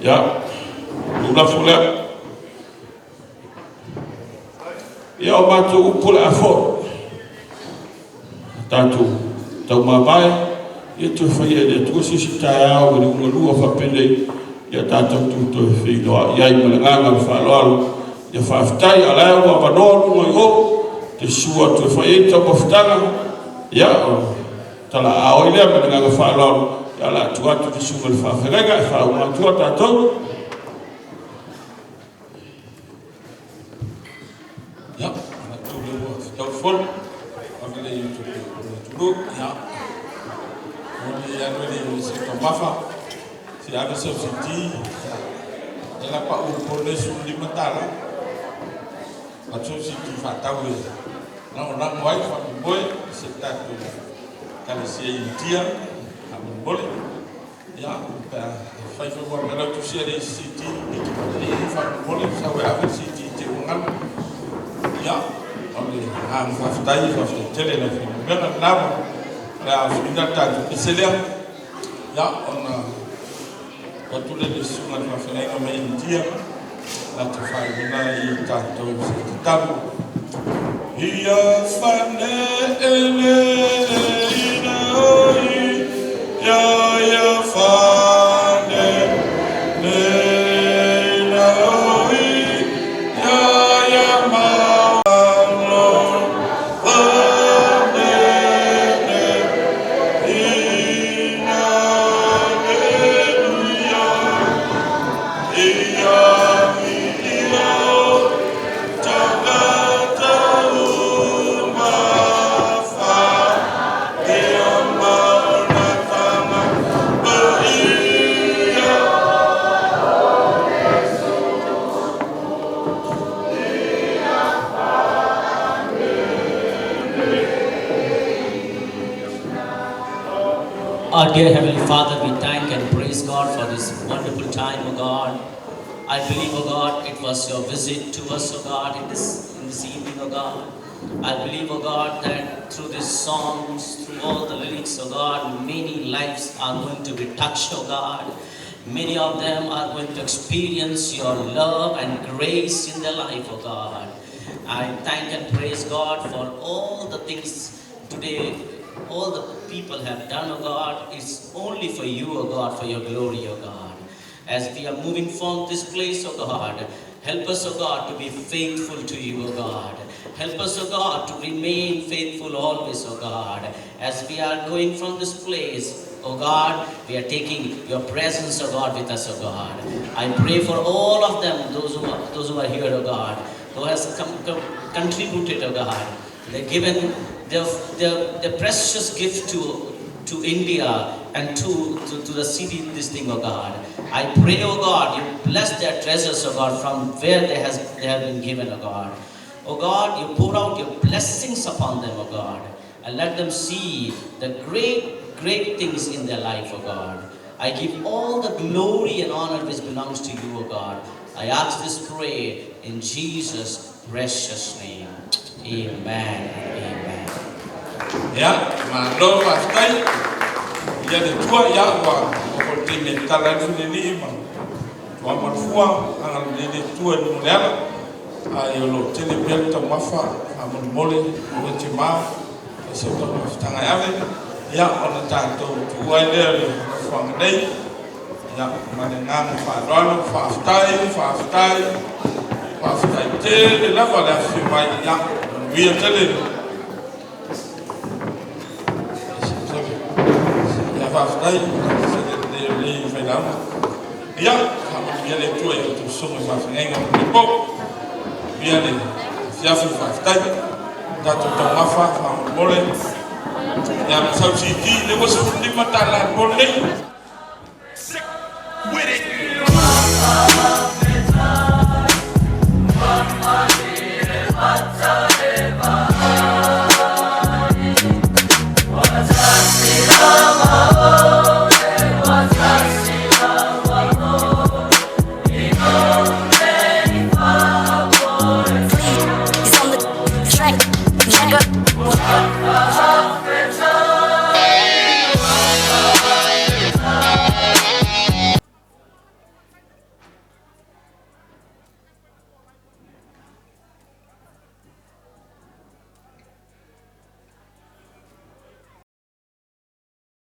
ya lula fula ya o matu pula afo tatu tau mabai e tu fai e tu si taa o le lua fa pele ya tatu tu to fi do ya i malanga fa lo ya fa ftai ala o abanonu mo yo te sua tu fai ta boftanga ya tala ao ile me nga fa lo ya la tu atu te sua fa fega fa ma tu ta to ya na tu le wo ta fol avile yu tu ya on ya no le se to bafa si ave se senti ela pa u por le su limitala a tu si tu fa ta we não vai fa boy se ta tu kala se india a bol ya fai fa boa na tu se de city e fa bol sa we a city te ngam ya onde am fa tai fa tele na fi mena na la finda ta se le ya on a tu le su na fa na me india la tu fa na i ta to se ta ia fane ele ina ia fane ina ia mano fane ina Our dear Heavenly Father, we thank and praise God for this wonderful time, O God. I believe, O God, it was your visit to us, O God, in this evening, O God. I believe, O God, that through these songs, through all the lyrics, O God, many lives are going to be touched, O God. Many of them are going to experience your love and grace in their life, O God. I thank and praise God for all the things today, all the people have done, O God. It's only for you, O God, for your glory, O God. As we are moving from this place, O God, help us, O God, to be faithful to you, O God. Help us, O God, to remain faithful always, O God. As we are going from this place, O God, we are taking your presence, O God, with us, O God. I pray for all of them, those who are here, O God, who has contributed, O God. They've given their precious gift to India and to the city, this thing, O God. I pray, O God, you bless their treasures, O God, from where they have been given, O God. O God, you pour out your blessings upon them, O God, and let them see the great things in their life, O God. I give all the glory and honor which belongs to you, O God. I ask this prayer in Jesus' precious name. Amen and amen. Ya, mando pastai. Ya de tua ya wa ko tine tala ni ma. Wa ma fua ang ni tua no nela. Ayo lo tele belta mafa amon mole o te ma. Se to tanga ave. Ya on ta to tua le fa nei. Ya manenga fa rolo fa aftai. Pastai te la va la fi mai ya. We are telling you. Ia, ia le tua ia tu songo whawhinga o le pau. Ia le fiafi whaftai. Tato tau mawha, mole. Ia masau si ki, le wasu lima tala pole.